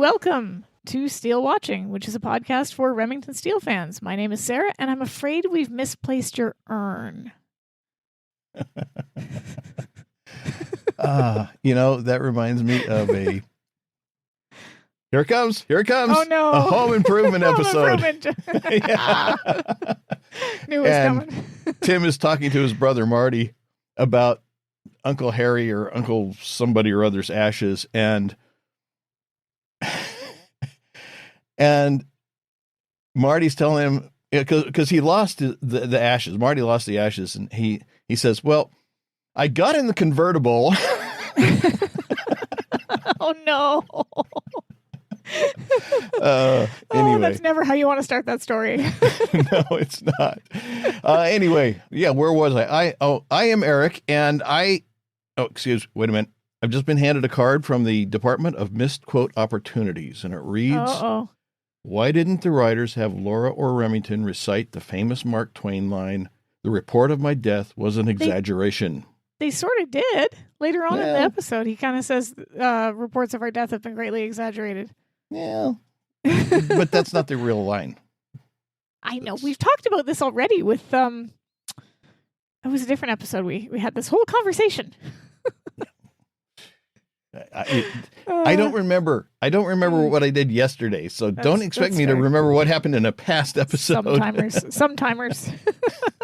welcome to SteeleWatching, which is a podcast for Remington Steele fans. My name is Sara, and I'm afraid we've misplaced your urn. That reminds me of a... Here it comes. Oh, no. A home improvement episode. Knew it was coming. Tim is talking to his brother Marty about Uncle Harry or Uncle somebody or other's ashes, and Marty's telling him, because he lost the ashes. Marty lost the ashes, and he says, well, I got in the convertible. Oh, no. Anyway. That's never how you want to start that story. No, it's not. Anyway, yeah, where was I? I am Eric, and wait a minute. I've just been handed a card from the Department of Missed Quote Opportunities, and it reads, why didn't the writers have Laura or Remington recite the famous Mark Twain line, the report of my death was an exaggeration? They sort of did. Later on in the episode, he kind of says, reports of our death have been greatly exaggerated. Yeah, but that's not the real line. I know. We've talked about this already with, it was a different episode. We had this whole conversation. I don't remember. What I did yesterday, so don't expect me to remember what happened in a past episode. Some timers.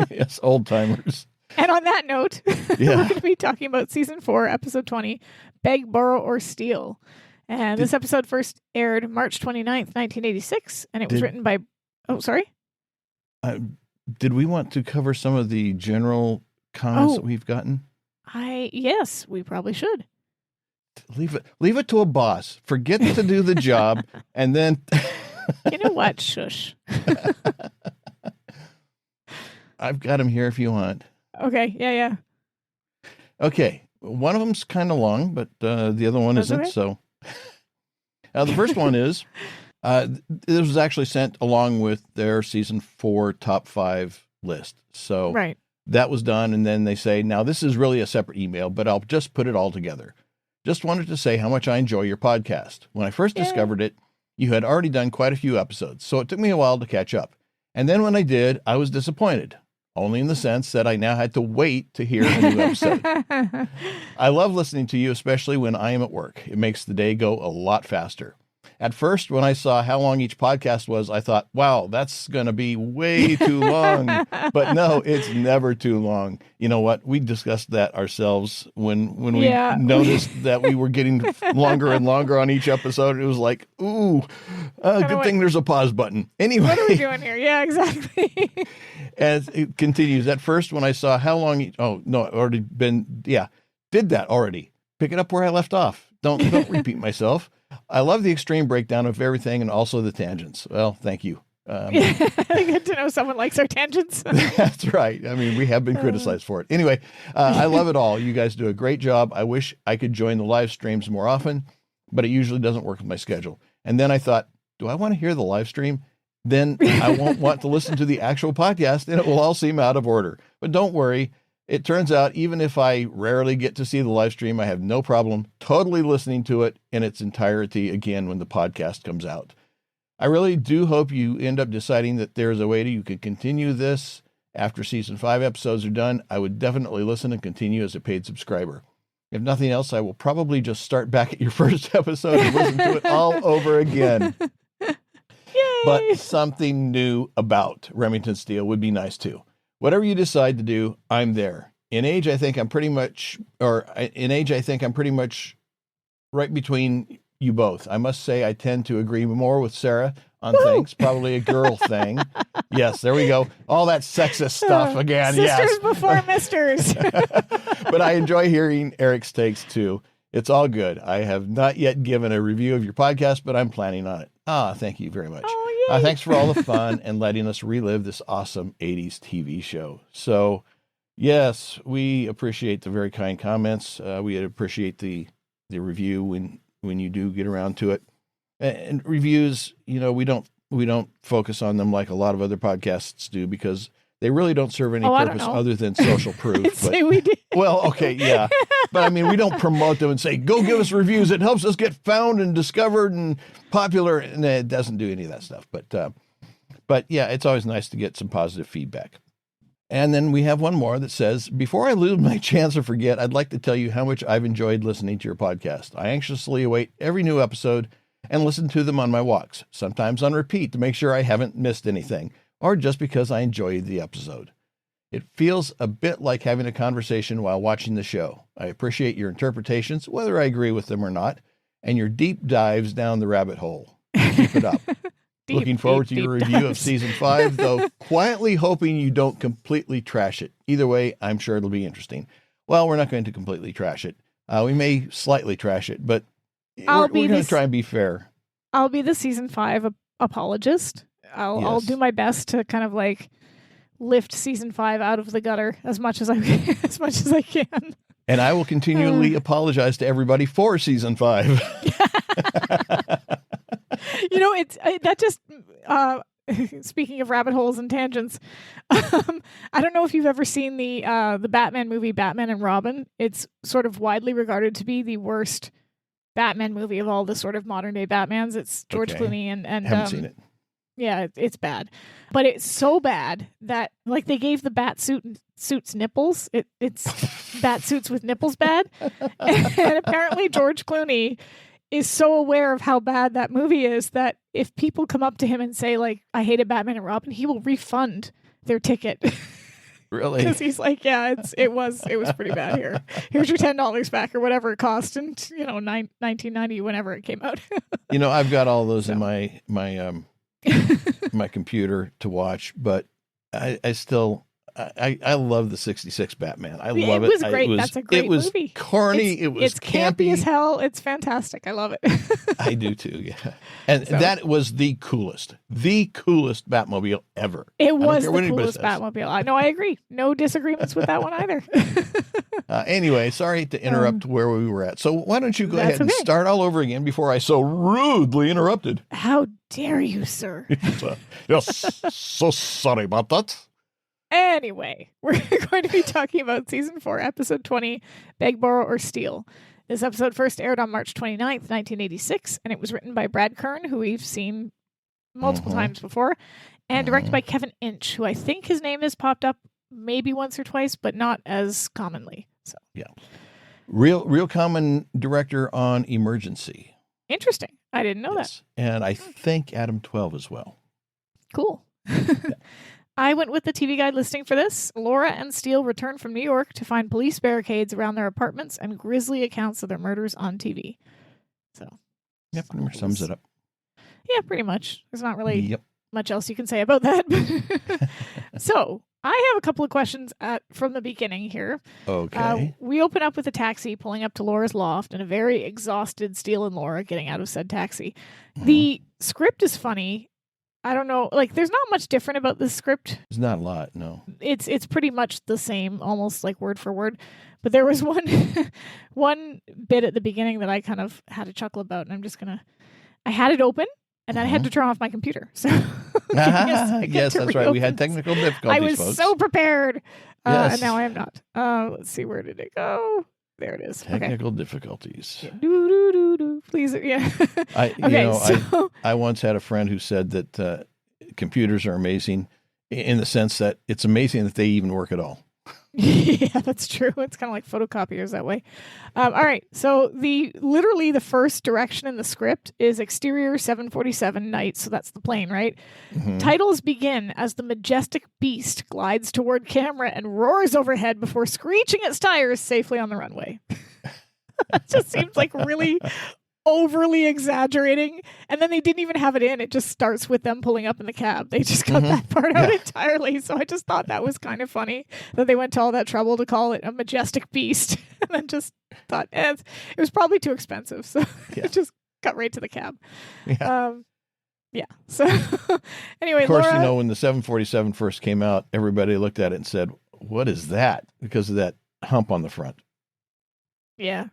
Yes, old timers. And on that note, we're going to be talking about season 4, episode 20, Beg, Borrow, or Steal. And this episode first aired March 29th, 1986, and it was written by... Oh, sorry? Did we want to cover some of the general comments that we've gotten? Yes, we probably should. Leave it to a boss. Forget to do the job, and then... You know what? Shush. I've got him here if you want. Okay, yeah. Okay, one of them's kind of long, but the other one isn't, okay. So... the first one is, this was actually sent along with their season 4 top 5 list. So that was done. And then they say, now this is really a separate email, but I'll just put it all together. Just wanted to say how much I enjoy your podcast. When I first discovered it, you had already done quite a few episodes, so it took me a while to catch up. And then when I did, I was disappointed. Only in the sense that I now had to wait to hear a new episode. I love listening to you, especially when I am at work. It makes the day go a lot faster. At first, when I saw how long each podcast was, I thought, wow, that's going to be way too long. But no, it's never too long. You know what? We discussed that ourselves when we noticed that we were getting longer and longer on each episode. It was like, ooh, good thing there's a pause button. Anyway. What are we doing here? Yeah, exactly. As it continues, at first, when I saw how long did that already. Pick it up where I left off. Don't repeat myself. I love the extreme breakdown of everything and also the tangents. Well, thank you. Good to know someone likes our tangents. That's right. I mean, we have been criticized for it. Anyway, I love it all. You guys do a great job. I wish I could join the live streams more often, but it usually doesn't work with my schedule. And then I thought, do I want to hear the live stream? Then I won't want to listen to the actual podcast and it will all seem out of order. But don't worry. It turns out, even if I rarely get to see the live stream, I have no problem totally listening to it in its entirety again when the podcast comes out. I really do hope you end up deciding that there's a way you could continue this after season 5 episodes are done. I would definitely listen and continue as a paid subscriber. If nothing else, I will probably just start back at your first episode and listen to it all over again. Yay! But something new about Remington Steele would be nice too. Whatever you decide to do, I'm there. In age, I think I'm pretty much right between you both. I must say I tend to agree more with Sara on things, probably a girl thing. Yes, there we go. All that sexist stuff again. Sisters before misters. But I enjoy hearing Eric's takes too. It's all good. I have not yet given a review of your podcast, but I'm planning on it. Thank you very much. Thanks for all the fun and letting us relive this awesome 80s TV show. So, yes, we appreciate the very kind comments. We appreciate the review when you do get around to it. And reviews, we don't focus on them like a lot of other podcasts do because they really don't serve any purpose other than social proof. Say we do. Well, okay, yeah. But I mean, we don't promote them and say, go give us reviews. It helps us get found and discovered and popular. And it doesn't do any of that stuff. But yeah, it's always nice to get some positive feedback. And then we have one more that says, before I lose my chance or forget, I'd like to tell you how much I've enjoyed listening to your podcast. I anxiously await every new episode and listen to them on my walks, sometimes on repeat to make sure I haven't missed anything, or just because I enjoyed the episode. It feels a bit like having a conversation while watching the show. I appreciate your interpretations, whether I agree with them or not, and your deep dives down the rabbit hole. Keep it up. Looking forward to your review of season 5, though quietly hoping you don't completely trash it. Either way, I'm sure it'll be interesting. Well, we're not going to completely trash it. We may slightly trash it, but we're going to try and be fair. I'll be the season 5 apologist. I'll do my best to kind of like lift season 5 out of the gutter as much as I can. And I will continually apologize to everybody for season 5. Speaking of rabbit holes and tangents, I don't know if you've ever seen the Batman movie, Batman and Robin. It's sort of widely regarded to be the worst Batman movie of all the sort of modern day Batmans. It's George Clooney and haven't seen it. Yeah, it's bad, but it's so bad that like they gave the bat suits nipples. It's bat suits with nipples bad, and apparently George Clooney is so aware of how bad that movie is that if people come up to him and say like, I hated Batman and Robin, he will refund their ticket. Really? Because he's like, yeah, it was pretty bad here. Here's your $10 back or whatever it cost in 1990, whenever it came out. I've got all those in my my computer to watch, but I still I love the 66 Batman. I love it. It was great. That's a great movie. It was corny. It's campy as hell. It's fantastic. I love it. I do too. Yeah. And that was the coolest Batmobile ever. It was the coolest Batmobile. I agree. No disagreements with that one either. Anyway, sorry to interrupt where we were at. So why don't you go ahead and start all over again before I so rudely interrupted? How dare you, sir? Yes. So sorry about that. Anyway, we're going to be talking about Season 4, Episode 20, Beg, Borrow, or Steal. This episode first aired on March 29th, 1986, and it was written by Brad Kern, who we've seen multiple times before, and directed by Kevin Inch, who I think his name has popped up maybe once or twice, but not as commonly. So yeah, real common director on Emergency. Interesting. I didn't know that. And I think Adam 12 as well. Cool. I went with the TV Guide listing for this. Laura and Steele return from New York to find police barricades around their apartments and grisly accounts of their murders on TV. So, yeah, pretty much sums it up. Yeah, pretty much. There's not really much else you can say about that. So, I have a couple of questions from the beginning here. Okay. We open up with a taxi pulling up to Laura's loft and a very exhausted Steele and Laura getting out of said taxi. The script is funny. I don't know, like there's not much different about this script. There's not a lot, no. It's pretty much the same, almost like word for word. But there was one bit at the beginning that I kind of had a chuckle about, and I had it open, and then I had to turn off my computer. So yes, that's right. We had technical difficulties, I was folks. so prepared, yes. And now I am not. Let's see, where did it go? There it is. Technical difficulties. Please, yeah. I once had a friend who said that computers are amazing in the sense that it's amazing that they even work at all. Yeah, that's true. It's kind of like photocopiers that way. All right. So literally the first direction in the script is exterior 747 night. So that's the plane, right? Mm-hmm. Titles begin as the majestic beast glides toward camera and roars overhead before screeching its tires safely on the runway. It just seems like really overly exaggerating. And then they didn't even have it in. It just starts with them pulling up in the cab. They just cut that part out entirely. So I just thought that was kind of funny that they went to all that trouble to call it a majestic beast. And then just thought, it was probably too expensive. So it just cut right to the cab. Yeah. So anyway, of course, Laura, when the 747 first came out, everybody looked at it and said, what is that? Because of that hump on the front. Yeah.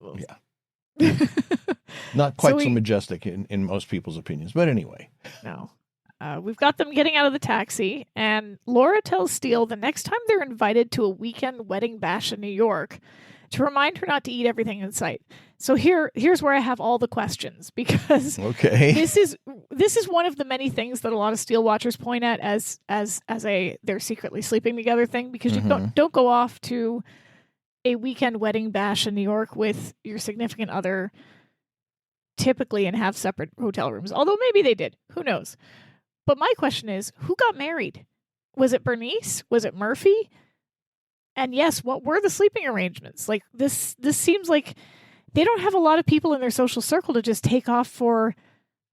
Yeah. Not quite so majestic in most people's opinions, but anyway. No. We've got them getting out of the taxi, and Laura tells Steele the next time they're invited to a weekend wedding bash in New York, to remind her not to eat everything in sight. So here's where I have all the questions, because this is one of the many things that a lot of Steele watchers point at as a they're secretly sleeping together thing, because you don't go off to a weekend wedding bash in New York with your significant other typically and have separate hotel rooms. Although maybe they did. Who knows? But my question is, who got married? Was it Bernice? Was it Murphy? And yes, what were the sleeping arrangements? Like this seems like they don't have a lot of people in their social circle to just take off for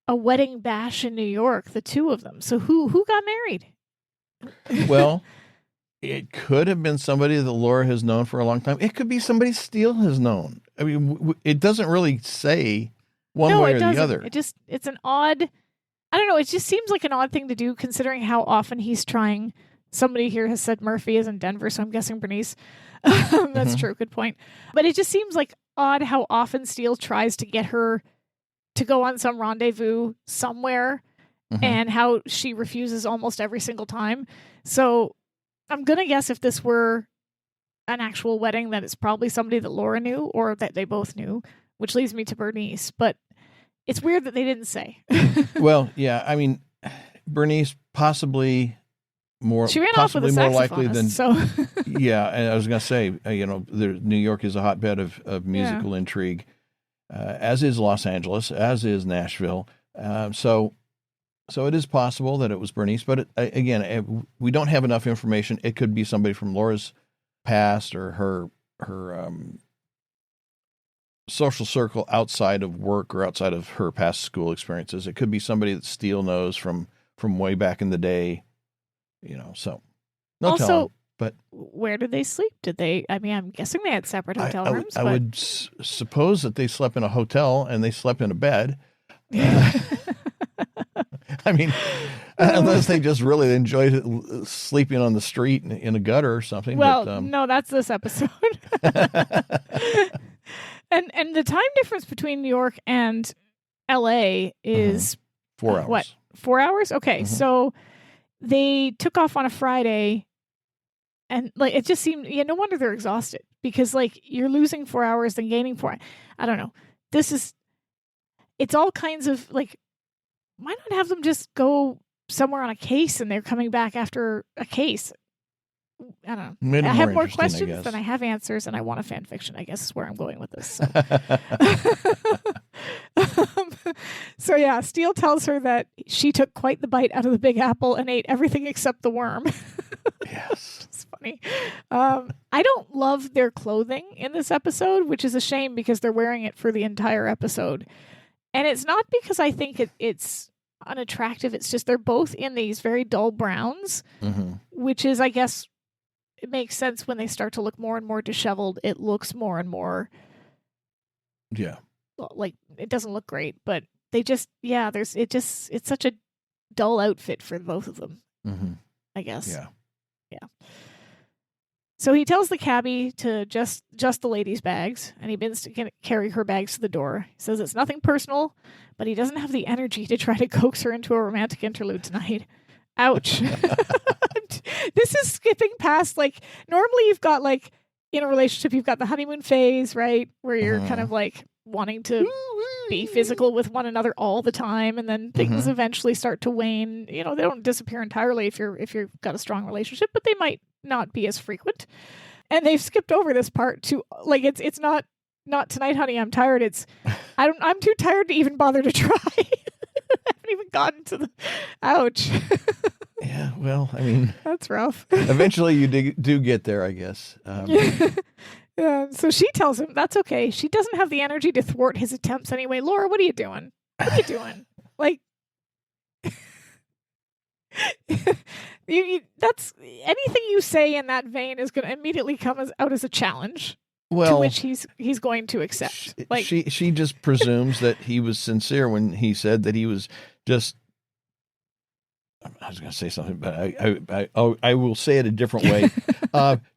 a wedding bash in New York, the two of them. So who got married? Well, it could have been somebody that Laura has known for a long time. It could be somebody Steele has known. I mean, it doesn't really say one way or the other. It's an odd, I don't know, it just seems like an odd thing to do considering how often he's trying. Somebody here has said Murphy is in Denver, so I'm guessing Bernice. That's true. Good point. But it just seems like odd how often Steele tries to get her to go on some rendezvous somewhere and how she refuses almost every single time. So I'm going to guess if this were an actual wedding, that it's probably somebody that Laura knew or that they both knew, which leads me to Bernice. But it's weird that they didn't say. Well, yeah, I mean, Bernice possibly more likely than so. Yeah, and I was going to say, New York is a hotbed of musical intrigue, as is Los Angeles, as is Nashville. So it is possible that it was Bernice, but again, we don't have enough information. It could be somebody from Laura's past or her social circle outside of work or outside of her past school experiences. It could be somebody that Steele knows from way back in the day. So no telling. But where did they sleep? I'm guessing they had separate hotel rooms. I would suppose that they slept in a hotel and they slept in a bed. I mean, unless they just really enjoyed sleeping on the street in a gutter or something. Well, no, that's this episode. And the time difference between New York and L.A. is 4 hours. What? 4 hours? Okay, so they took off on a Friday, and it just seemed, no wonder they're exhausted, because you're losing 4 hours, then gaining 4. I don't know. It's all kinds of why not have them just go somewhere on a case and they're coming back after a case? I don't know. I have more questions than I have answers, and I want a fan fiction, I guess is where I'm going with this. So yeah, Steele tells her that she took quite the bite out of the Big Apple and ate everything except the worm. Yes. It's funny. I don't love their clothing in this episode, which is a shame because they're wearing it for the entire episode. And it's not because I think it's unattractive. It's just they're both in these very dull browns, which is, I guess, it makes sense when they start to look more and more disheveled. It looks more and more, it doesn't look great, but they just, it's such a dull outfit for both of them, I guess. Yeah. So he tells the cabbie to just the ladies' bags, and he begins to carry her bags to the door. He says it's nothing personal, but he doesn't have the energy to try to coax her into a romantic interlude tonight. Ouch. This is skipping past, normally you've got, in a relationship, you've got the honeymoon phase, right? Where you're kind of, wanting to be physical with one another all the time, and then things eventually start to wane. They don't disappear entirely if you've got a strong relationship, but they might not be as frequent. And they've skipped over this part to, it's not tonight, honey, I'm tired. It's, I'm too tired to even bother to try. I haven't even gotten to the, ouch. Yeah, well, I mean, that's rough. Eventually you do get there, I guess. Yeah, so she tells him that's okay. She doesn't have the energy to thwart his attempts anyway. Laura, what are you doing? What are you doing? That's anything you say in that vein is going to immediately come out as a challenge. Well, to which he's going to accept. She just presumes that he was sincere when he said that he was just. I was going to say something, but I will say it a different way.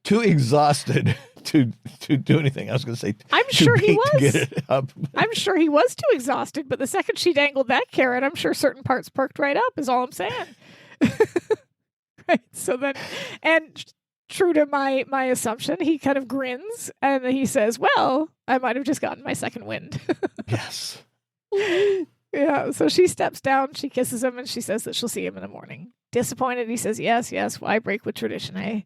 Too exhausted to do anything. I was going to say. I'm sure he was. To get it up. I'm sure he was too exhausted, but the second she dangled that carrot, I'm sure certain parts perked right up. Is all I'm saying. Right. So then, and true to my assumption, he kind of grins and he says, well, I might have just gotten my second wind. Yes. Yeah, so she steps down, she kisses him, and she says that she'll see him in the morning. Disappointed, he says, yes, why break with tradition, eh?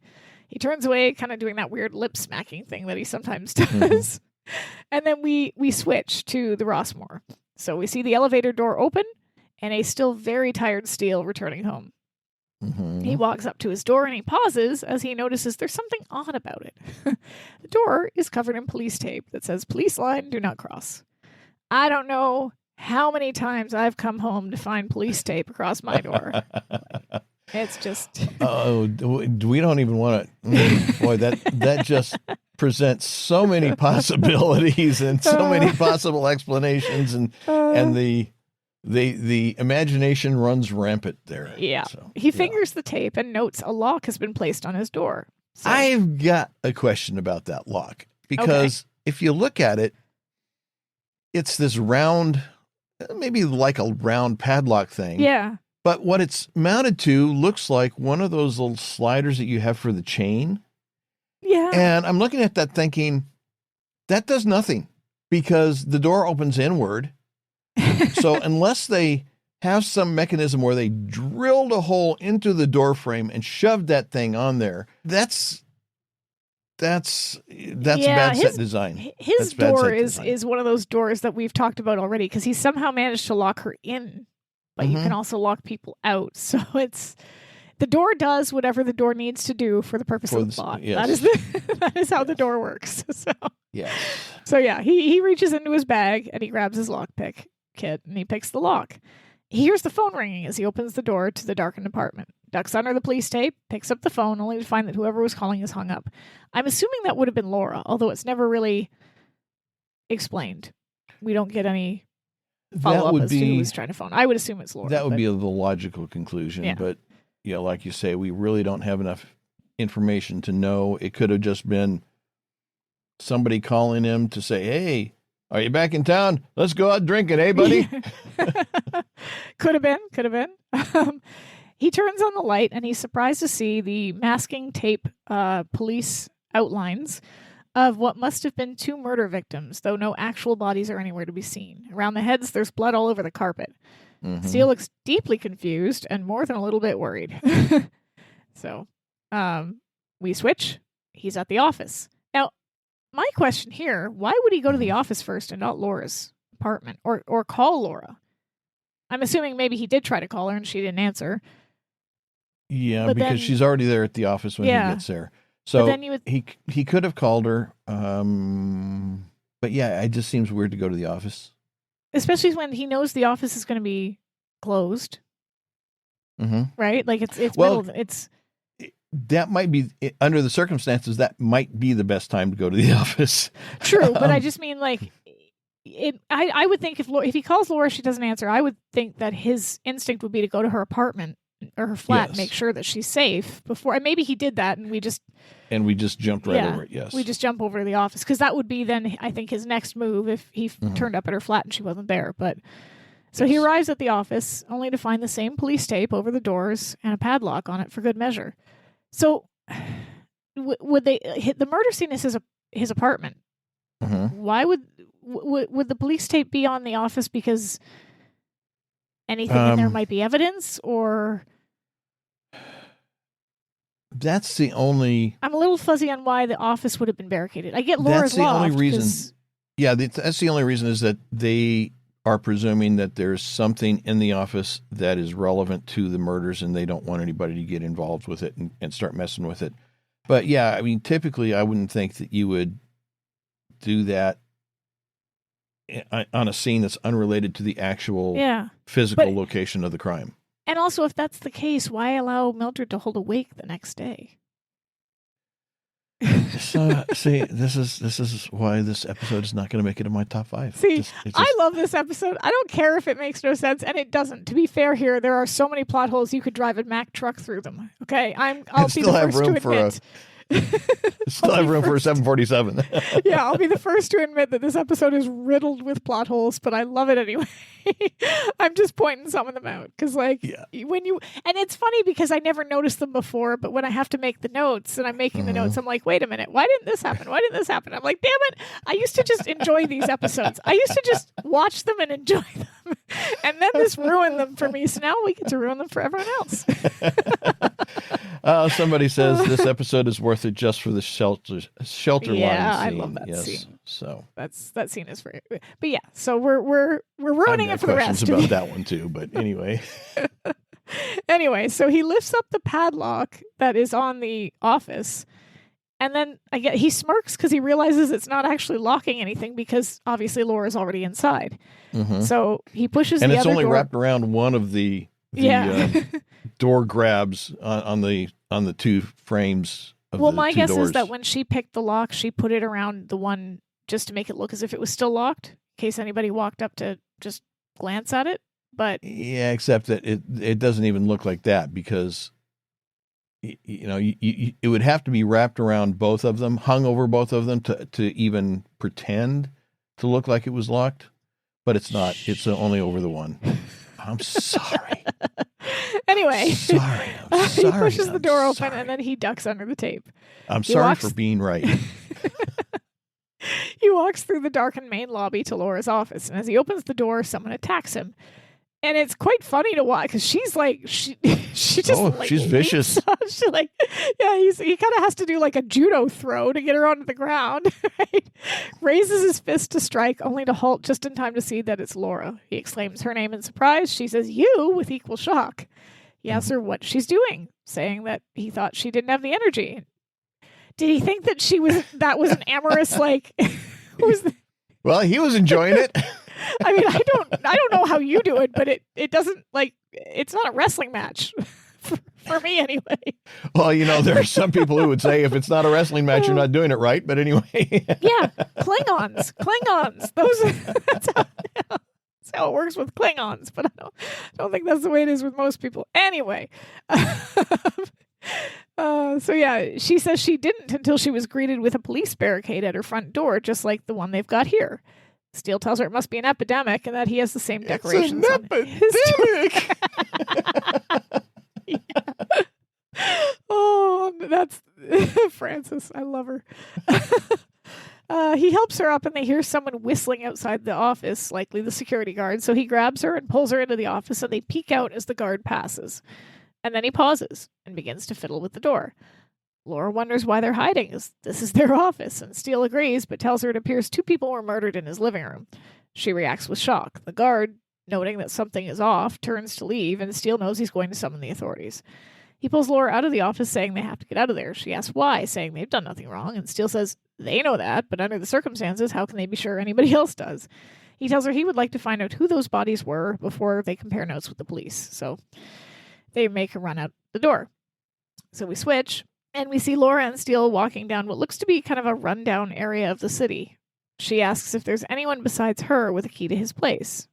He turns away, kind of doing that weird lip-smacking thing that he sometimes does. Mm-hmm. And then we switch to the Rossmore. So we see the elevator door open and a still very tired Steele returning home. Mm-hmm. He walks up to his door and he pauses as he notices there's something odd about it. The door is covered in police tape that says, police line, do not cross. I don't know how many times I've come home to find police tape across my door. It's just... we don't even want to... Boy, that just presents so many possibilities and so many possible explanations, and the imagination runs rampant there. Yeah. So, he fingers the tape and notes a lock has been placed on his door. So. I've got a question about that lock, because if you look at it, it's this round, maybe like a round padlock thing. Yeah. But what it's mounted to looks like one of those little sliders that you have for the chain. Yeah. And I'm looking at that thinking, that does nothing, because the door opens inward. So unless they have some mechanism where they drilled a hole into the door frame and shoved that thing on there, that's bad set design. His door is one of those doors that we've talked about already, because he somehow managed to lock her in, but you can also lock people out. So the door does whatever the door needs to do for the purpose of the plot. Yes. That is how the door works. So yes. So yeah, he reaches into his bag and he grabs his lockpick kit and he picks the lock. He hears the phone ringing as he opens the door to the darkened apartment. Ducks under the police tape, picks up the phone, only to find that whoever was calling is hung up. I'm assuming that would have been Laura, although it's never really explained. We don't get any follow-up as to who was trying to phone. I would assume it's Laura. That would be the logical conclusion. Yeah. But yeah, like you say, we really don't have enough information to know. It could have just been somebody calling him to say, hey, are you back in town? Let's go out drinking, eh, buddy? Could have been. He turns on the light and he's surprised to see the masking tape police outlines of what must have been 2 murder victims, though no actual bodies are anywhere to be seen. Around the heads, there's blood all over the carpet. Mm-hmm. Steele looks deeply confused and more than a little bit worried. So we switch. He's at the office. Now, my question here, why would he go to the office first and not Laura's apartment or call Laura? I'm assuming maybe he did try to call her and she didn't answer. Yeah, but because she's already there at the office when he gets there. So he could have called her. But yeah, it just seems weird to go to the office. Especially when he knows the office is going to be closed. Mm-hmm. Right? Like it's that might be, under the circumstances, that might be the best time to go to the office. True, but I just mean like, I would think if he calls Laura, she doesn't answer, I would think that his instinct would be to go to her apartment or her flat and make sure that she's safe before. And maybe he did that, and we just jumped right over it. Yes, we just jump over to the office, because that would be then I think his next move if he turned up at her flat and she wasn't there. But so he arrives at the office only to find the same police tape over the doors and a padlock on it for good measure. So would they hit the murder scene is his apartment? Mm-hmm. Why would the police tape be on the office? Because anything in there might be evidence, or that's the only. I'm a little fuzzy on why the office would have been barricaded. I get Laura's loft. That's the only reason. Yeah, that's the only reason, is that they are presuming that there's something in the office that is relevant to the murders, and they don't want anybody to get involved with it and start messing with it. But yeah, I mean, typically I wouldn't think that you would do that on a scene that's unrelated to the actual physical location of the crime. And also, if that's the case, why allow Mildred to hold a wake the next day? So, see, this is why this episode is not going to make it in my top 5. See, I love this episode. I don't care if it makes no sense, and it doesn't. To be fair here, there are so many plot holes you could drive a Mack truck through them. Okay, I'll be the first to admit. Still have room for a 747. Yeah, I'll be the first to admit that this episode is riddled with plot holes, but I love it anyway. I'm just pointing some of them out because, like, when you and it's funny because I never noticed them before, but when I have to make the notes and I'm making the notes, I'm like, wait a minute, why didn't this happen? Why didn't this happen? I'm like, damn it! I used to just enjoy these episodes. I used to just watch them and enjoy them, and then this ruined them for me. So now we get to ruin them for everyone else. Somebody says this episode is worth it just for the shelter line scene. Yeah, I love that scene. So that scene is very. But yeah, so we're ruining it for the rest. About that one too, but anyway. Anyway, so he lifts up the padlock that is on the office, and then he smirks because he realizes it's not actually locking anything because obviously Laura's already inside. Mm-hmm. So he pushes and the it's other only door. wrapped around one of the door grabs on the two frames. Well, my guess is that when she picked the lock, she put it around the one just to make it look as if it was still locked, in case anybody walked up to just glance at it. But yeah, except that it doesn't even look like that because it would have to be wrapped around both of them, hung over both of them to even pretend to look like it was locked. But it's not. It's only over the one. I'm sorry. Anyway, I'm sorry. He pushes the door open and then he ducks under the tape. I'm sorry for being right. He walks through the darkened main lobby to Laura's office, and as he opens the door, someone attacks him. And it's quite funny to watch because she's like, she just she's vicious. She's like, he kind of has to do like a judo throw to get her onto the ground. Right? Raises his fist to strike, only to halt just in time to see that it's Laura. He exclaims her name in surprise. She says, "You," with equal shock. He asks her what she's doing, saying that he thought she didn't have the energy. Did he think that that was an amorous like? Well, he was enjoying it. I mean, I don't know how you do it, but it doesn't it's not a wrestling match for me anyway. Well, there are some people who would say if it's not a wrestling match, you're not doing it right. But anyway. Yeah. Klingons. That's how it works with Klingons, but I don't think that's the way it is with most people. Anyway. So yeah, she says she didn't until she was greeted with a police barricade at her front door, just like the one they've got here. Steele tells her it must be an epidemic and that he has the same decorations. It's an epidemic! Oh, that's Frances. I love her. He helps her up and they hear someone whistling outside the office, likely the security guard. So he grabs her and pulls her into the office and they peek out as the guard passes. And then he pauses and begins to fiddle with the door. Laura wonders why they're hiding, as this is their office, and Steele agrees, but tells her it appears 2 people were murdered in his living room. She reacts with shock. The guard, noting that something is off, turns to leave, and Steele knows he's going to summon the authorities. He pulls Laura out of the office, saying they have to get out of there. She asks why, saying they've done nothing wrong, and Steele says they know that, but under the circumstances, how can they be sure anybody else does? He tells her he would like to find out who those bodies were before they compare notes with the police, so they make her run out the door. So we switch. And we see Laura and Steele walking down what looks to be kind of a rundown area of the city. She asks if there's anyone besides her with a key to his place.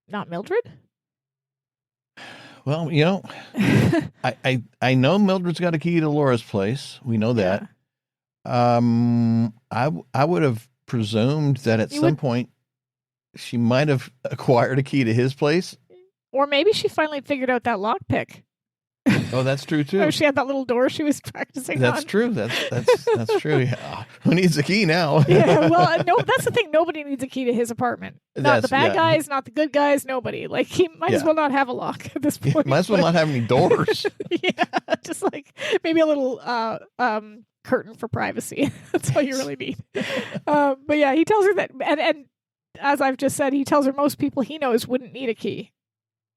Not Mildred? Well, I know Mildred's got a key to Laura's place. We know that. Yeah. I would have presumed that at some point she might have acquired a key to his place. Or maybe she finally figured out that lockpick. Oh, that's true too. Or she had that little door she was practicing. That's true. That's true. Yeah. Who needs a key now? Yeah. Well, no. That's the thing. Nobody needs a key to his apartment. Not the bad guys. Not the good guys. Nobody. Like he might as well not have a lock at this point. Might as well not have any doors. Yeah. Just like maybe a little curtain for privacy. That's all you really need. But yeah, he tells her that, and as I've just said, he tells her most people he knows wouldn't need a key.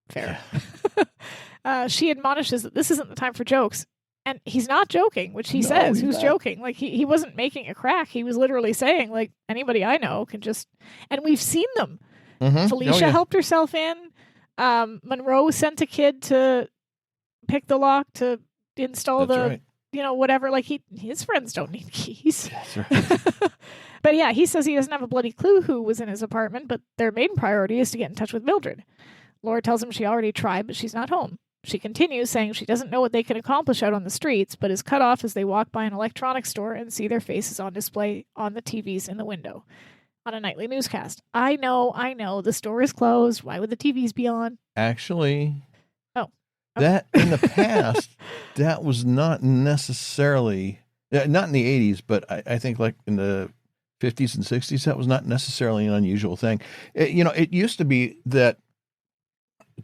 Fair. She admonishes that this isn't the time for jokes. And he's not joking, which he says. Who's joking? Like, he wasn't making a crack. He was literally saying, like, anybody I know can just... And we've seen them. Mm-hmm. Felicia helped herself in. Monroe sent a kid to pick the lock to install whatever. Like, his friends don't need keys. That's right. But yeah, he says he doesn't have a bloody clue who was in his apartment, but their main priority is to get in touch with Mildred. Laura tells him she already tried, but she's not home. She continues, saying she doesn't know what they can accomplish out on the streets, but is cut off as they walk by an electronics store and see their faces on display on the TVs in the window on a nightly newscast. I know, the store is closed. Why would the TVs be on? Actually, Okay. that in the past, that was not necessarily, not in the 80s, but I think like in the 50s and 60s, that was not necessarily an unusual thing. It used to be that,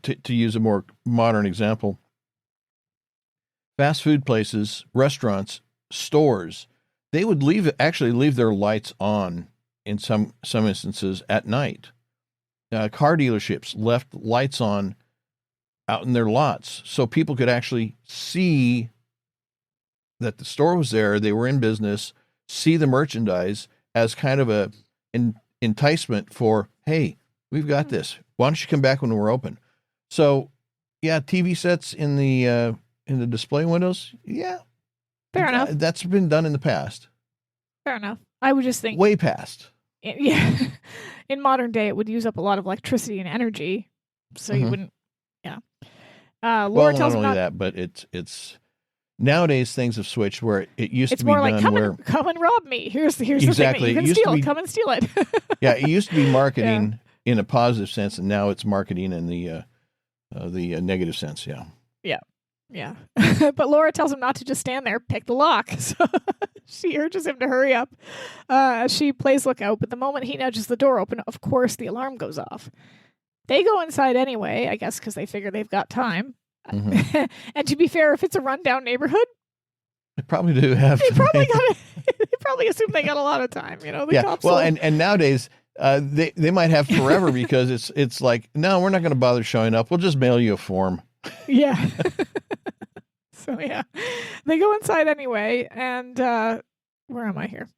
to use a more modern example, fast food places, restaurants, stores, they would actually leave their lights on in some instances at night. Car dealerships left lights on out in their lots so people could actually see that the store was there, they were in business, see the merchandise as kind of a enticement for, hey, we've got this. Why don't you come back when we're open? So, yeah, TV sets in the display windows, yeah. Fair enough. That's been done in the past. Fair enough. I would just think... Way past. Yeah. In modern day, it would use up a lot of electricity and energy, so you wouldn't... Yeah. Laura tells not only that, but it's nowadays things have switched where it used to be more like, done come and rob me. Here's exactly. the thing that you can steal. Come and steal it. Yeah, it used to be marketing in a positive sense, and now it's marketing in the negative sense. Yeah. But Laura tells him not to just stand there, pick the lock. So she urges him to hurry up as she plays lookout. But the moment he nudges the door open, of course, the alarm goes off. They go inside anyway, I guess, because they figure they've got time. Mm-hmm. And to be fair, if it's a rundown neighborhood, they probably do have. They probably assume they got a lot of time. The cops. Well, and nowadays they might have forever because it's like, no, we're not going to bother showing up. We'll just mail you a form. Yeah. So yeah, they go inside anyway, and where am I here?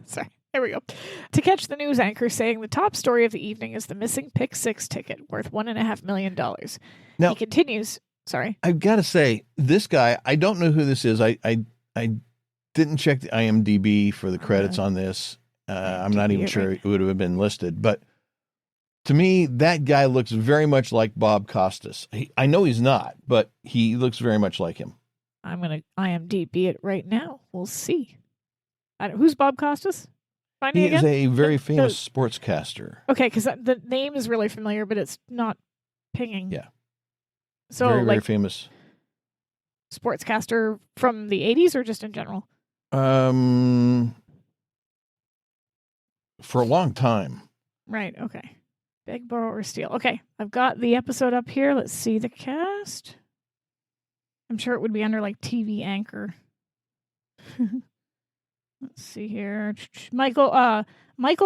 Sorry. There we go. To catch the news anchor saying the top story of the evening is the missing Pick 6 ticket worth $1.5 million. Now, he continues. Sorry. I've got to say, this guy, I don't know who this is. I didn't check the IMDb for the credits on this. I'm not even sure it would have been listed. But to me, that guy looks very much like Bob Costas. I know he's not, but he looks very much like him. I'm going to IMDb it right now. We'll see. Who's Bob Costas? He is a very famous sportscaster. Okay, because the name is really familiar, but it's not pinging. Yeah. So, very famous sportscaster from the 80s or just in general? For a long time. Right, okay. Beg, borrow, or steal. Okay, I've got the episode up here. Let's see the cast. I'm sure it would be under like TV anchor. Let's see here. Michael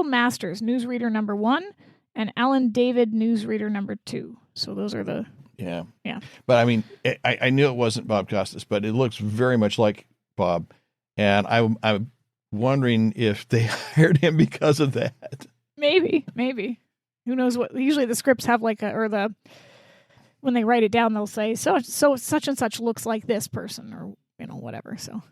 Masters, newsreader number 1, and Alan David, newsreader number 2. So those are the... Yeah. Yeah. But I mean, I knew it wasn't Bob Costas, but it looks very much like Bob. And I'm wondering if they hired him because of that. Maybe. Who knows what? Usually the scripts have when they write it down, they'll say, so such and such looks like this person or, whatever. So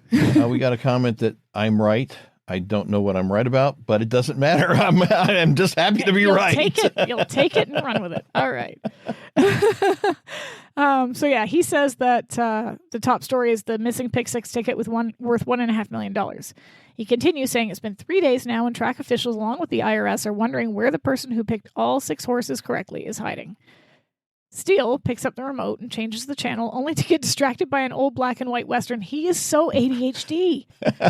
we got a comment that I'm right. I don't know what I'm right about, but it doesn't matter. I'm just happy to be right. You'll take it and run with it. All right. So yeah, he says that the top story is the missing Pick 6 ticket worth $1.5 million. He continues saying it's been 3 days now, and track officials, along with the IRS, are wondering where the person who picked all 6 horses correctly is hiding. Steele picks up the remote and changes the channel, only to get distracted by an old black and white Western. He is so ADHD.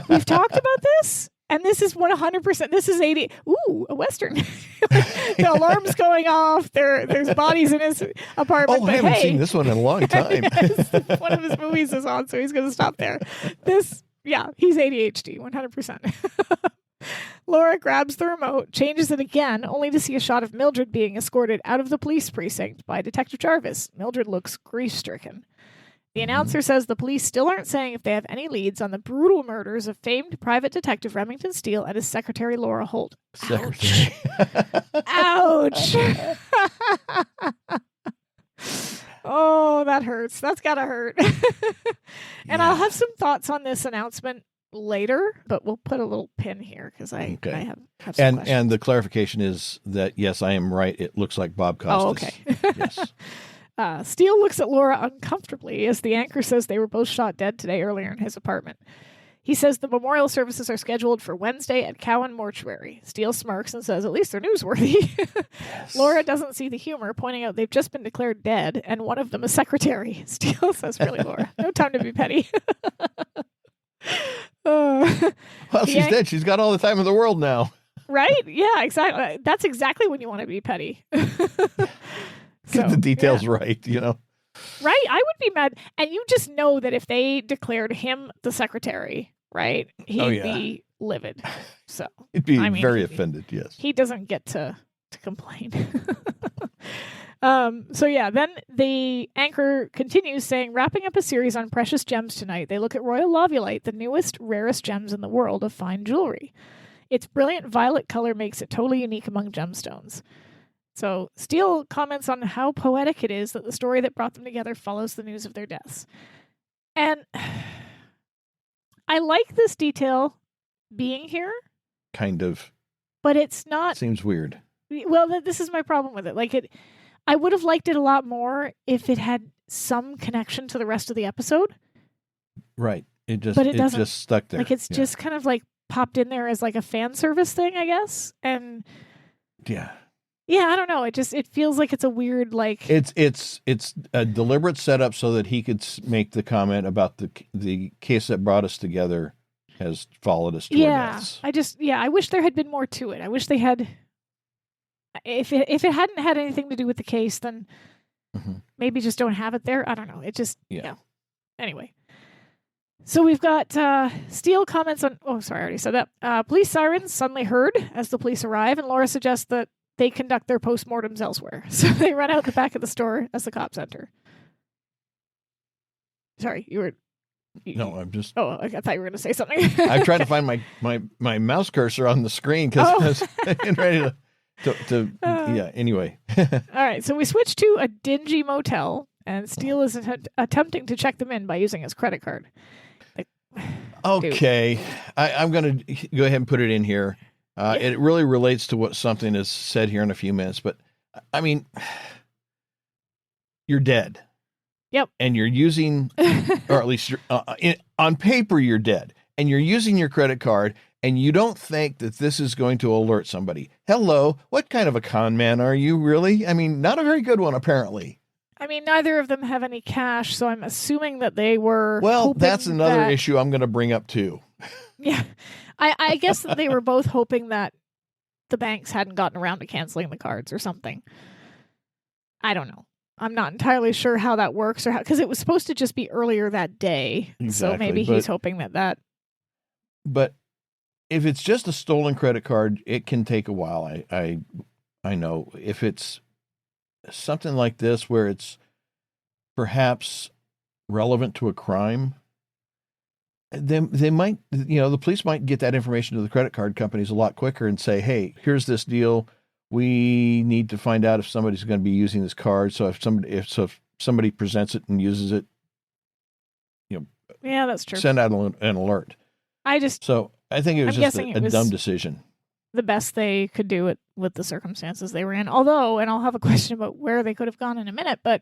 We've talked about this, and this is 100%. This is Ooh, a Western. The alarm's going off. There's bodies in his apartment. Oh, I haven't seen this one in a long time. One of his movies is on, so he's going to stop there. He's ADHD, 100%. Laura grabs the remote, changes it again, only to see a shot of Mildred being escorted out of the police precinct by Detective Jarvis. Mildred looks grief-stricken. The announcer says the police still aren't saying if they have any leads on the brutal murders of famed private detective Remington Steele and his secretary Laura Holt. Ouch. Ouch. Oh, that hurts. That's gotta hurt. And I'll have some thoughts on this announcement later, but we'll put a little pin here because I have some questions. And the clarification is that, yes, I am right. It looks like Bob Costas. Oh, okay. Yes. Steele looks at Laura uncomfortably as the anchor says they were both shot dead today earlier in his apartment. He says the memorial services are scheduled for Wednesday at Cowan Mortuary. Steele smirks and says, at least they're newsworthy. Yes. Laura doesn't see the humor, pointing out they've just been declared dead, and one of them is secretary. Steele says, really, Laura? No time to be petty. Well, she's dead. She's got all the time in the world now. Right? Yeah, exactly. That's exactly when you want to be petty. Get the details right, you know. Right? I would be mad. And you just know that if they declared him the secretary, right, he'd be livid. So he'd be very offended, yes. He doesn't get to complain. Then the anchor continues saying, wrapping up a series on precious gems tonight, they look at Royal Lovelite, the newest, rarest gems in the world of fine jewelry. Its brilliant violet color makes it totally unique among gemstones. So Steele comments on how poetic it is that the story that brought them together follows the news of their deaths. And I like this detail being here. Kind of. But it's not... Seems weird. Well, this is my problem with it. I would have liked it a lot more if it had some connection to the rest of the episode. Right. It doesn't. Just stuck there. It's just kind of popped in there as a fan service thing, I guess. And... Yeah, I don't know. It feels like it's a weird It's a deliberate setup so that he could make the comment about the case that brought us together has followed us to our deaths. I wish there had been more to it. I wish they had. If it hadn't had anything to do with the case, then maybe just don't have it there. I don't know. It just Anyway. So we've got Steele comments on. Oh, sorry, I already said that. Police sirens suddenly heard as the police arrive, and Laura suggests that they conduct their postmortems elsewhere. So they run out the back of the store as the cops enter. Sorry, No, I'm just... Oh, I thought you were going to say something. I'm trying to find my mouse cursor on the screen because I was getting ready to anyway. All right, so we switch to a dingy motel, and Steele is attempting to check them in by using his credit card. Okay, I'm going to go ahead and put it in here. It really relates to what something is said here in a few minutes, but I mean, you're dead. Yep. And you're using, or at least on paper, you're dead, and you're using your credit card, and you don't think that this is going to alert somebody. Hello, what kind of a con man are you, really? I mean, not a very good one, apparently. I mean, neither of them have any cash, so I'm assuming that they were. Well, that's another issue I'm going to bring up too. Yeah. I guess that they were both hoping that the banks hadn't gotten around to canceling the cards or something. I don't know. I'm not entirely sure how that works because it was supposed to just be earlier that day. Exactly, so maybe he's hoping that. But if it's just a stolen credit card, it can take a while. I know. If it's something like this where it's perhaps relevant to a crime, then they might, the police might get that information to the credit card companies a lot quicker and say, hey, here's this deal. We need to find out if somebody's going to be using this card. So if somebody presents it and uses it, yeah, that's true. Send out an alert. I think it was just a dumb decision. The best they could do it with the circumstances they were in. Although, and I'll have a question about where they could have gone in a minute, but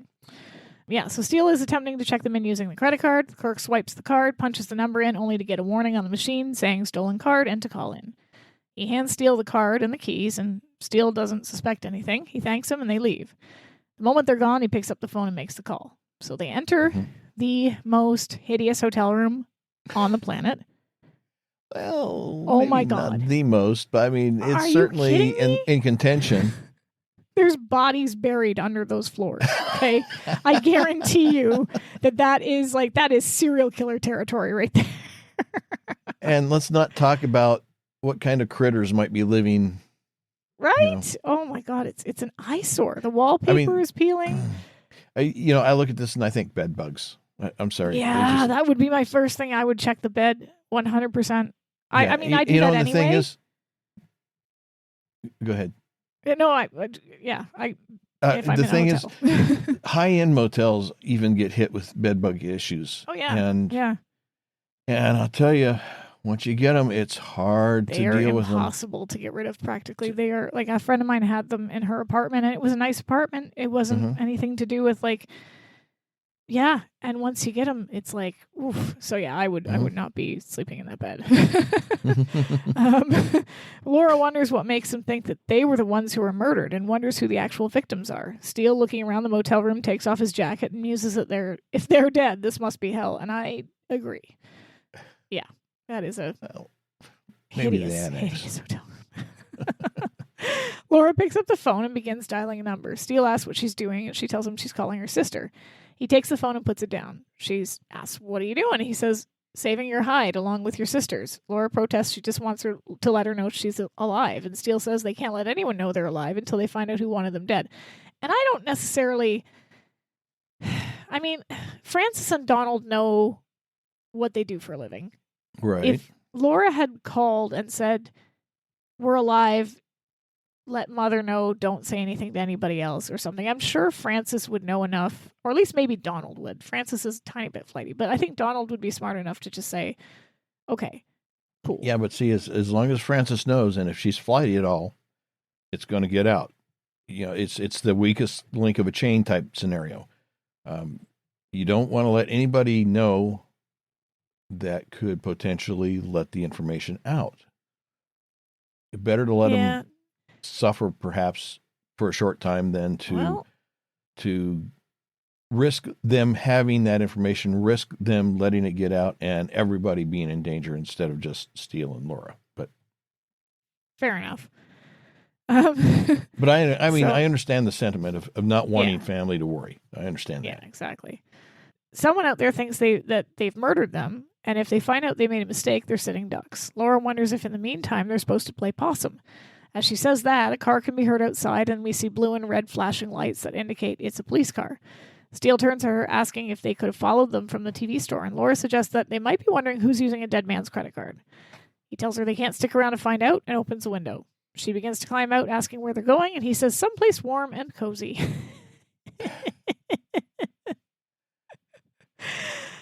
yeah, so Steele is attempting to check them in using the credit card. The clerk swipes the card, punches the number in, only to get a warning on the machine saying stolen card and to call in. He hands Steele the card and the keys, and Steele doesn't suspect anything. He thanks him, and they leave. The moment they're gone, he picks up the phone and makes the call. So they enter the most hideous hotel room on the planet. Well, oh my God. Not the most, but I mean, it's certainly in contention. There's bodies buried under those floors. Okay. I guarantee you that is serial killer territory right there. And let's not talk about what kind of critters might be living. Right. Oh my God. It's an eyesore. The wallpaper is peeling. I look at this and I think bed bugs. I'm sorry. Yeah. That would be my first thing. I would check the bed 100%. I mean, I do that anyway. The thing is, go ahead. No, the thing is, high-end motels even get hit with bed bug issues. Oh yeah, and I'll tell you, once you get them, it's hard to deal with them. They are impossible to get rid of practically. They are, like, a friend of mine had them in her apartment, and it was a nice apartment. It wasn't anything to do with, like, yeah. And once you get them, it's like, oof. So yeah, I would not be sleeping in that bed. Laura wonders what makes them think that they were the ones who were murdered and wonders who the actual victims are. Steele, looking around the motel room, takes off his jacket and muses that if they're dead, this must be hell. And I agree. Yeah, that is a hideous hotel room. Laura picks up the phone and begins dialing a number. Steele asks what she's doing, and she tells him she's calling her sister. He takes the phone and puts it down. She's asked, "What are you doing?" He says, "Saving your hide along with your sisters." Laura protests. She just wants her to let her know she's alive. And Steele says they can't let anyone know they're alive until they find out who wanted them dead. And I don't necessarily... I mean, Francis and Donald know what they do for a living. Right. If Laura had called and said, "We're alive, let Mother know, don't say anything to anybody else," or something, I'm sure Francis would know enough, or at least maybe Donald would. Francis is a tiny bit flighty, but I think Donald would be smart enough to just say, okay, cool. Yeah, but see, as long as Francis knows, and if she's flighty at all, it's going to get out. You know, it's the weakest link of a chain type scenario. You don't want to let anybody know that could potentially let the information out. Better to let them suffer perhaps for a short time than to risk them having that information, risk them letting it get out and everybody being in danger instead of just Steele and Laura. But fair enough. But I mean, I understand the sentiment of not wanting family to worry. I understand that. Yeah, exactly. Someone out there thinks that they've murdered them, and if they find out they made a mistake, they're sitting ducks. Laura wonders if in the meantime they're supposed to play possum. As she says that, a car can be heard outside, and we see blue and red flashing lights that indicate it's a police car. Steele turns to her, asking if they could have followed them from the TV store, and Laura suggests that they might be wondering who's using a dead man's credit card. He tells her they can't stick around to find out, and opens the window. She begins to climb out, asking where they're going, and he says someplace warm and cozy.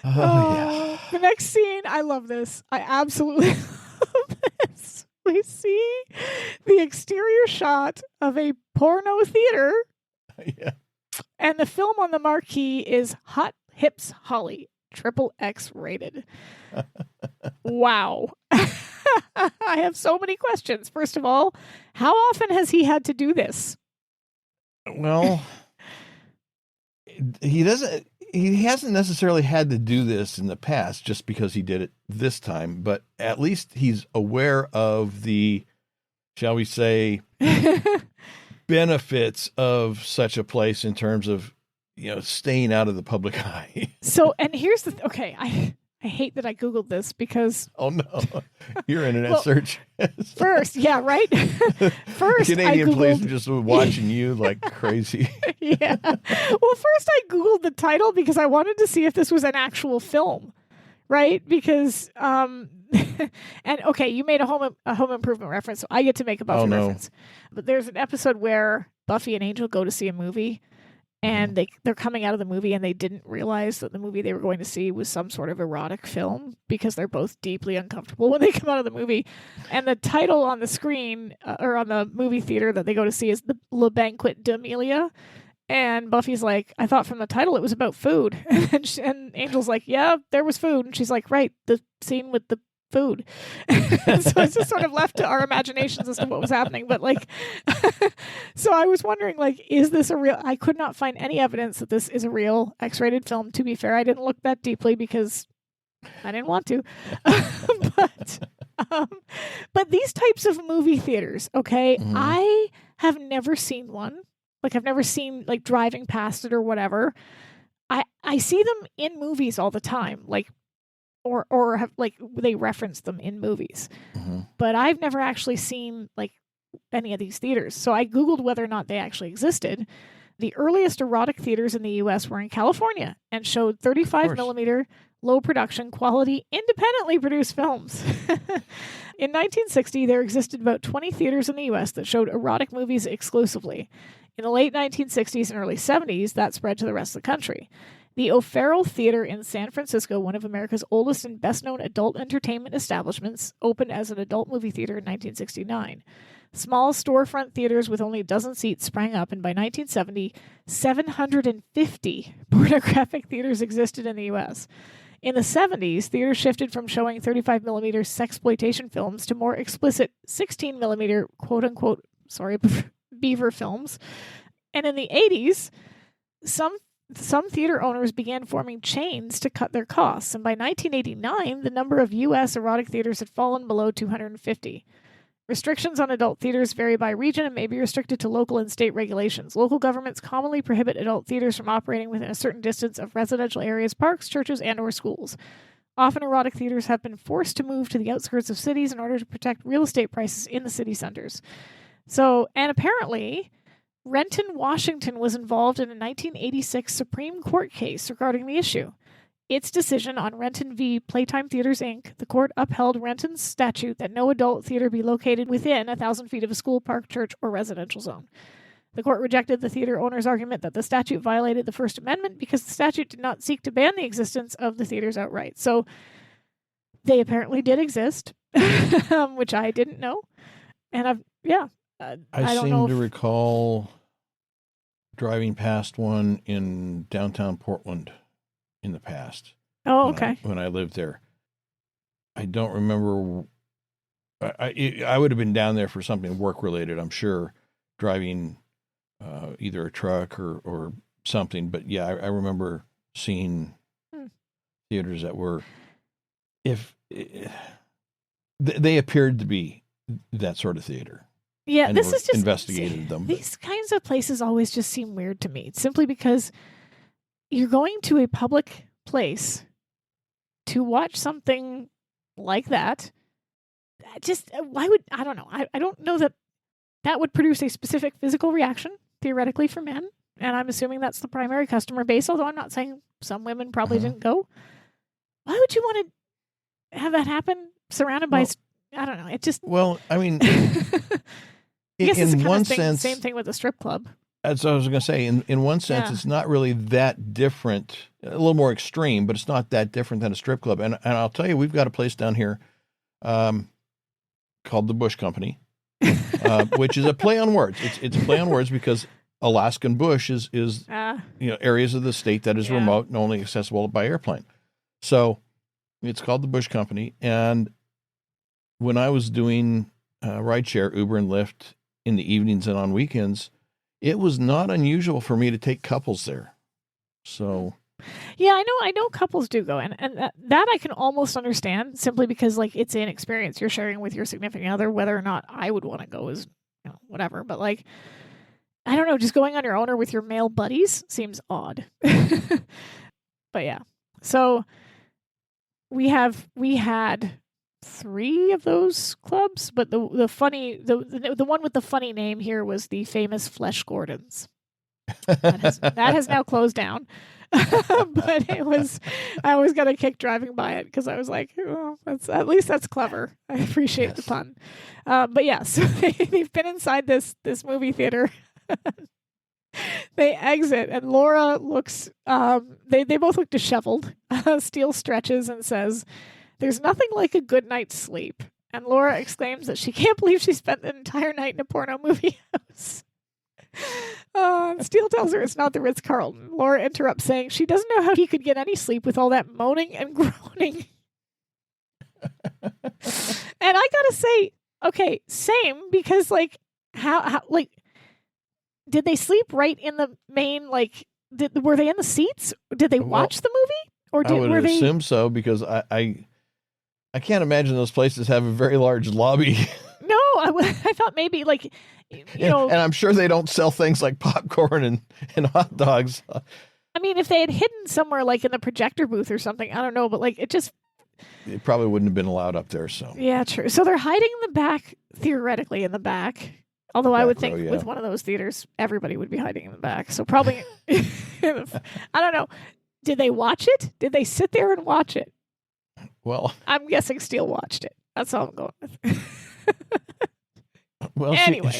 Yeah. The next scene, I love this. I absolutely love this. We see the exterior shot of a porno theater. Yeah. And the film on the marquee is Hot Hips Holly, XXX rated. Wow. I have so many questions. First of all, how often has he had to do this? Well, he hasn't necessarily had to do this in the past just because he did it this time, but at least he's aware of the, shall we say, benefits of such a place in terms of, staying out of the public eye. So, and here's okay, I hate that I Googled this because... Oh, no. Your internet search. First, yeah, right? First, Canadian police are just watching you like crazy. Yeah. Well, first I Googled the title because I wanted to see if this was an actual film, right? Because, and okay, you made a home improvement reference, so I get to make a Buffy reference. But there's an episode where Buffy and Angel go to see a movie, and they're coming out of the movie and they didn't realize that the movie they were going to see was some sort of erotic film because they're both deeply uncomfortable when they come out of the movie. And the title on the screen or on the movie theater that they go to see is the Le Banquet d'Amelia. And Buffy's like, I thought from the title it was about food. And Angel's like, yeah, there was food. And she's like, right, the scene with the food. So it's just sort of left to our imaginations as to what was happening. But so I was wondering, is this a real... I could not find any evidence that this is a real X-rated film. To be fair, I didn't look that deeply because I didn't want to. But these types of movie theaters, okay, I have never seen one. I've never seen, driving past it or whatever. I see them in movies all the time, or have they reference them in movies. But I've never actually seen any of these theaters. So I Googled whether or not they actually existed. The earliest erotic theaters in the US were in California and showed 35 millimeter low production quality independently produced films. In 1960, there existed about 20 theaters in the US that showed erotic movies exclusively. In the late 1960s and early 70s, that spread to the rest of the country. The O'Farrell Theater in San Francisco, one of America's oldest and best-known adult entertainment establishments, opened as an adult movie theater in 1969. Small storefront theaters with only a dozen seats sprang up, and by 1970, 750 pornographic theaters existed in the U.S. In the 70s, theaters shifted from showing 35mm sexploitation films to more explicit 16mm quote-unquote, beaver films. And in the 80s, some theater owners began forming chains to cut their costs, and by 1989, the number of U.S. erotic theaters had fallen below 250. Restrictions on adult theaters vary by region and may be restricted to local and state regulations. Local governments commonly prohibit adult theaters from operating within a certain distance of residential areas, parks, churches, and/or schools. Often, erotic theaters have been forced to move to the outskirts of cities in order to protect real estate prices in the city centers. And apparently, Renton, Washington was involved in a 1986 Supreme Court case regarding the issue. Its decision on Renton v. Playtime Theaters, Inc., the court upheld Renton's statute that no adult theater be located within 1,000 feet of a school, park, church, or residential zone. The court rejected the theater owner's argument that the statute violated the First Amendment because the statute did not seek to ban the existence of the theaters outright. So they apparently did exist, which I didn't know. And I don't seem know to recall driving past one in downtown Portland in the past. Oh, okay. When I lived there. I don't remember. I would have been down there for something work related, I'm sure, driving either a truck or something. But yeah, I remember seeing theaters that were, they appeared to be that sort of theater. Yeah, this is just investigated them. These kinds of places always just seem weird to me, simply because you're going to a public place to watch something like that. Just why would I don't know. I don't know that would produce a specific physical reaction theoretically for men, and I'm assuming that's the primary customer base. Although I'm not saying some women probably didn't go. Why would you want to have that happen surrounded by? I don't know. It just I mean. I guess it's in one thing, sense, same thing with a strip club. As I was going to say, in one sense, it's not really that different. A little more extreme, but it's not that different than a strip club. And I'll tell you, we've got a place down here called the Bush Company, which is a play on words. It's a play on words because Alaskan bush is areas of the state that is remote and only accessible by airplane. So it's called the Bush Company. And when I was doing rideshare, Uber and Lyft in the evenings and on weekends, it was not unusual for me to take couples there. So, yeah, I know couples do go, and that I can almost understand simply because it's an experience you're sharing with your significant other. Whether or not I would want to go is whatever, but I don't know, just going on your own or with your male buddies seems odd. But yeah, so we had 3 of those clubs, but the one with the funny name here was the famous Flesh Gordons. That has now closed down. But I always got a kick driving by it because I was like, oh, that's clever. I appreciate the pun. But yeah, so they've been inside this movie theater. They exit, and Laura looks. They both look disheveled. Steele stretches and says, "There's nothing like a good night's sleep." And Laura exclaims that she can't believe she spent the entire night in a porno movie house. Steele tells her it's not the Ritz-Carlton. Laura interrupts, saying she doesn't know how he could get any sleep with all that moaning and groaning. And I gotta say, okay, same, because how did they sleep right in the main, were they in the seats? Did they watch the movie? Or I would assume so, because I can't imagine those places have a very large lobby. No, I thought maybe and I'm sure they don't sell things like popcorn and hot dogs. I mean, if they had hidden somewhere in the projector booth or something, I don't know, but it probably wouldn't have been allowed up there. So yeah, true. So they're hiding in the back, theoretically in the back. Although I would think with one of those theaters, everybody would be hiding in the back. So probably, I don't know. Did they watch it? Did they sit there and watch it? Well, I'm guessing Steele watched it. That's all I'm going with. Well, anyway.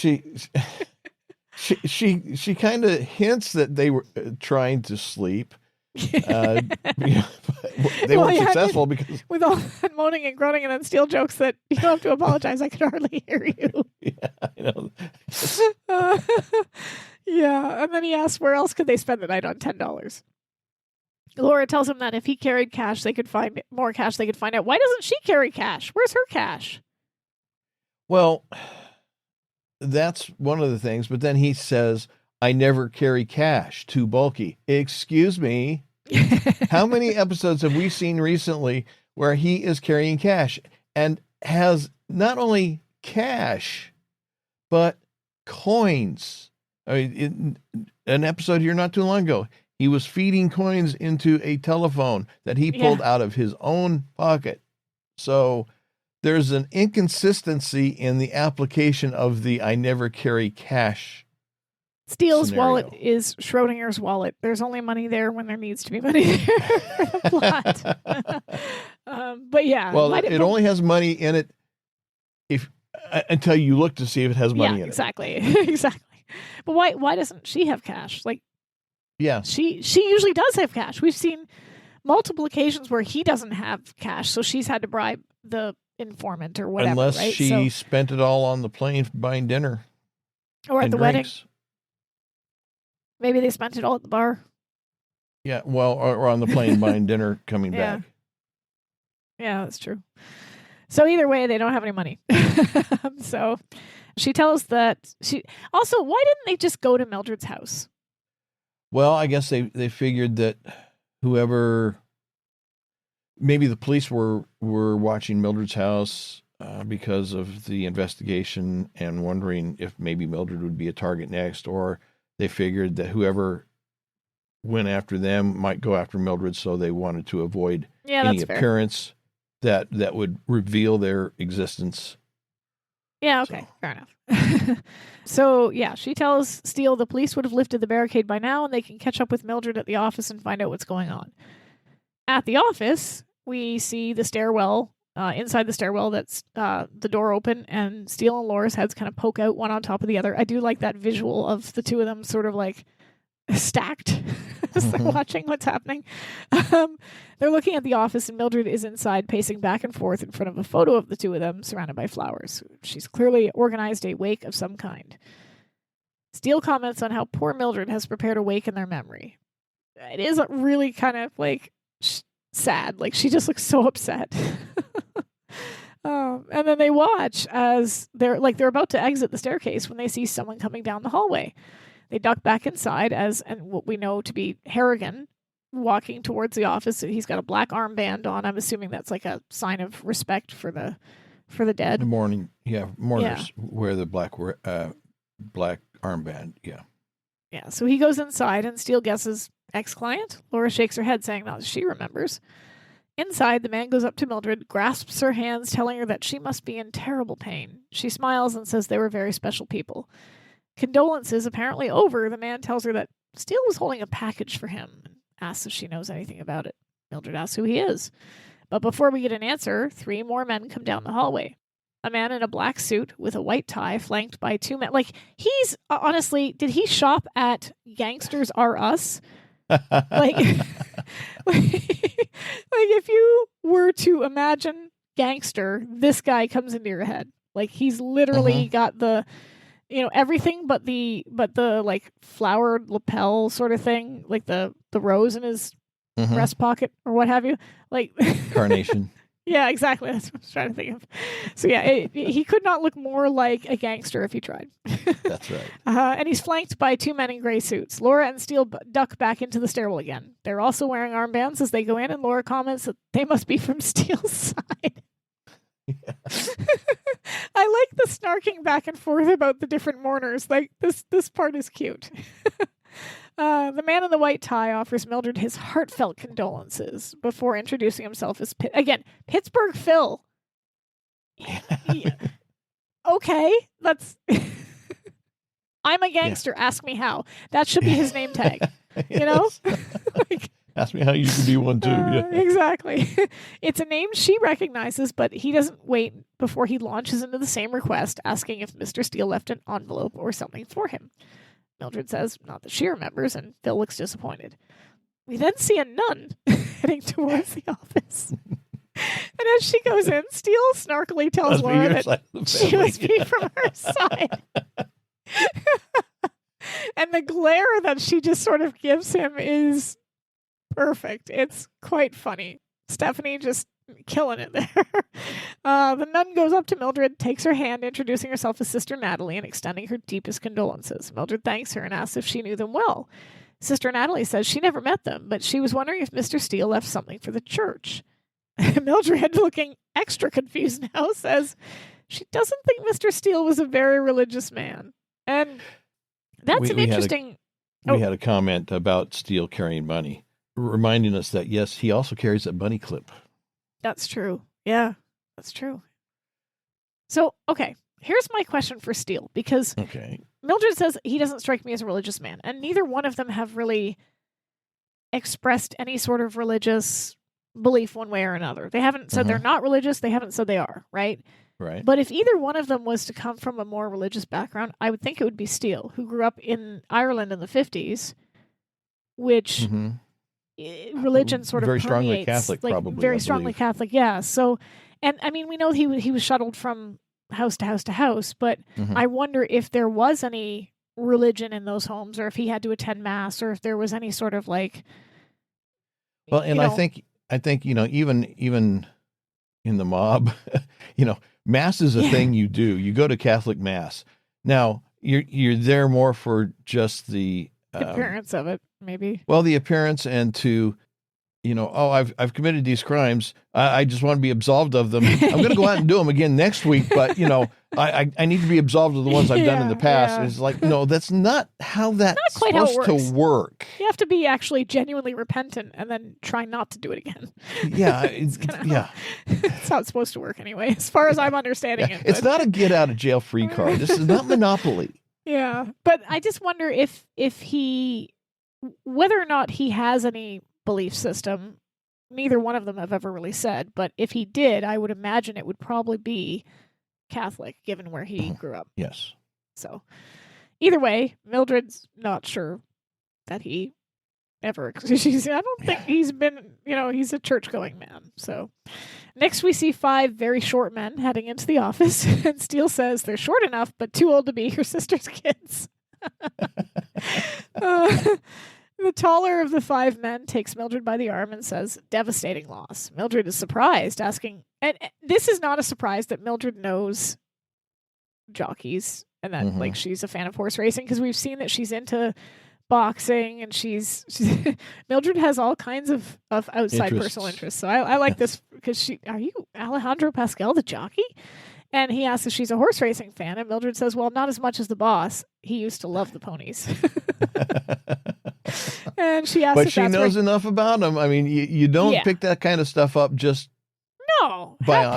she kind of hints that they were trying to sleep. They weren't successful because with all that moaning and groaning, and then Steele jokes that you don't have to apologize. I could hardly hear you. Yeah, I know. Yeah, and then he asks where else could they spend the night on $10. Laura tells him that if he carried cash, they could find more cash. They could find out. Why doesn't she carry cash? Where's her cash? Well, that's one of the things. But then he says, I never carry cash, too bulky. Excuse me. How many episodes have we seen recently where he is carrying cash and has not only cash, but coins? I mean, in an episode here not too long ago, he was feeding coins into a telephone that he pulled out of his own pocket. So there's an inconsistency in the application of the I never carry cash. Steele's scenario. wallet is Schrodinger's wallet. There's only money there when there needs to be money there for the plot. But yeah. Well, it only has money in it until you look to see if it has money in it. Exactly. Exactly. But why doesn't she have cash? Like, yeah, she usually does have cash. We've seen multiple occasions where he doesn't have cash, so she's had to bribe the informant or whatever. Unless right? she spent it all on the plane buying dinner or at the wedding. drinks. Maybe they spent it all at the bar. Yeah, well, or on the plane buying dinner coming back. Yeah, that's true. So either way, they don't have any money. So she tells that also, why didn't they just go to Mildred's house? Well, I guess they figured that maybe the police were watching Mildred's house because of the investigation and wondering if maybe Mildred would be a target next, or they figured that whoever went after them might go after Mildred, so they wanted to avoid any appearance that would reveal their existence. Yeah, okay, fair enough. So, yeah, she tells Steele the police would have lifted the barricade by now and they can catch up with Mildred at the office and find out what's going on. At the office, we see the stairwell, inside the stairwell, that's the door open, and Steele and Laura's heads kind of poke out one on top of the other. I do like that visual of the two of them sort of like stacked as they're watching what's happening. They're looking at the office, and Mildred is inside pacing back and forth in front of a photo of the two of them surrounded by flowers. She's clearly organized a wake of some kind. Steele comments on how poor Mildred has prepared a wake in their memory. It is really kind of like sad. Like, she just looks so upset. And then they watch as they're about to exit the staircase when they see someone coming down the hallway. They duck back inside and what we know to be Harrigan walking towards the office. He's got a black armband on. I'm assuming that's like a sign of respect for the dead. The mourners wear the black armband. Yeah. Yeah. So he goes inside, and Steele guesses ex-client. Laura shakes her head, saying that she remembers. Inside, the man goes up to Mildred, grasps her hands, telling her that she must be in terrible pain. She smiles and says they were very special people. Condolences apparently over, the man tells her that Steele was holding a package for him and asks if she knows anything about it. Mildred asks who he is. But before we get an answer, 3 more men come down the hallway. A man in a black suit with a white tie, flanked by 2 men. Like, he's, honestly, did he shop at Gangsters R Us? Like, if you were to imagine gangster, this guy comes into your head. Like, he's literally got the, everything but the like flowered lapel sort of thing, like the rose in his breast pocket or what have you, like carnation. Yeah, exactly. That's what I was trying to think of. So yeah, he could not look more like a gangster if he tried. That's right. And he's flanked by 2 men in gray suits. Laura and Steele duck back into the stairwell again. They're also wearing armbands as they go in, and Laura comments that they must be from Steele's side. Yeah. I like the snarking back and forth about the different mourners. Like, this part is cute. The man in the white tie offers Mildred his heartfelt condolences before introducing himself as Pittsburgh Phil. Yeah. Okay, that's. I'm a gangster. Yeah. Ask me how. That should be his name tag. You know. Like, ask me how you can be one too. Yeah. Exactly. It's a name she recognizes, but he doesn't wait before he launches into the same request, asking if Mr. Steele left an envelope or something for him. Mildred says not that she remembers, and Phil looks disappointed. we then see a nun heading towards the office. And as she goes in, Steele snarkily tells Laura that she must be from her side. And the glare that she just sort of gives him is perfect. It's quite funny. Stephanie just killing it there. The nun goes up to Mildred, takes her hand, introducing herself as Sister Natalie and extending her deepest condolences. Mildred thanks her and asks if she knew them well. Sister Natalie says she never met them, but she was wondering if Mr. Steele left something for the church. Mildred, looking extra confused now, says she doesn't think Mr. Steele was a very religious man. And that's interesting... We had a comment about Steele carrying money, reminding us that, yes, he also carries a bunny clip. That's true. Yeah, that's true. So, okay, here's my question for Steele, because Mildred says he doesn't strike me as a religious man, and neither one of them have really expressed any sort of religious belief one way or another. They haven't said they're not religious. They haven't said they are, right? Right. But if either one of them was to come from a more religious background, I would think it would be Steele, who grew up in Ireland in the 50s, which religion sort of very strongly permeates, Catholic, like, probably. Very strongly Catholic, yeah. So, and I mean, we know he was shuttled from house to house to house, but I wonder if there was any religion in those homes, or if he had to attend mass, or if there was any sort of like. Well, and I think even in the mob, mass is a thing you do. You go to Catholic mass. Now you're there more for just the appearance of it, maybe. Well, the appearance, and to, I've committed these crimes. I just want to be absolved of them. I'm going to go out and do them again next week, but I need to be absolved of the ones I've done in the past. Yeah. It's like, no, that's not how that's supposed to work. You have to be actually genuinely repentant and then try not to do it again. Yeah, that's how it's supposed to work anyway, as far as I'm understanding it. It's not a get out of jail free card. This is not Monopoly. Yeah, but I just wonder if whether or not he has any belief system. Neither one of them have ever really said, but if he did, I would imagine it would probably be Catholic, given where he grew up. Yes. So, either way, Mildred's not sure that he ever. I don't think he's been. He's a church-going man. So, next we see 5 very short men heading into the office, and Steele says they're short enough, but too old to be her sister's kids. The taller of the 5 men takes Mildred by the arm and says, "Devastating loss." Mildred is surprised, asking, and this is not a surprise that Mildred knows jockeys and that she's a fan of horse racing, because we've seen that she's into boxing, and she's Mildred has all kinds of outside personal interests. So I like this, because are you Alejandro Pascal, the jockey? And he asks if she's a horse racing fan, and Mildred says, well, not as much as the boss. He used to love the ponies. And she asks, but she knows enough about them. I mean, you don't pick that kind of stuff up just by osmosis. Hat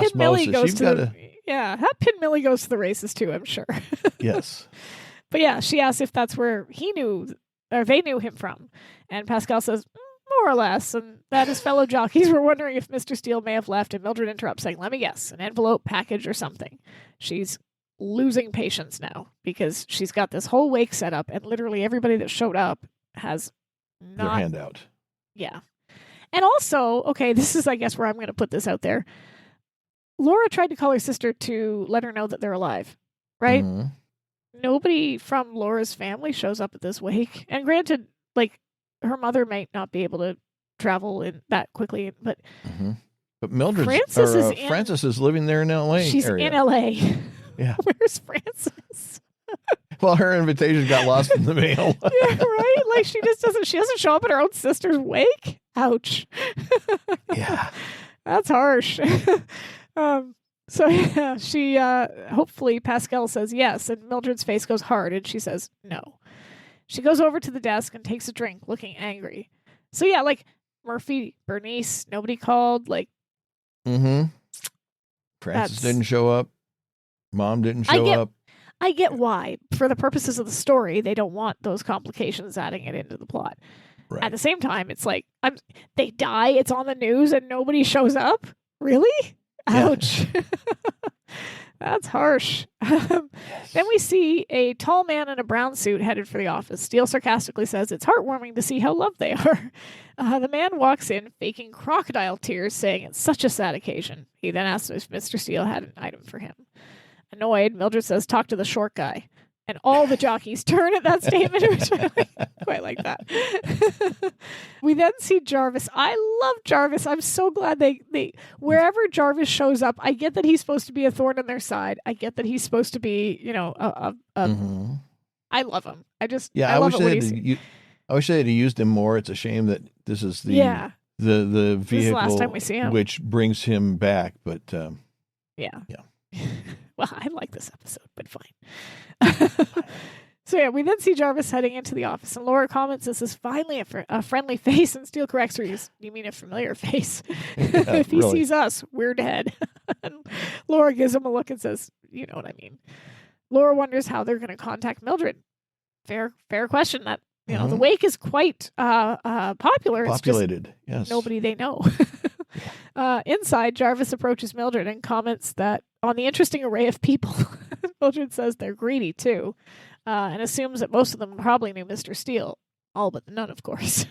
Pin Millie goes to the races too, I'm sure. Yes. But yeah, she asks if that's where he knew, or they knew him from. And Pascal says, more or less, and that his fellow jockeys were wondering if Mr. Steele may have left, and Mildred interrupts, saying, let me guess, an envelope, package, or something. She's losing patience now, because she's got this whole wake set up, and literally everybody that showed up has their hand out. Yeah. And also, okay, this is, I guess, where I'm going to put this out there. Laura tried to call her sister to let her know that they're alive, right? Nobody from Laura's family shows up at this wake. And granted, her mother might not be able to travel in that quickly, but Mildred, Frances is living there in L.A. She's area. in L.A. Yeah. Where's Frances? Well, her invitation got lost in the mail. Yeah, right? She doesn't show up at her own sister's wake? Ouch. Yeah. That's harsh. So yeah, she hopefully Pascal says yes, and Mildred's face goes hard, and she says no. She goes over to the desk and takes a drink, looking angry. So yeah, Murphy, Bernice, nobody called. Frances didn't show up. Mom didn't show up. I get why. For the purposes of the story, they don't want those complications adding it into the plot. Right. At the same time, it's they die, it's on the news, and nobody shows up? Really? Ouch. That's harsh. Then we see a tall man in a brown suit headed for the office. Steele sarcastically says it's heartwarming to see how loved they are. The man walks in, faking crocodile tears, saying it's such a sad occasion. He then asks if Mr. Steele had an item for him. Annoyed, Mildred says, talk to the short guy. And all the jockeys turn at that statement, which I quite like that. We then see Jarvis. I love Jarvis. I'm so glad they wherever Jarvis shows up, I get that he's supposed to be a thorn in their side. I get that he's supposed to be, I love him. I love it. I wish they had used him more. It's a shame that this is the vehicle this is the last time we see him, which brings him back. But yeah. Well, I like this episode, but fine. So we then see Jarvis heading into the office, and Laura comments this is finally a friendly face, and Steele corrects her. You mean a familiar face? If he sees us, we're dead. And Laura gives him a look and says, you know what I mean. Laura wonders how they're going to contact Mildred. Fair question. That the wake is quite popular. Populated, it's just yes. Nobody they know. Inside, Jarvis approaches Mildred and comments that on the interesting array of people, Mildred says they're greedy too, and assumes that most of them probably knew Mr. Steele. All but none, of course.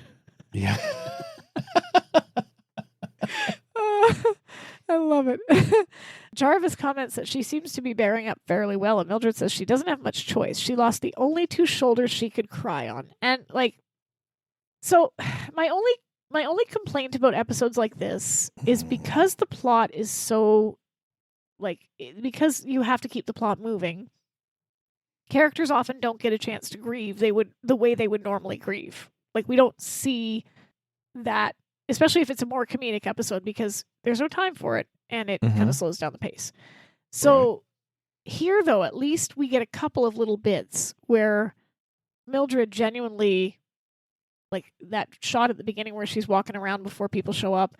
Yeah. I love it. Jarvis comments that she seems to be bearing up fairly well, and Mildred says she doesn't have much choice. She lost the only two shoulders she could cry on. And so my only complaint about episodes like this is because the plot is so because you have to keep the plot moving. Characters often don't get a chance to grieve the way they would normally grieve. We don't see that, especially if it's a more comedic episode, because there's no time for it and it kind of slows down the pace. So here, though, at least we get a couple of little bits where Mildred genuinely, that shot at the beginning where she's walking around before people show up,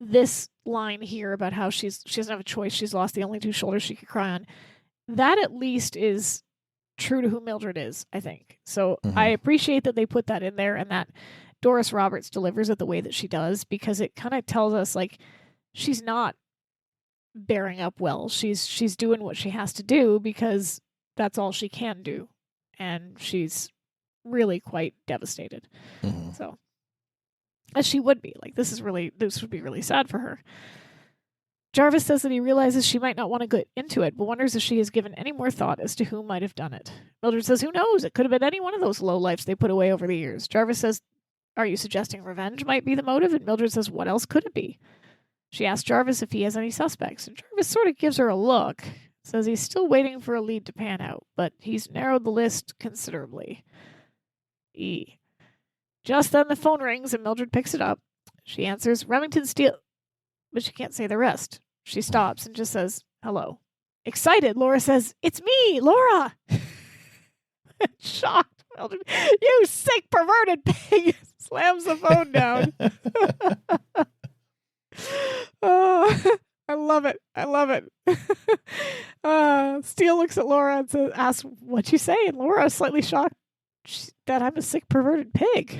this line here about how she doesn't have a choice, she's lost the only two shoulders she could cry on, that at least is true to who Mildred is, I think. So I appreciate that they put that in there and that Doris Roberts delivers it the way that she does, because it kind of tells us she's not bearing up well. She's doing what she has to do because that's all she can do, and she's really quite devastated. So, as she would be, this would be really sad for her. Jarvis says that he realizes she might not want to get into it, but wonders if she has given any more thought as to who might have done it. Mildred says, who knows? It could have been any one of those lowlifes they put away over the years. Jarvis says, are you suggesting revenge might be the motive? And Mildred says, what else could it be? She asks Jarvis if he has any suspects, and Jarvis sort of gives her a look, says he's still waiting for a lead to pan out, but he's narrowed the list considerably. Just then the phone rings and Mildred picks it up. She answers, Remington Steele, but she can't say the rest. She stops and just says, hello. Excited, Laura says, it's me, Laura! Shocked, Mildred, you sick, perverted pig! Slams the phone down. Oh, I love it. Steele looks at Laura and asks, what'd you say? And Laura is slightly shocked that I'm a sick, perverted pig.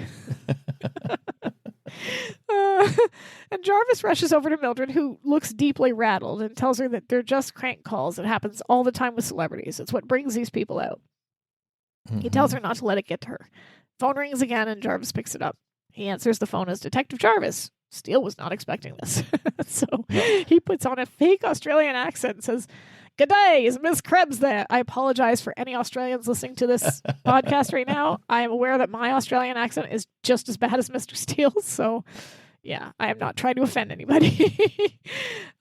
And Jarvis rushes over to Mildred, who looks deeply rattled, and tells her that they're just crank calls. It happens all the time with celebrities. It's what brings these people out. He tells her not to let it get to her. Phone rings again, and Jarvis picks it up. He answers the phone as Detective Jarvis. Steele was not expecting this. So he puts on a fake Australian accent and says, good day, is Miss Krebs there? I apologize for any Australians listening to this podcast right now. I am aware that my Australian accent is just as bad as Mr. Steele's, so yeah, I am not trying to offend anybody.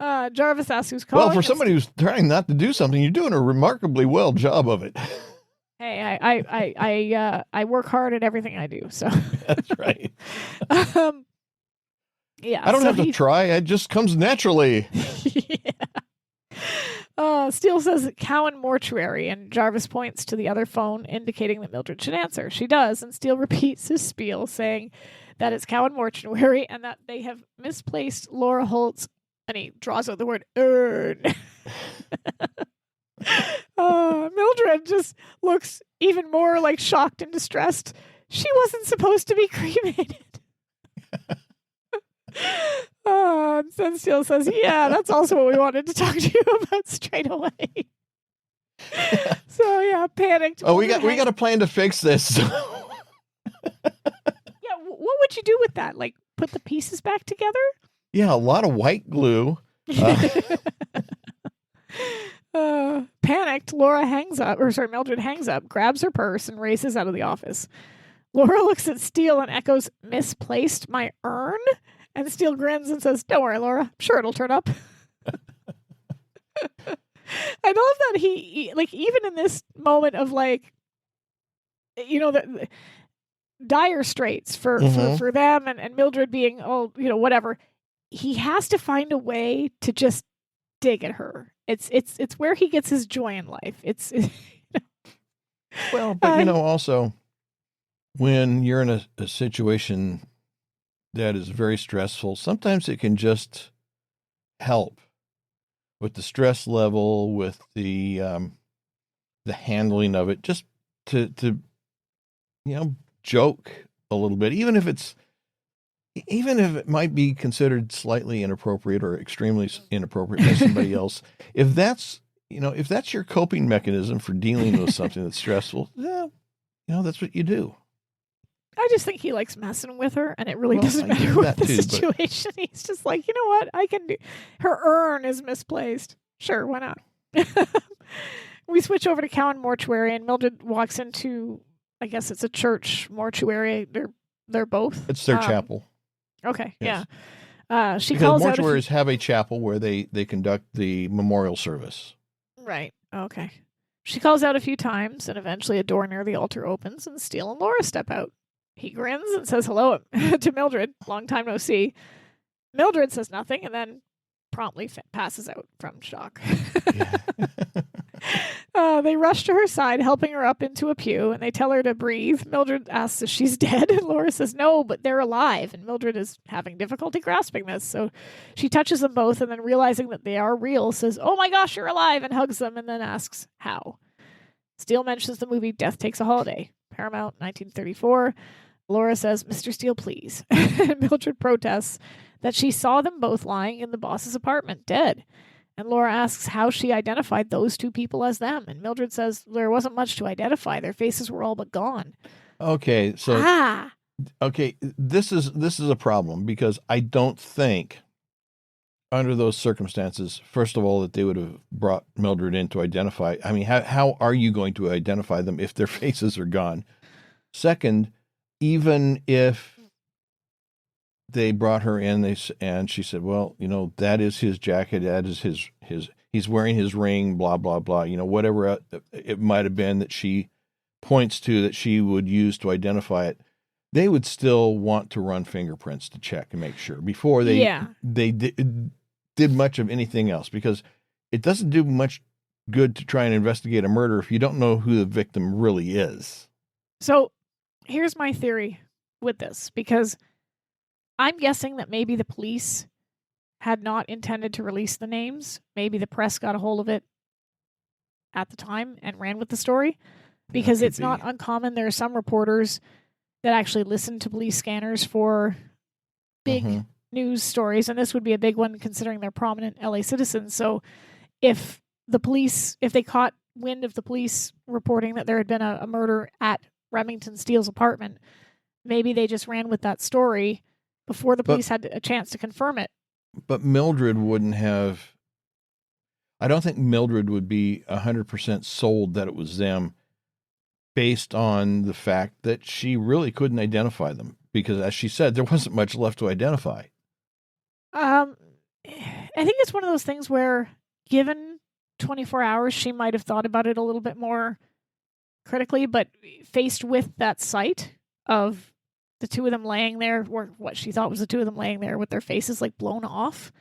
Jarvis asks who's calling. Well, for somebody who's trying not to do something, you're doing a remarkably well job of it. Hey, I work hard at everything I do, so. That's right. Yeah, I don't have to try. It just comes naturally. Yeah. Steele says Cowan Mortuary, and Jarvis points to the other phone, indicating that Mildred should answer. She does, and Steele repeats his spiel, saying that it's Cowan Mortuary and that they have misplaced Laura Holt's, and he draws out the word urn. Mildred just looks even more shocked and distressed. She wasn't supposed to be cremated. And Steele says, yeah, that's also what we wanted to talk to you about straight away. So, yeah, panicked. Oh, we got a plan to fix this. Yeah, what would you do with that? Like, put the pieces back together? Yeah, a lot of white glue. Panicked, Mildred hangs up, grabs her purse, and races out of the office. Laura looks at Steele and echoes, misplaced my urn? And Steele grins and says, don't worry, Laura. I'm sure it'll turn up. I love that he, like, even in this moment of, like, you know, the dire straits for them and Mildred being, oh, you know, whatever, he has to find a way to just dig at her. It's where he gets his joy in life. Well, but, you know, also, when you're in a situation that is very stressful, sometimes it can just help with the stress level, with the handling of it, just to you know, joke a little bit, even if it might be considered slightly inappropriate or extremely inappropriate by somebody else. If that's your coping mechanism for dealing with something that's stressful, yeah, you know, that's what you do. I just think he likes messing with her, and it really doesn't matter what the situation. He's just like, you know what? I can do. Her urn is misplaced. Sure, why not? We switch over to Cowan Mortuary, and Mildred walks into, I guess it's a church mortuary. They're both. It's their chapel. Okay, yes. Yeah. She because calls mortuaries have a chapel where they conduct the memorial service. Right. Okay. She calls out a few times, and eventually a door near the altar opens, and Steele and Laura step out. He grins and says hello to Mildred. Long time no see. Mildred says nothing and then promptly passes out from shock. They rush to her side, helping her up into a pew, and they tell her to breathe. Mildred asks if she's dead, and Laura says no, but they're alive, and Mildred is having difficulty grasping this. So she touches them both, and then realizing that they are real, says, oh my gosh, you're alive, and hugs them, and then asks how. Steele mentions the movie Death Takes a Holiday, Paramount, 1934. Laura says, Mr. Steele, please. And Mildred protests that she saw them both lying in the boss's apartment, dead. And Laura asks how she identified those two people as them. And Mildred says there wasn't much to identify. Their faces were all but gone. Okay, so okay, this is a problem because I don't think under those circumstances, first of all, that they would have brought Mildred in to identify. I mean, how are you going to identify them if their faces are gone? Second, even if they brought her in, and she said, well, you know, that is his jacket, that is his he's wearing his ring, blah, blah, blah, you know, whatever it might have been that she points to that she would use to identify it, they would still want to run fingerprints to check and make sure before they did much of anything else, because it doesn't do much good to try and investigate a murder if you don't know who the victim really is. So here's my theory with this, because I'm guessing that maybe the police had not intended to release the names. Maybe the press got a hold of it at the time and ran with the story, because it's not uncommon. There are some reporters that actually listen to police scanners for big news stories, and this would be a big one considering they're prominent LA citizens. So if they caught wind of the police reporting that there had been a murder at Remington Steele's apartment, maybe they just ran with that story before the police had a chance to confirm it. But Mildred wouldn't have, I don't think Mildred would be 100% sold that it was them based on the fact that she really couldn't identify them, because as she said, there wasn't much left to identify. I think it's one of those things where given 24 hours, she might have thought about it a little bit more critically, but faced with that sight of the two of them laying there, or what she thought was the two of them laying there with their faces like blown off,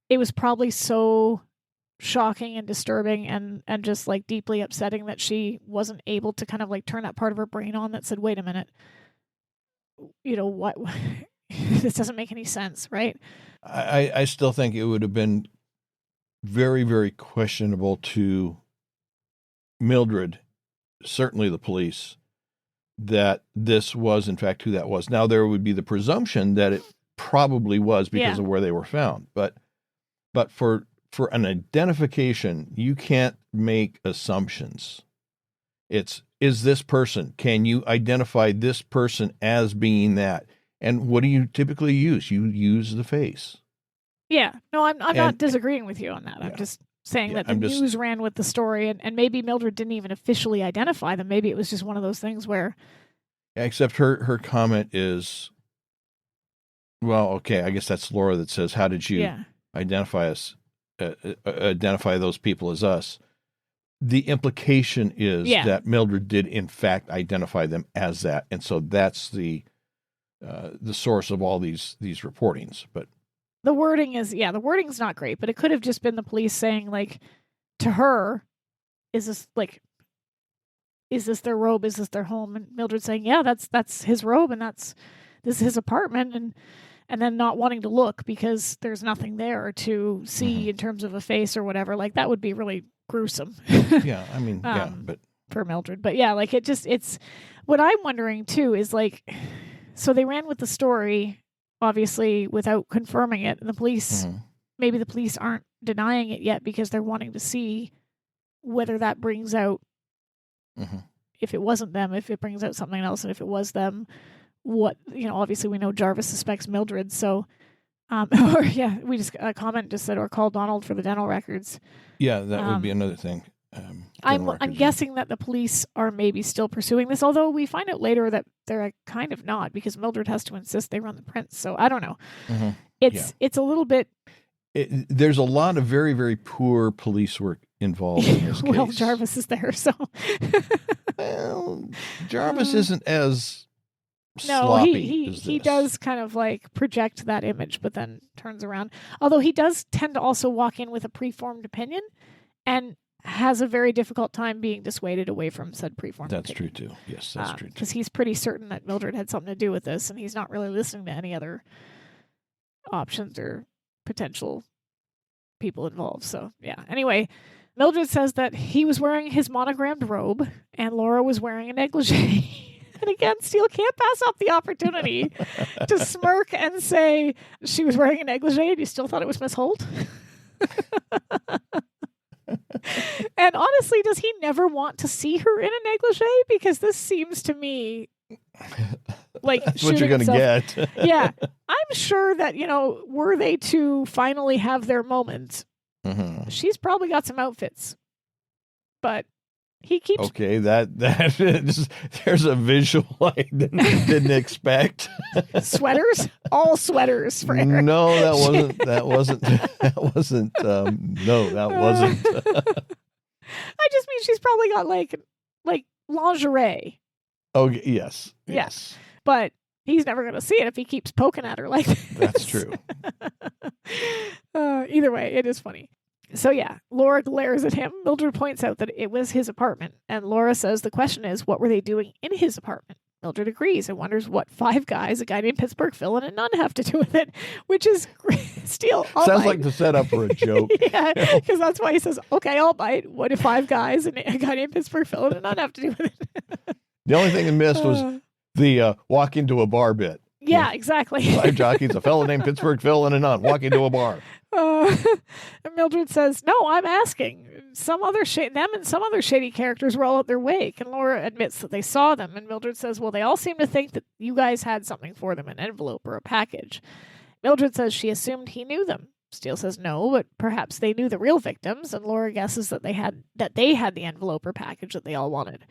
it was probably so shocking and disturbing and just like deeply upsetting that she wasn't able to kind of like turn that part of her brain on that said, wait a minute, you know what, this doesn't make any sense, right? I still think it would have been very, very questionable to Mildred, certainly the police, that this was in fact who that was. Now there would be the presumption that probably was because of where they were found. But for an identification, you can't make assumptions. Is this person? Can you identify this person as being that? And what do you typically use? You use the face. Yeah. No, I'm not disagreeing with you on that. I'm just saying that the news ran with the story, and maybe Mildred didn't even officially identify them. Maybe it was just one of those things where... Except her comment is, well, okay, I guess that's Laura that says, how did you identify us, identify those people as us? The implication is that Mildred did, in fact, identify them as that. And so that's the source of all these reportings. But the wording is, the wording's not great, but it could have just been the police saying, like, to her, is this their robe? Is this their home? And Mildred saying, yeah, that's his robe, and this is his apartment, and then not wanting to look because there's nothing there to see in terms of a face or whatever. Like, that would be really gruesome. Yeah, I mean, but for Mildred. But yeah, like, it's what I'm wondering too is, like, so they ran with the story, obviously, without confirming it. And the police, maybe the police aren't denying it yet because they're wanting to see whether that brings out, if it wasn't them, if it brings out something else, and if it was them, what, obviously we know Jarvis suspects Mildred. So, we just, a comment just said, or call Donald for the dental records. Yeah, that would be another thing. I'm guessing that the police are maybe still pursuing this, although we find out later that they're kind of not, because Mildred has to insist they run the prints. So I don't know. It's a little bit. There's a lot of very, very poor police work involved in this case. Well, Jarvis is there, so. Well, Jarvis isn't as sloppy as this. He does kind of like project that image, but then turns around. Although he does tend to also walk in with a preformed opinion, and has a very difficult time being dissuaded away from said preformed opinion. That's true too. Yes, that's true too. Because he's pretty certain that Mildred had something to do with this, and he's not really listening to any other options or potential people involved. So yeah. Anyway, Mildred says that he was wearing his monogrammed robe and Laura was wearing a negligee. And again, Steele can't pass up the opportunity to smirk and say she was wearing a negligee and you still thought it was Miss Holt. And honestly, does he never want to see her in a negligee? Because this seems to me like that's what you're going to get. Yeah. I'm sure that, were they to finally have their moment, she's probably got some outfits. But he keeps... Okay, there's a visual I didn't expect. Sweaters? All sweaters for Eric. No, that wasn't. I just mean she's probably got like lingerie. Oh, yes. Yes. Yeah. But he's never going to see it if he keeps poking at her like this. That's true. Either way, it is funny. So yeah, Laura glares at him. Mildred points out that it was his apartment, and Laura says the question is, what were they doing in his apartment? Mildred agrees and wonders what 5 guys, a guy named Pittsburgh Phil, and a nun have to do with it, which is Steele. Sounds like the setup for a joke. Yeah, because that's why he says, okay, I'll bite. What if 5 guys and a guy named Pittsburgh Phil and a nun have to do with it? The only thing he missed was the walk into a bar bit. Yeah, exactly. 5 jockeys, a fellow named Pittsburgh Phil, and a nun walk into a bar. And Mildred says, no, I'm asking. Them and some other shady characters were all at their wake. And Laura admits that they saw them. And Mildred says, well, they all seem to think that you guys had something for them, an envelope or a package. Mildred says she assumed he knew them. Steele says no, but perhaps they knew the real victims. And Laura guesses that they had the envelope or package that they all wanted.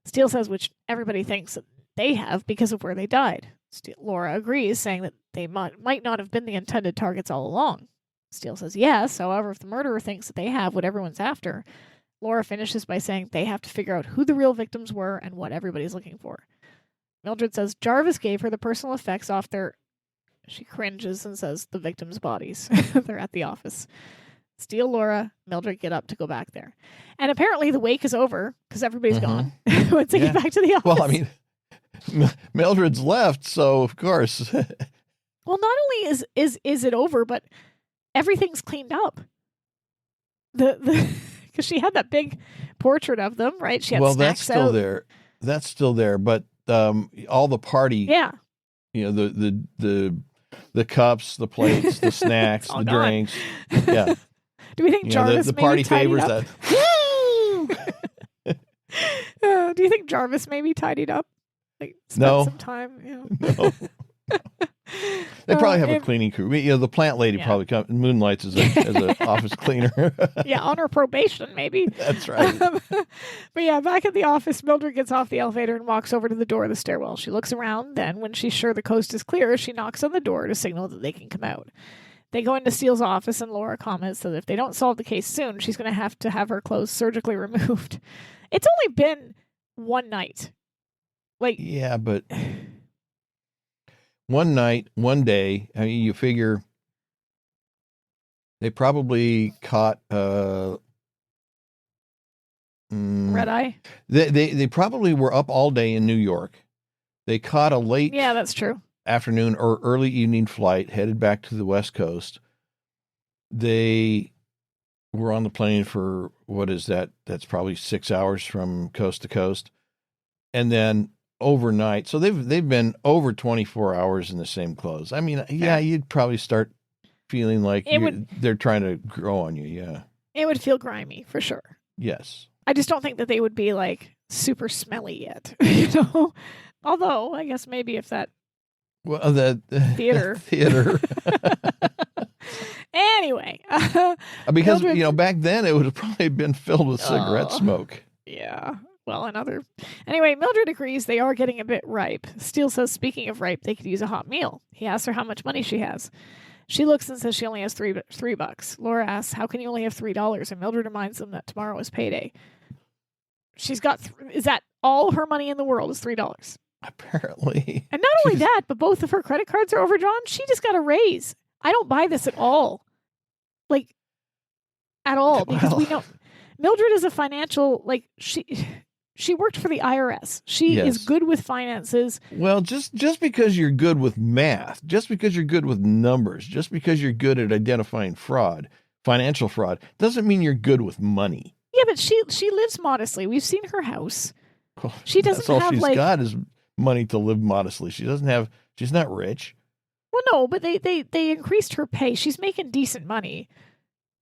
Steele says, which everybody thinks that they have because of where they died. Laura agrees, saying that they might not have been the intended targets all along. Steele says yes, however, if the murderer thinks that they have what everyone's after, Laura finishes by saying they have to figure out who the real victims were and what everybody's looking for. Mildred says Jarvis gave her the personal effects off their... She cringes and says the victims' bodies. They're at the office. Steele, Laura, Mildred get up to go back there. And apparently the wake is over because everybody's gone. Let's take it back to the office. Well, I mean, Mildred's left, so of course. Well, not only is it over, but everything's cleaned up. Because she had that big portrait of them, right? She had that's still out. There. That's still there, but all the party. Yeah. The the cups, the plates, the snacks, the drinks. Yeah. Do we think Jarvis the party favors up? Do you think Jarvis maybe tidied up? Like spent some time. No. They probably have a cleaning crew. The plant lady probably moonlights as an office cleaner. On her probation, maybe. That's right. But yeah, back at the office, Mildred gets off the elevator and walks over to the door of the stairwell. She looks around. Then, when she's sure the coast is clear, she knocks on the door to signal that they can come out. They go into Steele's office, and Laura comments that if they don't solve the case soon, she's going to have her clothes surgically removed. It's only been one night. Yeah, but one night, one day, I mean, you figure they probably caught red eye. They probably were up all day in New York. They caught a late that's true. afternoon or early evening flight headed back to the West Coast. They were on the plane for what is that? That's probably 6 hours from coast to coast, and then overnight. So they've been over 24 hours in the same clothes. I mean, you'd probably start feeling like they're trying to grow on you. Yeah. It would feel grimy for sure. Yes. I just don't think that they would be like super smelly yet, Although I guess maybe if that the theater. Anyway, because Mildred, back then it would have probably been filled with cigarette smoke. Yeah. Well, Anyway, Mildred agrees they are getting a bit ripe. Steele says, speaking of ripe, they could use a hot meal. He asks her how much money she has. She looks and says she only has $3. Laura asks, how can you only have $3? And Mildred reminds them that tomorrow is payday. She's got, is that all her money in the world is $3? Apparently. And not only that, but both of her credit cards are overdrawn. She just got a raise. I don't buy this at all. At all. Because we know Mildred is a financial, she worked for the IRS. She is good with finances. Well, just because you're good with math, just because you're good with numbers, just because you're good at identifying financial fraud, doesn't mean you're good with money. Yeah, but she lives modestly. We've seen her house. Well, she doesn't that's all have she's got is money to live modestly. She's not rich. Well, no, but they increased her pay. She's making decent money.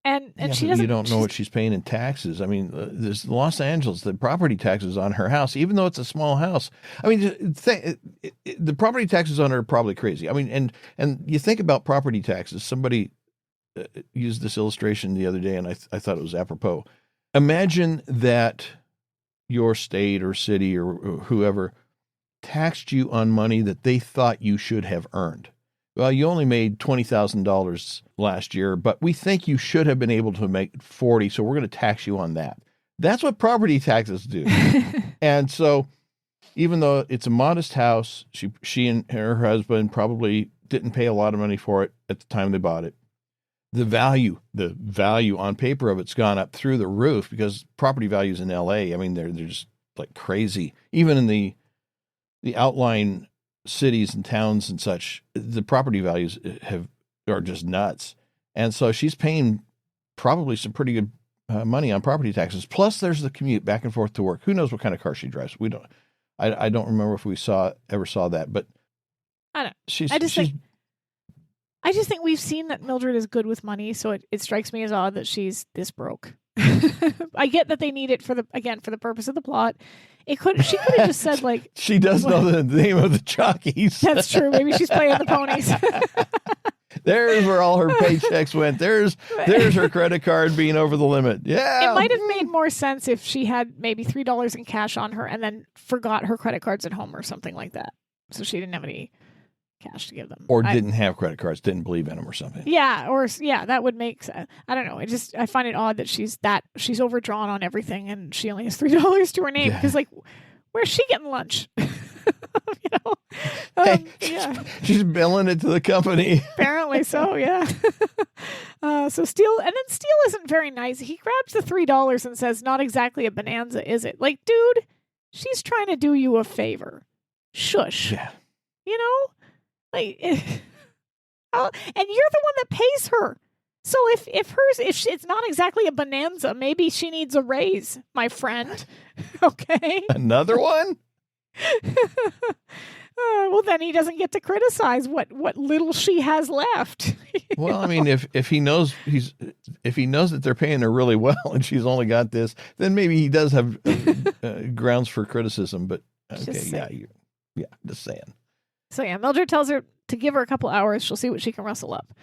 And she doesn't. You don't know what she's paying in taxes. I mean, there's Los Angeles, the property taxes on her house, even though it's a small house. I mean, the property taxes on her are probably crazy. I mean, and you think about property taxes. Somebody used this illustration the other day, and I thought it was apropos. Imagine that your state or city or whoever taxed you on money that they thought you should have earned. Well, you only made $20,000 last year, but we think you should have been able to make 40, so we're going to tax you on that. That's what property taxes do. And so even though it's a modest house, she and her husband probably didn't pay a lot of money for it at the time they bought it. The value on paper of it's gone up through the roof because property values in LA, I mean, they're just like crazy. Even in the outlying cities and towns and such, the property values are just nuts. And so she's paying probably some pretty good money on property taxes. Plus there's the commute back and forth to work. Who knows what kind of car she drives? We don't, I don't remember if we ever saw that, but I don't, I just think we've seen that Mildred is good with money. So it strikes me as odd that she's this broke. I get that they need it for the purpose of the plot. She could have just said she does know the name of the jockeys. That's true. Maybe she's playing the ponies. There's where all her paychecks went. There's her credit card being over the limit. Yeah. It might have made more sense if she had maybe $3 in cash on her and then forgot her credit cards at home or something like that. So she didn't have any cash to give them. Or didn't have credit cards, didn't believe in them or something. Yeah, that would make sense. I don't know. I find it odd that she's overdrawn on everything and she only has $3 to her name because where's she getting lunch? She's billing it to the company. Apparently so, yeah. So Steele isn't very nice. He grabs the $3 and says, "Not exactly a bonanza, is it?" Like, dude, she's trying to do you a favor. Shush. Yeah. And you're the one that pays her. So if it's not exactly a bonanza, maybe she needs a raise, my friend. Okay. Another one? Well, And he doesn't get to criticize what little she has left. Well, I mean, if he knows that they're paying her really well and she's only got this, then maybe he does have grounds for criticism. But okay, just saying. So Mildred tells her to give her a couple hours. She'll see what she can rustle up.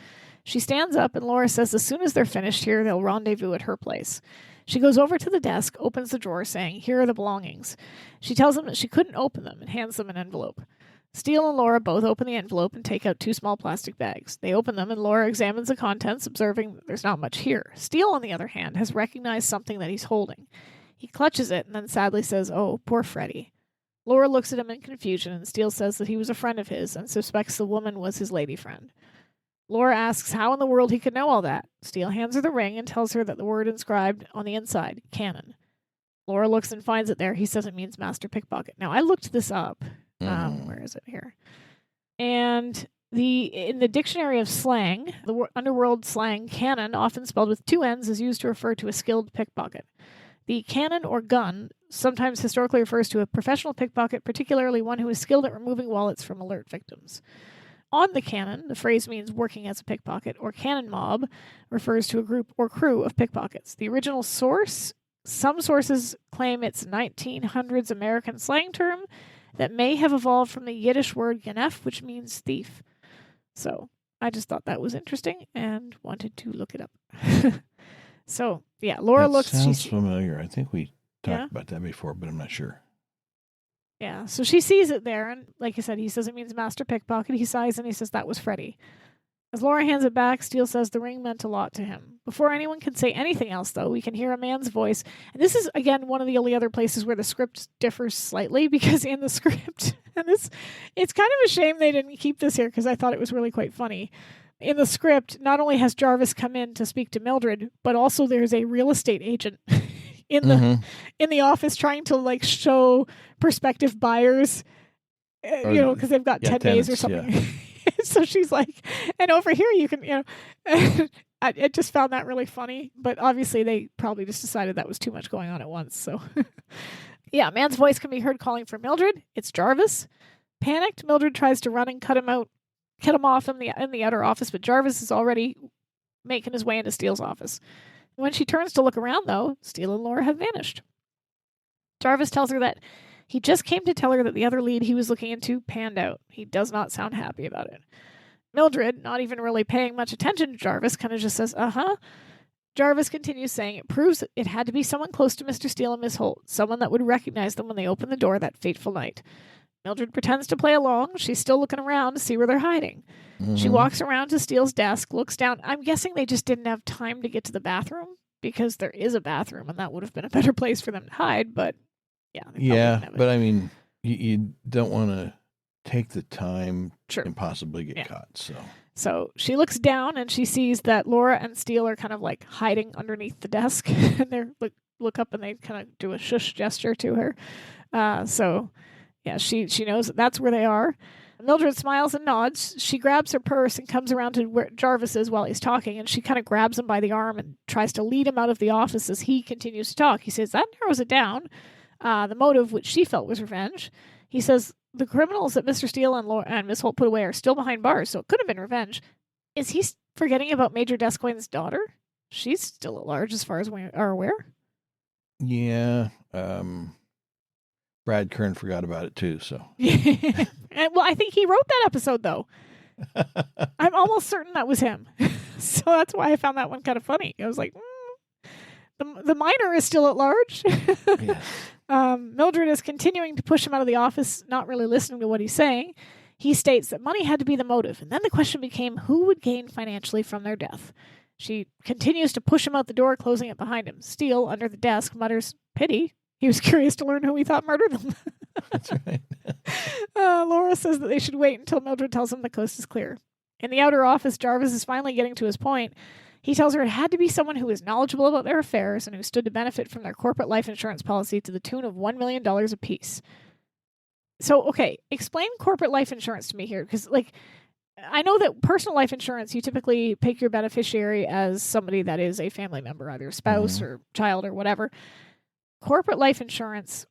She stands up, and Laura says as soon as they're finished here, they'll rendezvous at her place. She goes over to the desk, opens the drawer, saying, "Here are the belongings." She tells them that she couldn't open them and hands them an envelope. Steele and Laura both open the envelope and take out 2 small plastic bags. They open them, and Laura examines the contents, observing that there's not much here. Steele, on the other hand, has recognized something that he's holding. He clutches it and then sadly says, "Oh, poor Freddie." Laura looks at him in confusion, and Steele says that he was a friend of his and suspects the woman was his lady friend. Laura asks how in the world he could know all that. Steele hands her the ring and tells her that the word inscribed on the inside, Cannon. Laura looks and finds it there. He says it means master pickpocket. Now, I looked this up. Where is it here? And in the dictionary of slang, the underworld slang cannon, often spelled with 2 N's, is used to refer to a skilled pickpocket. The cannon or gun sometimes historically refers to a professional pickpocket, particularly one who is skilled at removing wallets from alert victims. On the cannon, the phrase means working as a pickpocket, or cannon mob refers to a group or crew of pickpockets. The original source, some sources claim it's 1900s American slang term that may have evolved from the Yiddish word genef, which means thief. So I just thought that was interesting and wanted to look it up. So, Laura looks... Sounds familiar. I think we talked about that before, but I'm not sure. Yeah, so she sees it there, and like I said, he says it means master pickpocket. He sighs and he says that was Freddie. As Laura hands it back, Steele says the ring meant a lot to him. Before anyone can say anything else, though, we can hear a man's voice. And this is, again, one of the only other places where the script differs slightly, because in the script, and it's kind of a shame they didn't keep this here, because I thought it was really quite funny. In the script, not only has Jarvis come in to speak to Mildred, but also there's a real estate agent in the office trying to show prospective buyers, because they've got 10 days or something. Yeah. So she's like, and over here you can, I just found that really funny, but obviously they probably just decided that was too much going on at once. So a man's voice can be heard calling for Mildred. It's Jarvis. Panicked, Mildred tries to run and cut him off in the outer office, but Jarvis is already making his way into Steele's office. When she turns to look around, though, Steele and Laura have vanished. Jarvis tells her that he just came to tell her that the other lead he was looking into panned out. He does not sound happy about it. Mildred, not even really paying much attention to Jarvis, kind of just says, uh-huh. Jarvis continues saying it proves it had to be someone close to Mr. Steele and Miss Holt, someone that would recognize them when they opened the door that fateful night. Mildred pretends to play along. She's still looking around to see where they're hiding. Mm-hmm. She walks around to Steele's desk, looks down. I'm guessing they just didn't have time to get to the bathroom, because there is a bathroom, and that would have been a better place for them to hide, but but I mean, you don't want to take the time and possibly get caught. So she looks down and she sees that Laura and Steele are kind of hiding underneath the desk, and they look up and they kind of do a shush gesture to her. She knows that's where they are. Mildred smiles and nods. She grabs her purse and comes around to where Jarvis is while he's talking, and she kind of grabs him by the arm and tries to lead him out of the office as he continues to talk. He says that narrows it down. The motive, which she felt was revenge. He says the criminals that Mr. Steele and Miss Holt put away are still behind bars, so it could have been revenge. Is he forgetting about Major Descoingne's daughter? She's still at large as far as we are aware. Yeah. Brad Kern forgot about it too, so. Well, I think he wrote that episode, though. I'm almost certain that was him. So that's why I found that one kind of funny. I was like, the minor is still at large. Yes. Mildred is continuing to push him out of the office, not really listening to what he's saying. He states that money had to be the motive, and then the question became who would gain financially from their death. She continues to push him out the door, closing it behind him. Steele, under the desk, mutters, "Pity. He was curious to learn who he thought murdered them." That's right. Laura says that they should wait until Mildred tells them the coast is clear. In the outer office, Jarvis is finally getting to his point. He tells her it had to be someone who was knowledgeable about their affairs and who stood to benefit from their corporate life insurance policy to the tune of $1 million apiece. So, okay, explain corporate life insurance to me here, because, I know that personal life insurance, you typically pick your beneficiary as somebody that is a family member, either a spouse or child or whatever. Corporate life insurance,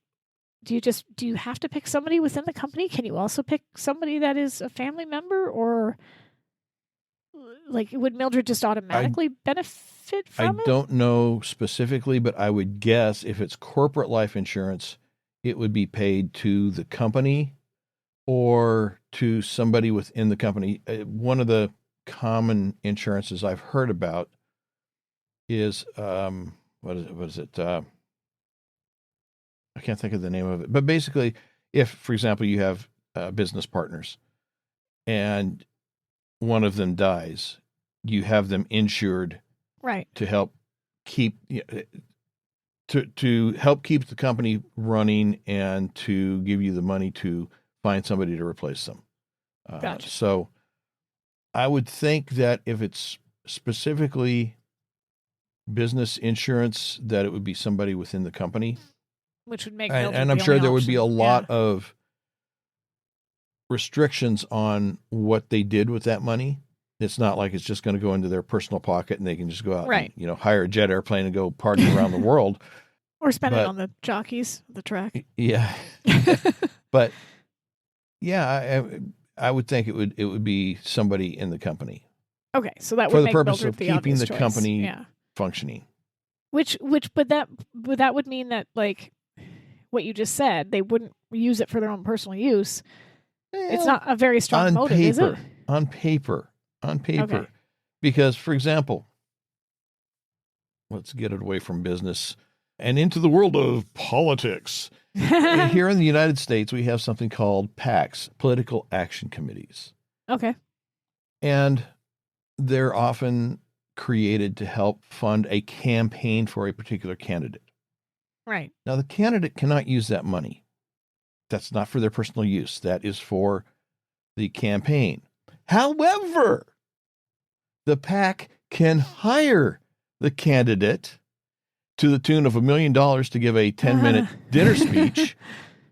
do you have to pick somebody within the company? Can you also pick somebody that is a family member, or like would Mildred just automatically benefit from it? I don't know specifically, but I would guess if it's corporate life insurance, it would be paid to the company or to somebody within the company. One of the common insurances I've heard about is what is it? I can't think of the name of it, but basically, if, for example, you have business partners and one of them dies, you have them insured, right, to help keep to help keep the company running and to give you the money to find somebody to replace them. Gotcha. So I would think that if it's specifically business insurance, that it would be somebody within the company. Which would make and I'm sure there would be a lot of restrictions on what they did with that money. It's not like it's just going to go into their personal pocket and they can just go out and, hire a jet airplane and go party around the world. Or spend it on the jockeys, the track. Yeah. But yeah, I would think it would be somebody in the company. Okay, so that for would the make purpose Mildred of the keeping the choice. company functioning. But that would mean that, like what you just said, they wouldn't use it for their own personal use. It's not a very strong motive, is it? On paper. Okay. Because, for example, let's get it away from business and into the world of politics. Here in the United States, we have something called PACs, Political Action Committees. Okay. And they're often created to help fund a campaign for a particular candidate. Right. Now, the candidate cannot use that money. That's not for their personal use. That is for the campaign. However, the PAC can hire the candidate to the tune of $1 million to give a 10-minute dinner speech.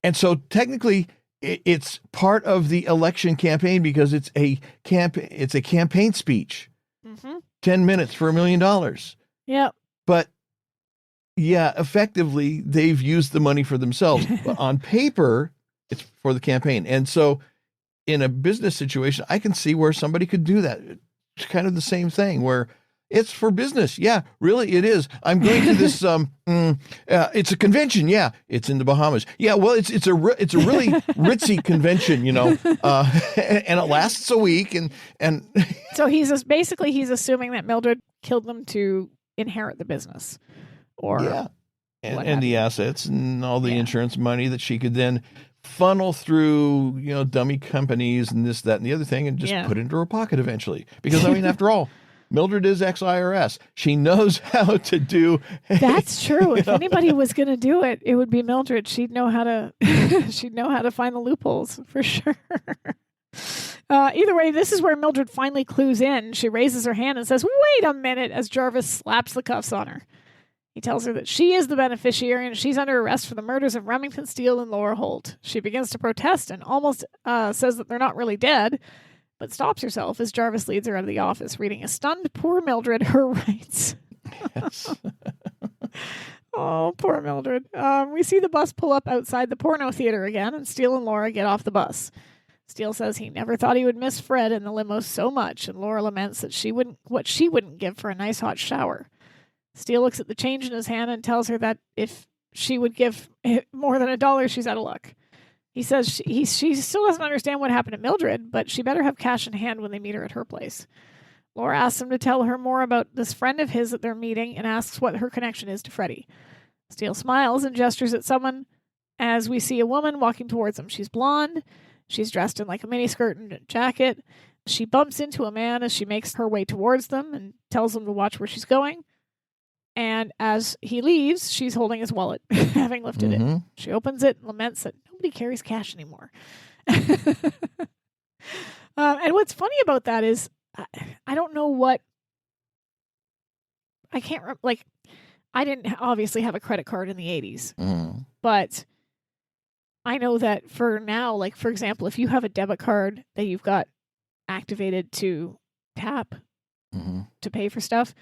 And so technically it's part of the election campaign because it's a campaign speech. Mm-hmm. 10 minutes for $1 million. Yep. But yeah, effectively they've used the money for themselves. But on paper, it's for the campaign. And so in a business situation, I can see where somebody could do that. It's kind of the same thing where it's for business. Yeah, really, it is. I'm going to this. It's a convention. Yeah, it's in the Bahamas. Yeah, well, it's a really ritzy convention, and it lasts a week. And so he's assuming that Mildred killed them to inherit the business, or and the assets and all the insurance money that she could then funnel through, dummy companies and this, that, and the other thing, and just put into her pocket eventually. Because after all, Mildred is ex-IRS. She knows how to do. That's true. If anybody was going to do it, it would be Mildred. She'd know how to. She'd know how to find the loopholes for sure. Either way, this is where Mildred finally clues in. She raises her hand and says, "Wait a minute!" as Jarvis slaps the cuffs on her. He tells her that she is the beneficiary and she's under arrest for the murders of Remington, Steele, and Laura Holt. She begins to protest and almost says that they're not really dead, but stops herself as Jarvis leads her out of the office, reading a stunned poor Mildred her rights. Yes. Oh, poor Mildred. We see the bus pull up outside the porno theater again, and Steele and Laura get off the bus. Steele says he never thought he would miss Fred in the limo so much, and Laura laments that she wouldn't give for a nice hot shower. Steele looks at the change in his hand and tells her that if she would give more than $1, she's out of luck. He says she still doesn't understand what happened to Mildred, but she better have cash in hand when they meet her at her place. Laura asks him to tell her more about this friend of his that they're meeting and asks what her connection is to Freddie. Steele smiles and gestures at someone as we see a woman walking towards him. She's blonde. She's dressed in like a miniskirt and a jacket. She bumps into a man as she makes her way towards them and tells them to watch where she's going. And as he leaves, she's holding his wallet, having lifted it. She opens it and laments that nobody carries cash anymore. And what's funny about that is, I don't know what... I can't... I didn't obviously have a credit card in the 80s. But I know that for now, for example, if you have a debit card that you've got activated to tap to pay for stuff...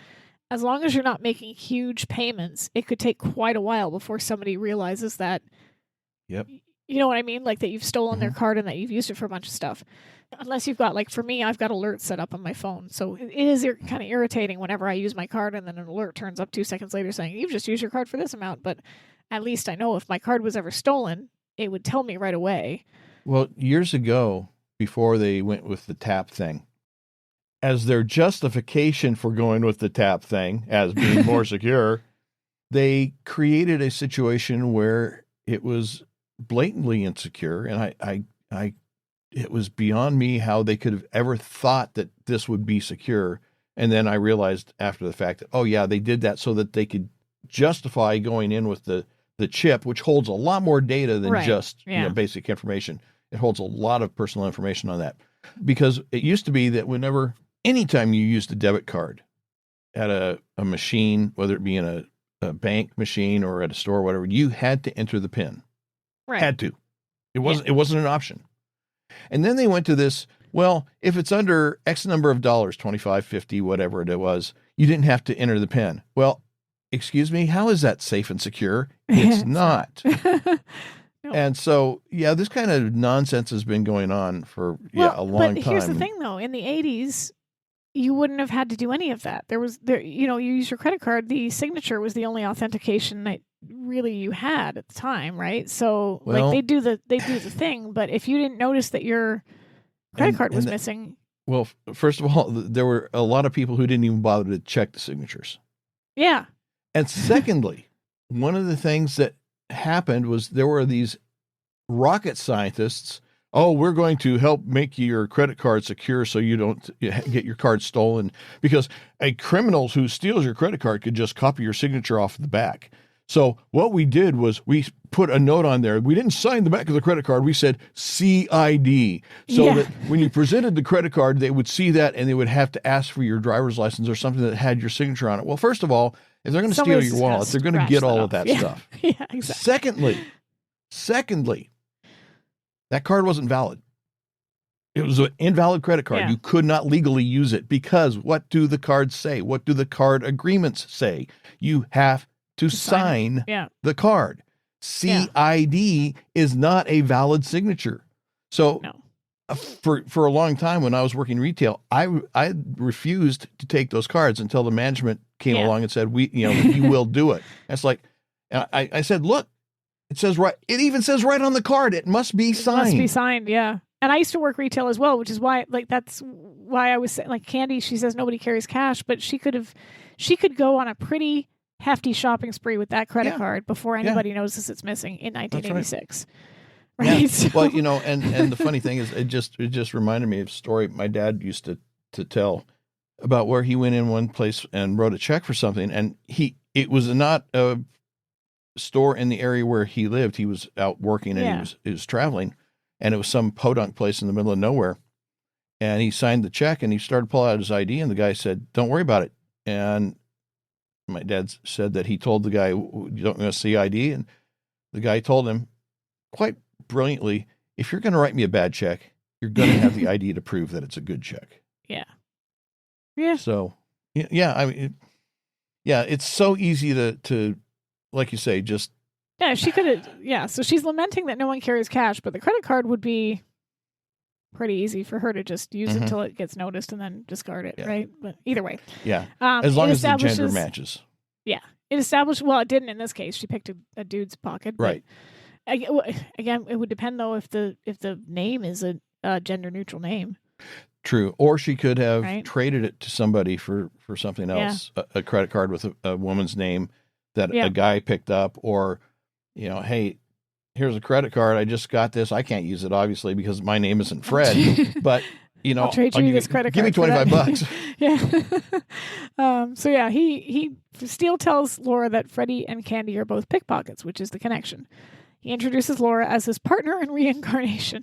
As long as you're not making huge payments, it could take quite a while before somebody realizes that Yep. You know what I mean? Like that you've stolen their card and that you've used it for a bunch of stuff. Unless you've got, like for me, I've got alerts set up on my phone. So it is kind of irritating whenever I use my card and then an alert turns up 2 seconds later saying, you've just used your card for this amount. But at least I know if my card was ever stolen, it would tell me right away. Well, years ago, before they went with the tap thing, as their justification for going with the tap thing as being more secure, they created a situation where it was blatantly insecure. And it was beyond me how they could have ever thought that this would be secure. And then I realized after the fact that, oh yeah, they did that so that they could justify going in with the chip, which holds a lot more data than just basic information. It holds a lot of personal information on that, because it used to be that anytime you used a debit card at a machine, whether it be in a bank machine or at a store or whatever, you had to enter the PIN. Right. Had to. It wasn't an option. And then they went to this, well, if it's under X number of dollars, 25, 50, whatever it was, you didn't have to enter the PIN. Well, excuse me, how is that safe and secure? It's not. No. And so, this kind of nonsense has been going on for a long time. But here's the thing, though. In the 80s, you wouldn't have had to do any of that. You use your credit card. The signature was the only authentication that really you had at the time, right? So, they do the thing. But if you didn't notice that your credit card was missing, well, first of all, there were a lot of people who didn't even bother to check the signatures. Yeah. And secondly, one of the things that happened was there were these rocket scientists. Oh, we're going to help make your credit card secure so you don't get your card stolen, because a criminal who steals your credit card could just copy your signature off the back. So what we did was we put a note on there. We didn't sign the back of the credit card. We said CID. So that when you presented the credit card, they would see that and they would have to ask for your driver's license or something that had your signature on it. Well, first of all, if they're going to steal your wallet, they're going to get all of that stuff. Yeah, exactly. Secondly, that card wasn't valid. It was an invalid credit card. Yeah. You could not legally use it because what do the cards say? What do the card agreements say? You have to sign the card. CID is not a valid signature. So for a long time when I was working retail, I refused to take those cards until the management came along and said, we will do it. That's like, I said, look, it even says right on the card, it must be signed. It must be signed, yeah. And I used to work retail as well, which is why, that's why I was saying, like Candy, she says nobody carries cash, but she could go on a pretty hefty shopping spree with that credit card before anybody notices it's missing in 1986. Right. Yeah. So. Well, and the funny thing is, it just reminded me of a story my dad used to tell about where he went in one place and wrote a check for something, and it was not a store in the area where he lived. He was out working and he was traveling, and it was some podunk place in the middle of nowhere. And he signed the check and he started pulling out his ID, and the guy said, "Don't worry about it." And my dad said that he told the guy, "You don't want to see ID?" And the guy told him quite brilliantly, "If you're going to write me a bad check, you're going to have the ID to prove that it's a good check." Yeah. Yeah. So, I mean, it's so easy to, like you say, just. Yeah, she could have. Yeah. So she's lamenting that no one carries cash, but the credit card would be pretty easy for her to just use until it gets noticed and then discard it, right? But either way. Yeah. As long as the gender matches. Yeah. It established, well, it didn't in this case. She picked a dude's pocket. Right. Again, it would depend, though, if the name is a gender-neutral name. True. Or she could have traded it to somebody for something else, a credit card with a woman's name that a guy picked up, or, hey, here's a credit card. I just got this. I can't use it, obviously, because my name isn't Fred, but, I'll trade you this credit card. Give me $25. Yeah. So Steele tells Laura that Freddie and Candy are both pickpockets, which is the connection. He introduces Laura as his partner in reincarnation.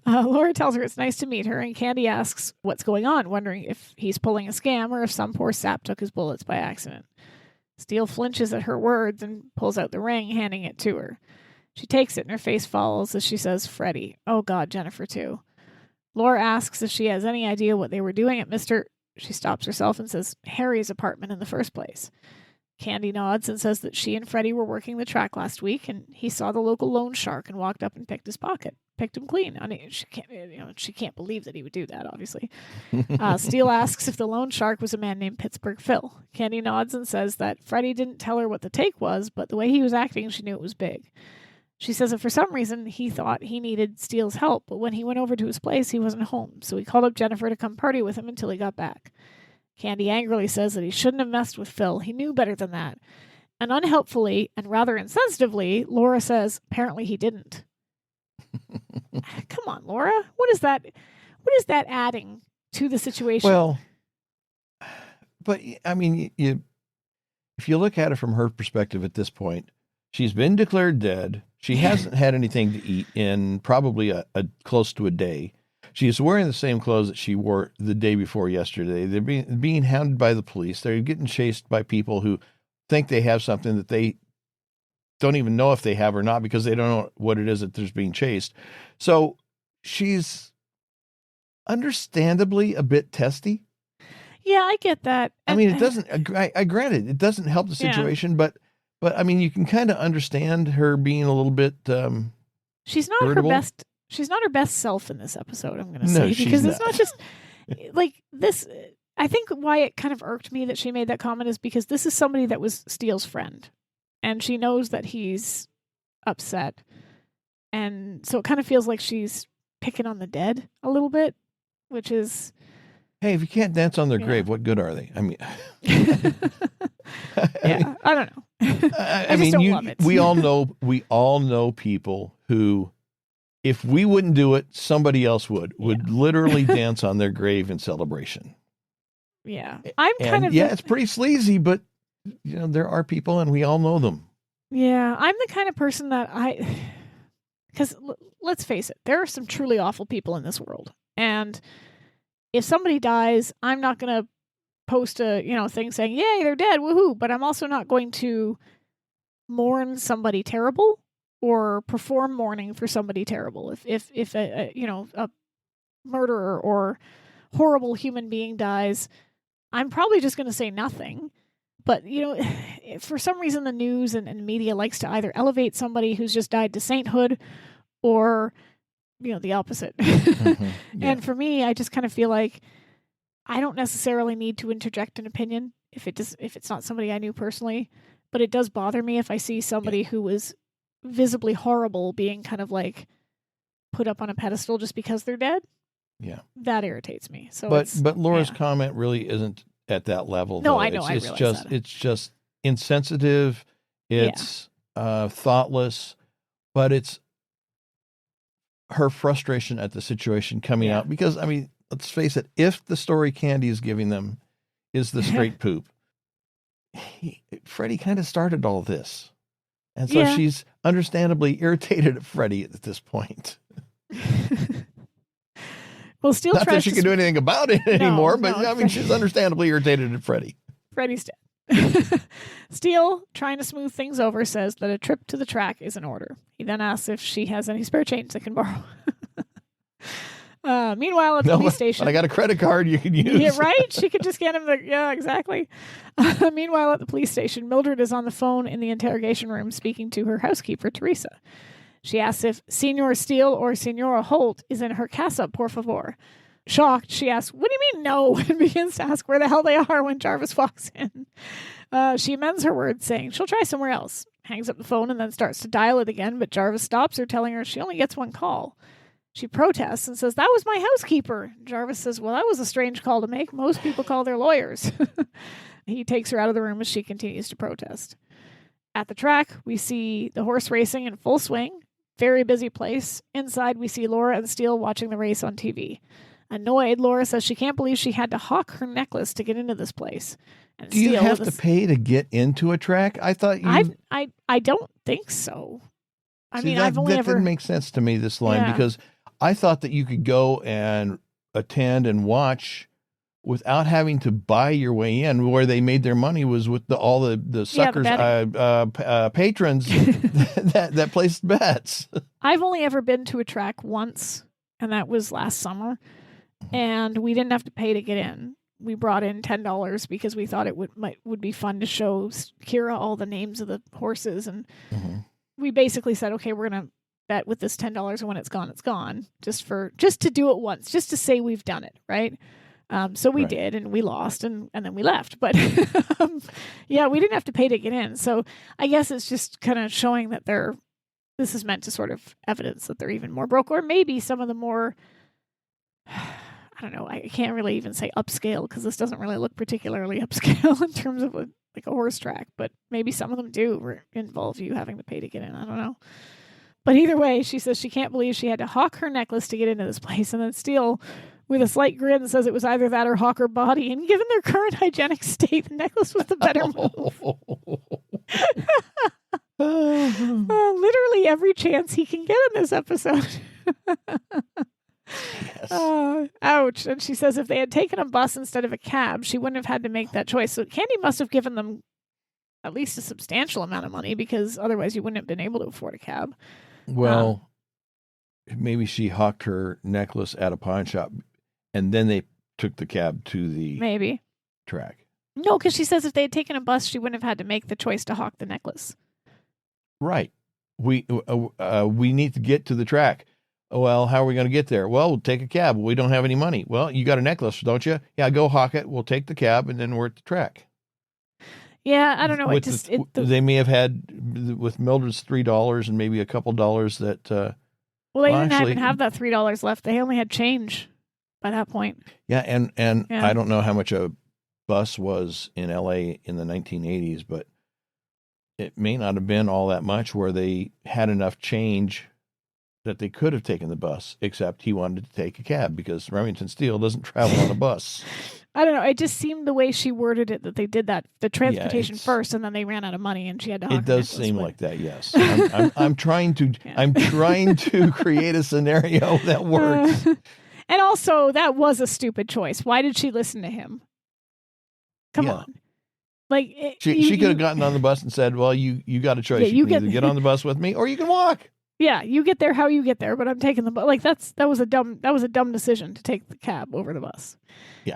Laura tells her it's nice to meet her, and Candy asks what's going on, wondering if he's pulling a scam or if some poor sap took his bullets by accident. Steele flinches at her words and pulls out the ring, handing it to her. She takes it and her face falls as she says, "Freddie. Oh God, Jennifer too." Laura asks if she has any idea what they were doing at She stops herself and says, Harry's apartment in the first place. Candy nods and says that she and Freddie were working the track last week, and he saw the local loan shark and walked up and picked his pocket, picked him clean. I mean, she can't believe that he would do that, obviously. Steele asks if the loan shark was a man named Pittsburgh Phil. Candy nods and says that Freddie didn't tell her what the take was, but the way he was acting, she knew it was big. She says that for some reason he thought he needed Steele's help, but when he went over to his place, he wasn't home, so he called up Jennifer to come party with him until he got back. Candy angrily says that he shouldn't have messed with Phil. He knew better than that. And unhelpfully and rather insensitively, Laura says apparently he didn't. Come on, Laura. What is that adding to the situation? Well, but I mean, if you look at it from her perspective at this point, she's been declared dead. She hasn't had anything to eat in probably a close to a day. She's wearing the same clothes that she wore the day before yesterday. They're being hounded by the police. They're getting chased by people who think they have something that they don't even know if they have or not because they don't know what it is that there's being chased. So she's understandably a bit testy. Yeah, I get that. I mean, it doesn't, I granted, it doesn't help the situation, but I mean, you can kind of understand her being a little bit she's not irritable. She's not her best self in this episode, I'm going to say, because it's not just like this. I think why it kind of irked me that she made that comment is because this is somebody that was Steele's friend, and she knows that he's upset. And so it kind of feels like she's picking on the dead a little bit, which is... Hey, if you can't dance on their grave, what good are they? I mean... I don't know. I mean, love it. we all know people who... If we wouldn't do it, somebody else would literally dance on their grave in celebration. Yeah. It's pretty sleazy, but there are people and we all know them. Yeah. I'm the kind of person that because let's face it, there are some truly awful people in this world. And if somebody dies, I'm not going to post a, thing saying, yay, they're dead. Woohoo. But I'm also not going to mourn somebody terrible or perform mourning for somebody terrible. If a murderer or horrible human being dies, I'm probably just going to say nothing. But, for some reason, the news and media likes to either elevate somebody who's just died to sainthood or, the opposite. Mm-hmm. Yeah. And for me, I just kind of feel like I don't necessarily need to interject an opinion if it's not somebody I knew personally. But it does bother me if I see somebody who was visibly horrible being kind of like put up on a pedestal just because they're dead. Yeah. That irritates me. So but Laura's comment really isn't at that level. No, though. I know. It's just insensitive. It's thoughtless, but it's her frustration at the situation coming out because, I mean, let's face it, if the story Candy is giving them is the straight poop, Freddie kind of started all this. And so she's understandably irritated at Freddie at this point. Well, Steele not that she can do anything about it anymore, but I mean, she's understandably irritated at Freddie. Freddie's dead. Steele, trying to smooth things over, says that a trip to the track is in order. He then asks if she has any spare change they can borrow. Meanwhile, at the police station... But I got a credit card you can use. Yeah, right? She could just get him the... Yeah, exactly. Meanwhile, at the police station, Mildred is on the phone in the interrogation room speaking to her housekeeper, Teresa. She asks if Senor Steele or Senora Holt is in her casa, por favor. Shocked, she asks, what do you mean no? And begins to ask where the hell they are when Jarvis walks in. She amends her words, saying she'll try somewhere else. Hangs up the phone and then starts to dial it again, but Jarvis stops her, telling her she only gets one call. She protests and says, that was my housekeeper. Jarvis says, well, that was a strange call to make. Most people call their lawyers. He takes her out of the room as she continues to protest. At the track, we see the horse racing in full swing. Very busy place. Inside, we see Laura and Steele watching the race on TV. Annoyed, Laura says she can't believe she had to hawk her necklace to get into this place. And do you have to pay to get into a track? I thought you... I don't think so. That didn't make sense to me, this line, because I thought that you could go and attend and watch without having to buy your way in. Where they made their money was with all the suckers, patrons that placed bets. I've only ever been to a track once, and that was last summer. And we didn't have to pay to get in. we brought in $10 because we thought it would be fun to show Kira all the names of the horses. And we basically said, okay, we're going to bet with this $10, and when it's gone, just to do it once, just to say we've done it, right? So we did, and we lost, and then we left. But yeah, we didn't have to pay to get in. So I guess it's just kind of showing that this is meant to sort of evidence that they're even more broke, or maybe some of the more, I don't know, I can't really even say upscale, because this doesn't really look particularly upscale in terms of a horse track, but maybe some of them do involve you having to pay to get in. I don't know. But either way, she says she can't believe she had to hawk her necklace to get into this place. And then Steele, with a slight grin, says it was either that or hawk her body. And given their current hygienic state, the necklace was the better move. Literally every chance he can get in this episode. Yes. Ouch. And she says if they had taken a bus instead of a cab, she wouldn't have had to make that choice. So Candy must have given them at least a substantial amount of money, because otherwise you wouldn't have been able to afford a cab. Well, maybe she hawked her necklace at a pawn shop, and then they took the cab to the track. No, because she says if they had taken a bus, she wouldn't have had to make the choice to hawk the necklace. Right. We need to get to the track. Well, how are we going to get there? Well, we'll take a cab. We don't have any money. Well, you got a necklace, don't you? Yeah, go hawk it. We'll take the cab, and then we're at the track. Yeah, I don't know. They may have had, with Mildred's $3 and maybe a couple dollars that. Well, they didn't even have that $3 left. They only had change by that point. Yeah, and I don't know how much a bus was in L.A. in the 1980s, but it may not have been all that much where they had enough change that they could have taken the bus, except he wanted to take a cab because Remington Steele doesn't travel on a bus. I don't know. It just seemed the way she worded it that they did the transportation first, and then they ran out of money, and she had to. It does seem like that. Yes, I'm trying to. Yeah. I'm trying to create a scenario that works. And also, that was a stupid choice. Why did she listen to him? Come on. Like she could have gotten on the bus and said, "Well, you got a choice. You can either get on the bus with me, or you can walk." Yeah, you get there how you get there, but I'm taking the bus. Like that was a dumb decision to take the cab over the bus. Yeah.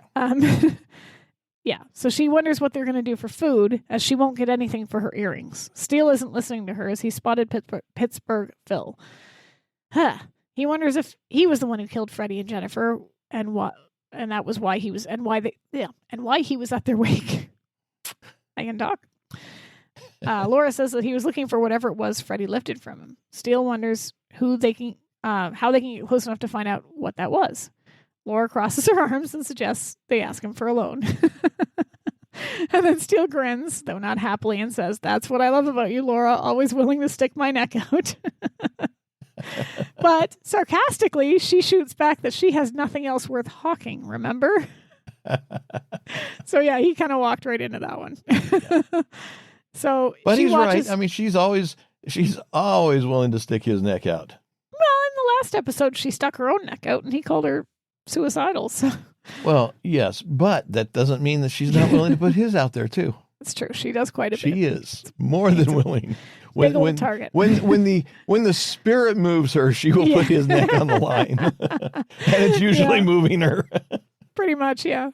Yeah. So she wonders what they're going to do for food, as she won't get anything for her earrings. Steele isn't listening to her as he spotted Pittsburgh Phil. He wonders if he was the one who killed Freddie and Jennifer, and that was why he was, and why he was at their wake. I can talk. Laura says that he was looking for whatever it was Freddie lifted from him. Steele wonders how they can get close enough to find out what that was. Laura crosses her arms and suggests they ask him for a loan. And then Steele grins, though not happily, and says, "That's what I love about you, Laura, always willing to stick my neck out." But sarcastically, she shoots back that she has nothing else worth hawking, remember? So yeah, he kind of walked right into that one. Yeah. So, but he's right. I mean, she's always willing to stick his neck out. Well, in the last episode, she stuck her own neck out, and he called her suicidal. So. Well, yes, but that doesn't mean that she's not willing to put his out there too. It's true. She does quite a bit. She is more than willing. Big old target. When the spirit moves her, she will put his neck on the line, and it's usually moving her. Pretty much, yeah.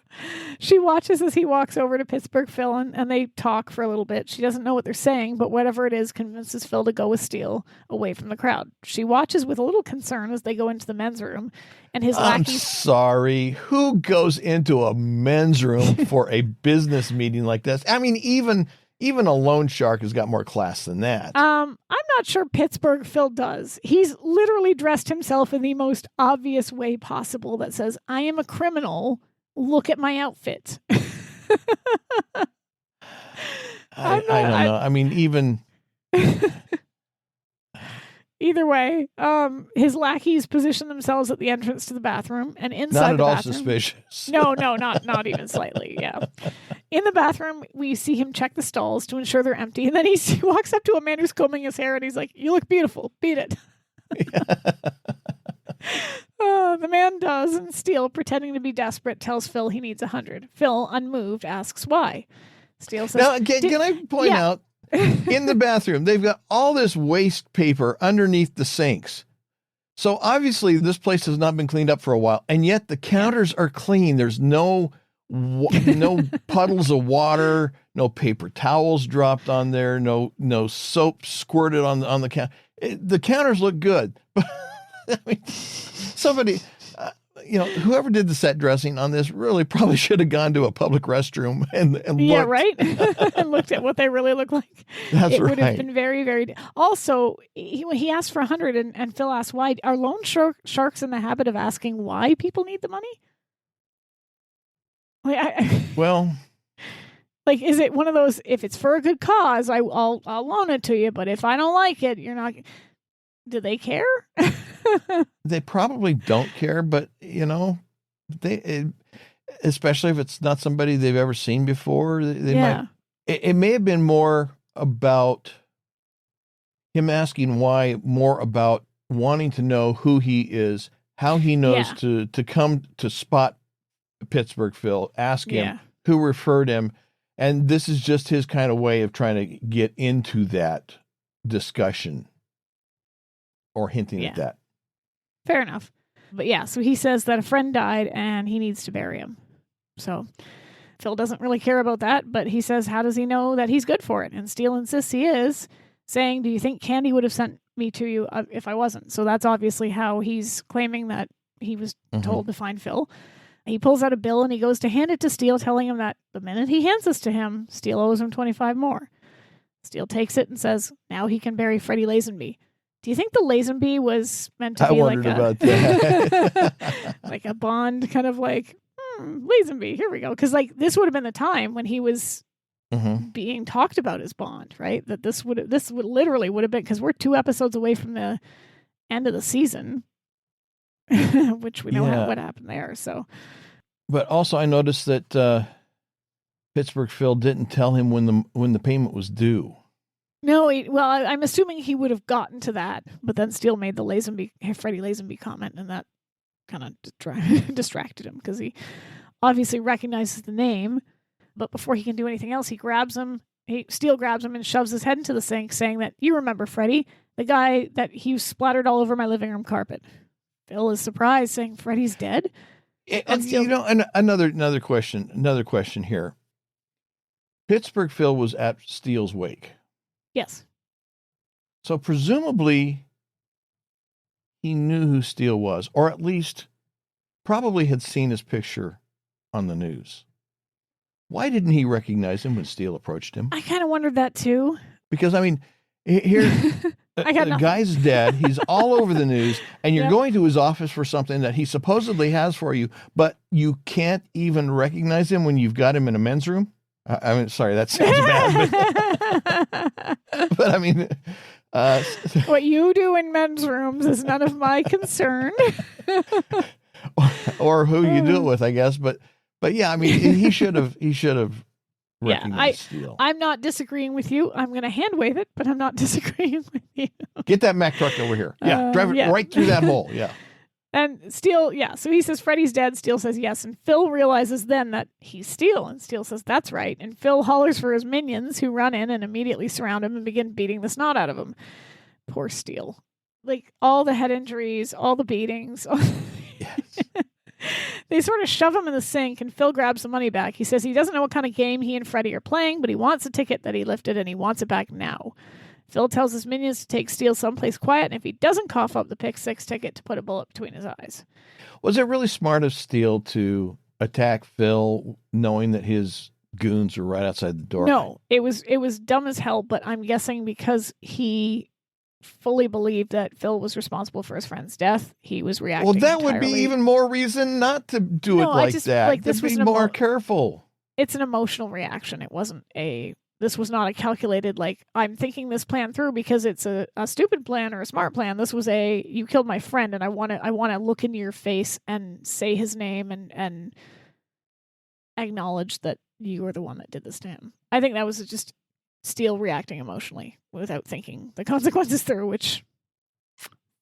She watches as he walks over to Pittsburgh Phil, and they talk for a little bit. She doesn't know what they're saying, but whatever it is convinces Phil to go with Steele away from the crowd. She watches with a little concern as they go into the men's room, and his lackeys... I'm sorry, who goes into a men's room for a business meeting like this? I mean, even a loan shark has got more class than that. I'm not sure Pittsburgh Phil does. He's literally dressed himself in the most obvious way possible that says, "I am a criminal. Look at my outfit." I don't know. I mean, even... Either way, his lackeys position themselves at the entrance to the bathroom, and inside not at the all bathroom, suspicious. No, not even slightly. Yeah, in the bathroom, we see him check the stalls to ensure they're empty, and then he walks up to a man who's combing his hair, and he's like, "You look beautiful. Beat it." The man does, and Steele, pretending to be desperate, tells Phil he needs 100. Phil, unmoved, asks why. Steele says, "Now, can I point out?" In the bathroom, they've got all this waste paper underneath the sinks. So obviously this place has not been cleaned up for a while, and yet the counters are clean. There's no no puddles of water, no paper towels dropped on there, no soap squirted on the counter. The counters look good, but I mean, somebody, whoever did the set dressing on this really probably should have gone to a public restroom and yeah, looked. right, and looked at what they really look like. That's it right. would have been very, very. Also, he asked for 100, and Phil asked why. Are loan sharks in the habit of asking why people need the money? Well, like, is it one of those? If it's for a good cause, I'll loan it to you. But if I don't like it, you're not. Do they care? They probably don't care, but especially if it's not somebody they've ever seen before, they might. It may have been more about him asking why, more about wanting to know who he is, how he knows to come to spot Pittsburgh Phil, ask him who referred him, and this is just his kind of way of trying to get into that discussion or hinting at that. Fair enough. But yeah, so he says that a friend died and he needs to bury him. So Phil doesn't really care about that, but he says, how does he know that he's good for it? And Steele insists he is, saying, do you think Candy would have sent me to you if I wasn't? So that's obviously how he's claiming that he was told to find Phil. He pulls out a bill and he goes to hand it to Steele, telling him that the minute he hands this to him, Steele owes him 25 more. Steele takes it and says, now he can bury Freddie Lazenby. Do you think the Lazenby was meant to be wondered about that. like a Bond kind of like, Lazenby, here we go. Because like this would have been the time when he was being talked about as Bond, right? That this would literally would have been, because we're 2 episodes away from the end of the season, which we know what happened there. So, but also I noticed that Pittsburgh Phil didn't tell him when the payment was due. No, I'm assuming he would have gotten to that, but then Steele made the Freddie Lazenby comment, and that kind of distracted him because he obviously recognizes the name, but before he can do anything else, Steele grabs him and shoves his head into the sink, saying that, you remember Freddie, the guy that he splattered all over my living room carpet. Phil is surprised, saying Freddie's dead. And another question here. Pittsburgh Phil was at Steele's wake. Yes. So presumably he knew who Steele was, or at least probably had seen his picture on the news. Why didn't he recognize him when Steele approached him? I kind of wondered that too. Because, I mean, here, the guy's dead. He's all over the news, and you're going to his office for something that he supposedly has for you, but you can't even recognize him when you've got him in a men's room? I mean, sorry, that sounds bad. But I mean... what you do in men's rooms is none of my concern. or who you do it with, I guess. But yeah, I mean, he should have recognized Steele. I'm not disagreeing with you. I'm going to hand wave it, but I'm not disagreeing with you. Get that Mack truck over here. Yeah, drive it right through that hole. Yeah. And Steele, so he says Freddie's dead. Steele says yes. And Phil realizes then that he's Steele. And Steele says that's right. And Phil hollers for his minions, who run in and immediately surround him and begin beating the snot out of him. Poor Steele. Like, all the head injuries, all the beatings. Yes. They sort of shove him in the sink, and Phil grabs the money back. He says he doesn't know what kind of game he and Freddie are playing, but he wants the ticket that he lifted, and he wants it back now. Phil tells his minions to take Steele someplace quiet, and if he doesn't cough up the pick 6 ticket, to put a bullet between his eyes. Was it really smart of Steele to attack Phil knowing that his goons were right outside the door? No, it was dumb as hell, but I'm guessing because he fully believed that Phil was responsible for his friend's death, he was reacting Well, that entirely. would be even more reason not to do it like that. Like, this was be more careful. It's an emotional reaction. This was not a calculated, like, I'm thinking this plan through because it's a stupid plan or a smart plan. This was you killed my friend, and I want to look into your face and say his name and acknowledge that you were the one that did this to him. I think that was just Steele reacting emotionally without thinking the consequences through, which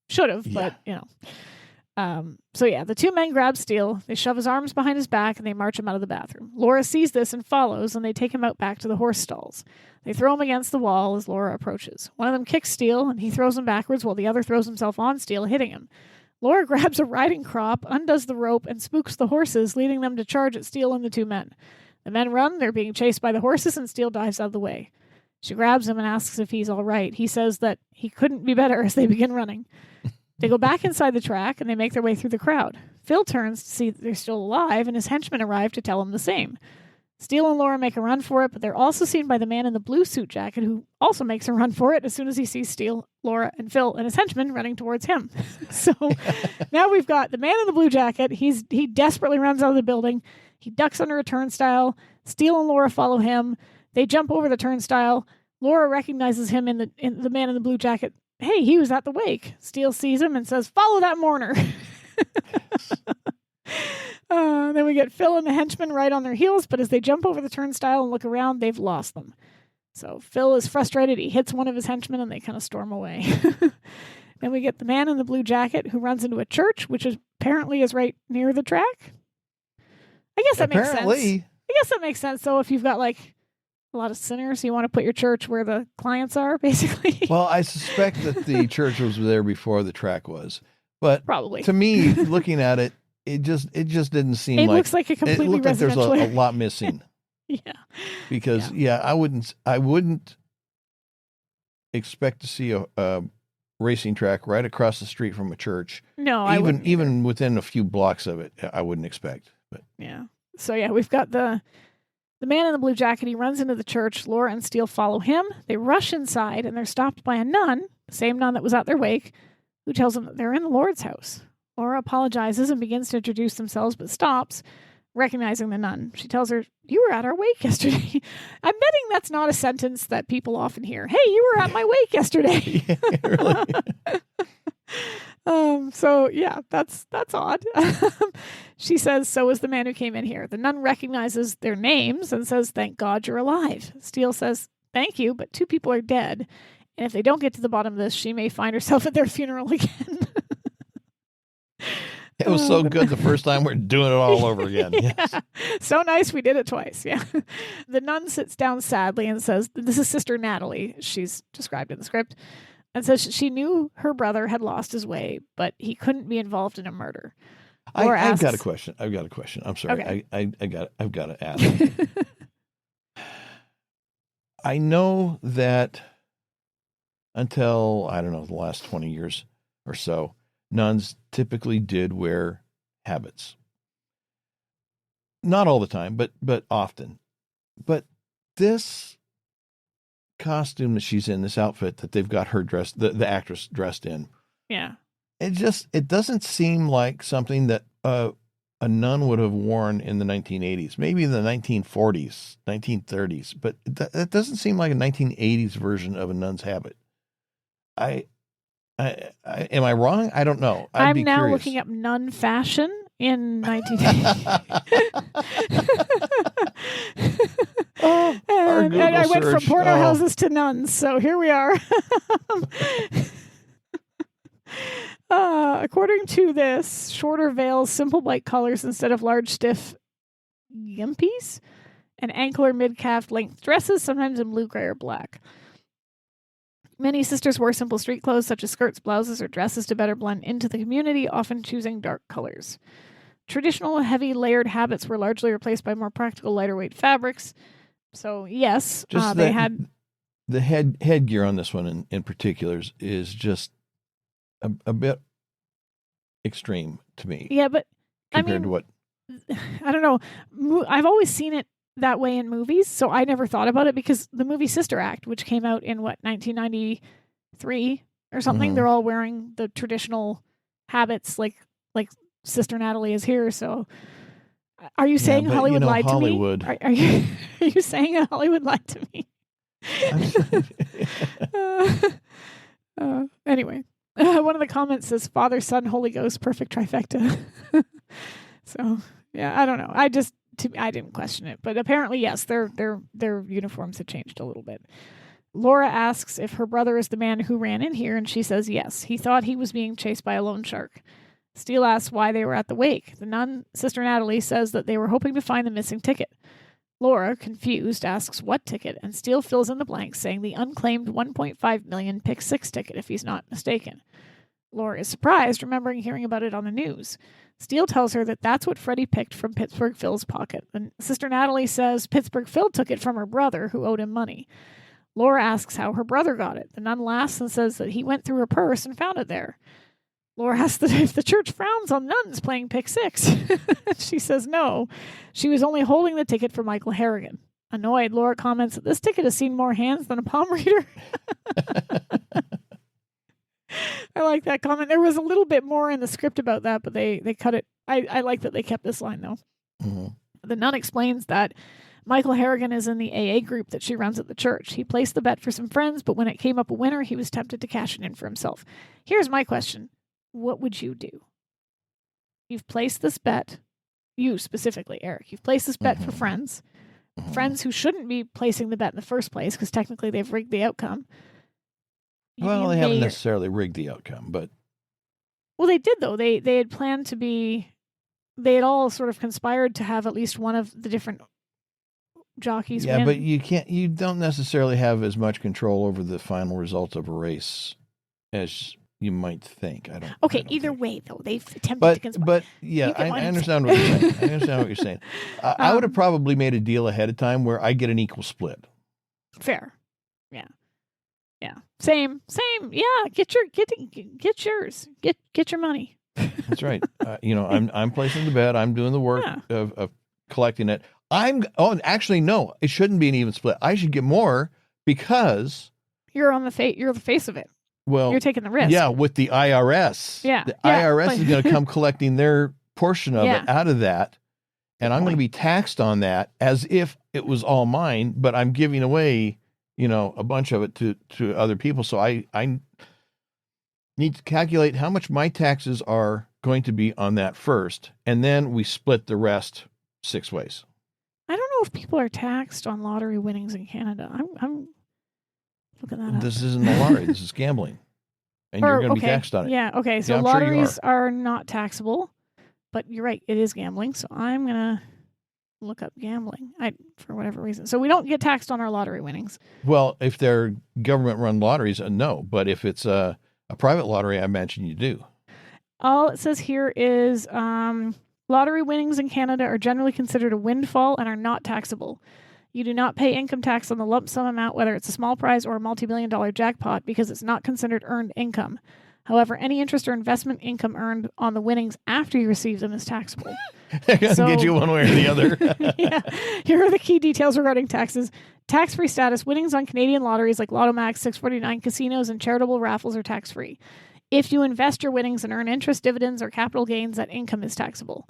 should have, but So the 2 men grab Steele, they shove his arms behind his back, and they march him out of the bathroom. Laura sees this and follows, and they take him out back to the horse stalls. They throw him against the wall as Laura approaches. One of them kicks Steele, and he throws him backwards while the other throws himself on Steele, hitting him. Laura grabs a riding crop, undoes the rope, and spooks the horses, leading them to charge at Steele and the two men. The men run, they're being chased by the horses, and Steele dives out of the way. She grabs him and asks if he's all right. He says that he couldn't be better as they begin running. They go back inside the track, and they make their way through the crowd. Phil turns to see that they're still alive, and his henchmen arrive to tell him the same. Steele and Laura make a run for it, but they're also seen by the man in the blue suit jacket, who also makes a run for it as soon as he sees Steele, Laura, and Phil and his henchmen running towards him. So now we've got the man in the blue jacket. He desperately runs out of the building. He ducks under a turnstile. Steele and Laura follow him. They jump over the turnstile. Laura recognizes him in the man in the blue jacket. Hey, he was at the wake. Steele sees him and says, "Follow that mourner." Then we get Phil and the henchmen right on their heels, but as they jump over the turnstile and look around, they've lost them. So Phil is frustrated. He hits one of his henchmen and they kind of storm away. Then we get the man in the blue jacket who runs into a church, which apparently is right near the track. I guess that makes sense. I guess that makes sense, though, if you've got like a lot of sinners, you want to put your church where the clients are, basically. Well, I suspect that the church was there before the track was. But probably. To me, looking at it, it just didn't seem like... It looks like a completely residential... It looked like there's a lot missing. Yeah. Because, I wouldn't expect to see a racing track right across the street from a church. No, I wouldn't. Even within a few blocks of it, I wouldn't expect. But yeah. So, we've got the man in the blue jacket. He runs into the church. Laura and Steele follow him. They rush inside, and they're stopped by a nun, the same nun that was at their wake, who tells them that they're in the Lord's house. Laura apologizes and begins to introduce themselves, but stops, recognizing the nun. She tells her, "You were at our wake yesterday." I'm betting that's not a sentence that people often hear. "Hey, you were at my wake yesterday." Yeah, really. That's odd. She says, "So was the man who came in here." The nun recognizes their names and says, "Thank God you're alive." Steele says, "Thank you, but 2 people are dead. And if they don't get to the bottom of this, she may find herself at their funeral again." It was so good the first time, we're doing it all over again. Yes. Yeah. So nice, we did it twice. Yeah. The nun sits down sadly and says, this is Sister Natalie, she's described in the script, and says she knew her brother had lost his way, but he couldn't be involved in a murder. I've got a question. I'm sorry. Okay. I've got to ask. I know that until, I don't know, the last 20 years or so, nuns typically did wear habits. Not all the time, but often. But this costume that she's in, this outfit that they've got her dressed, the actress dressed in. Yeah. It doesn't seem like something that a nun would have worn in the 1980s, maybe in the 1940s, 1930s, but that doesn't seem like a 1980s version of a nun's habit. Am I wrong? I don't know. I'm now curious. Looking up nun fashion in 1980. And I went from porterhouses to nuns, so here we are. According to this, shorter veils, simple bright colors instead of large, stiff gimpies, and ankle or mid-calf length dresses, sometimes in blue, gray, or black. Many sisters wore simple street clothes such as skirts, blouses, or dresses to better blend into the community, often choosing dark colors. Traditional heavy layered habits were largely replaced by more practical, lighter weight fabrics. So yes, they had the headgear on this one in particular is just a bit extreme to me. Yeah, but compared to what I don't know. I've always seen it that way in movies, so I never thought about it because the movie Sister Act, which came out in 1993 or something, they're all wearing the traditional habits like Sister Natalie is here. So are you saying Hollywood lied to me? Are you saying Hollywood lied to me? Anyway, one of the comments says Father, Son, Holy Ghost, perfect trifecta. So yeah, I don't know. I didn't question it, but apparently, yes, their uniforms had changed a little bit. Laura asks if her brother is the man who ran in here, and she says yes. He thought he was being chased by a loan shark. Steele asks why they were at the wake. The nun, Sister Natalie, says that they were hoping to find the missing ticket. Laura, confused, asks what ticket, and Steele fills in the blanks, saying the unclaimed $1.5 million Pick 6 ticket, if he's not mistaken. Laura is surprised, remembering hearing about it on the news. Steele tells her that that's what Freddie picked from Pittsburgh Phil's pocket. And Sister Natalie says Pittsburgh Phil took it from her brother, who owed him money. Laura asks how her brother got it. The nun laughs and says that he went through her purse and found it there. Laura asks if the church frowns on nuns playing pick six. She says no. She was only holding the ticket for Michael Harrigan. Annoyed, Laura comments that this ticket has seen more hands than a palm reader. I like that comment. There was a little bit more in the script about that, but they cut it. I like that they kept this line, though. Mm-hmm. The nun explains that Michael Harrigan is in the AA group that she runs at the church. He placed the bet for some friends, but when it came up a winner, he was tempted to cash it in for himself. Here's my question. What would you do? You've placed this bet, you specifically, Eric, you've placed this bet for friends, friends who shouldn't be placing the bet in the first place because technically they've rigged the outcome. Well, they haven't necessarily rigged the outcome, but... Well, they did, though. They had planned to be... They had all sort of conspired to have at least one of the different jockeys win. Yeah, but you don't necessarily have as much control over the final results of a race as you might think. Either way, though, they've attempted to conspire. But, yeah, I understand what you're saying. I understand what you're saying. I would have probably made a deal ahead of time where I get an equal split. Fair. Yeah. Yeah. Same. Yeah. Get yours. Get your money. That's right. I'm placing the bet. I'm doing the work of collecting it. Actually, no, it shouldn't be an even split. I should get more because you're the face of it. Well, you're taking the risk. Yeah. With the IRS. Yeah. The IRS is going to come collecting their portion of it out of that. And I'm going to be taxed on that as if it was all mine, but I'm giving away a bunch of it to other people. So I need to calculate how much my taxes are going to be on that first, and then we split the rest 6 ways. I don't know if people are taxed on lottery winnings in Canada. I'm looking that up. This isn't a lottery. This is gambling, and you're going to be taxed on it. Yeah, okay. So lotteries are not taxable, but you're right. It is gambling. So I'm going to look up gambling for whatever reason. So we don't get taxed on our lottery winnings. Well, if they're government-run lotteries, no. But if it's a private lottery, I imagine you do. All it says here is lottery winnings in Canada are generally considered a windfall and are not taxable. You do not pay income tax on the lump sum amount, whether it's a small prize or a multi-million-dollar jackpot, because it's not considered earned income. However, any interest or investment income earned on the winnings after you receive them is taxable. They're going to get you one way or the other. Yeah. Here are the key details regarding taxes. Tax-free status. Winnings on Canadian lotteries like Lotto Max, 649 casinos, and charitable raffles are tax-free. If you invest your winnings and earn interest, dividends, or capital gains, that income is taxable.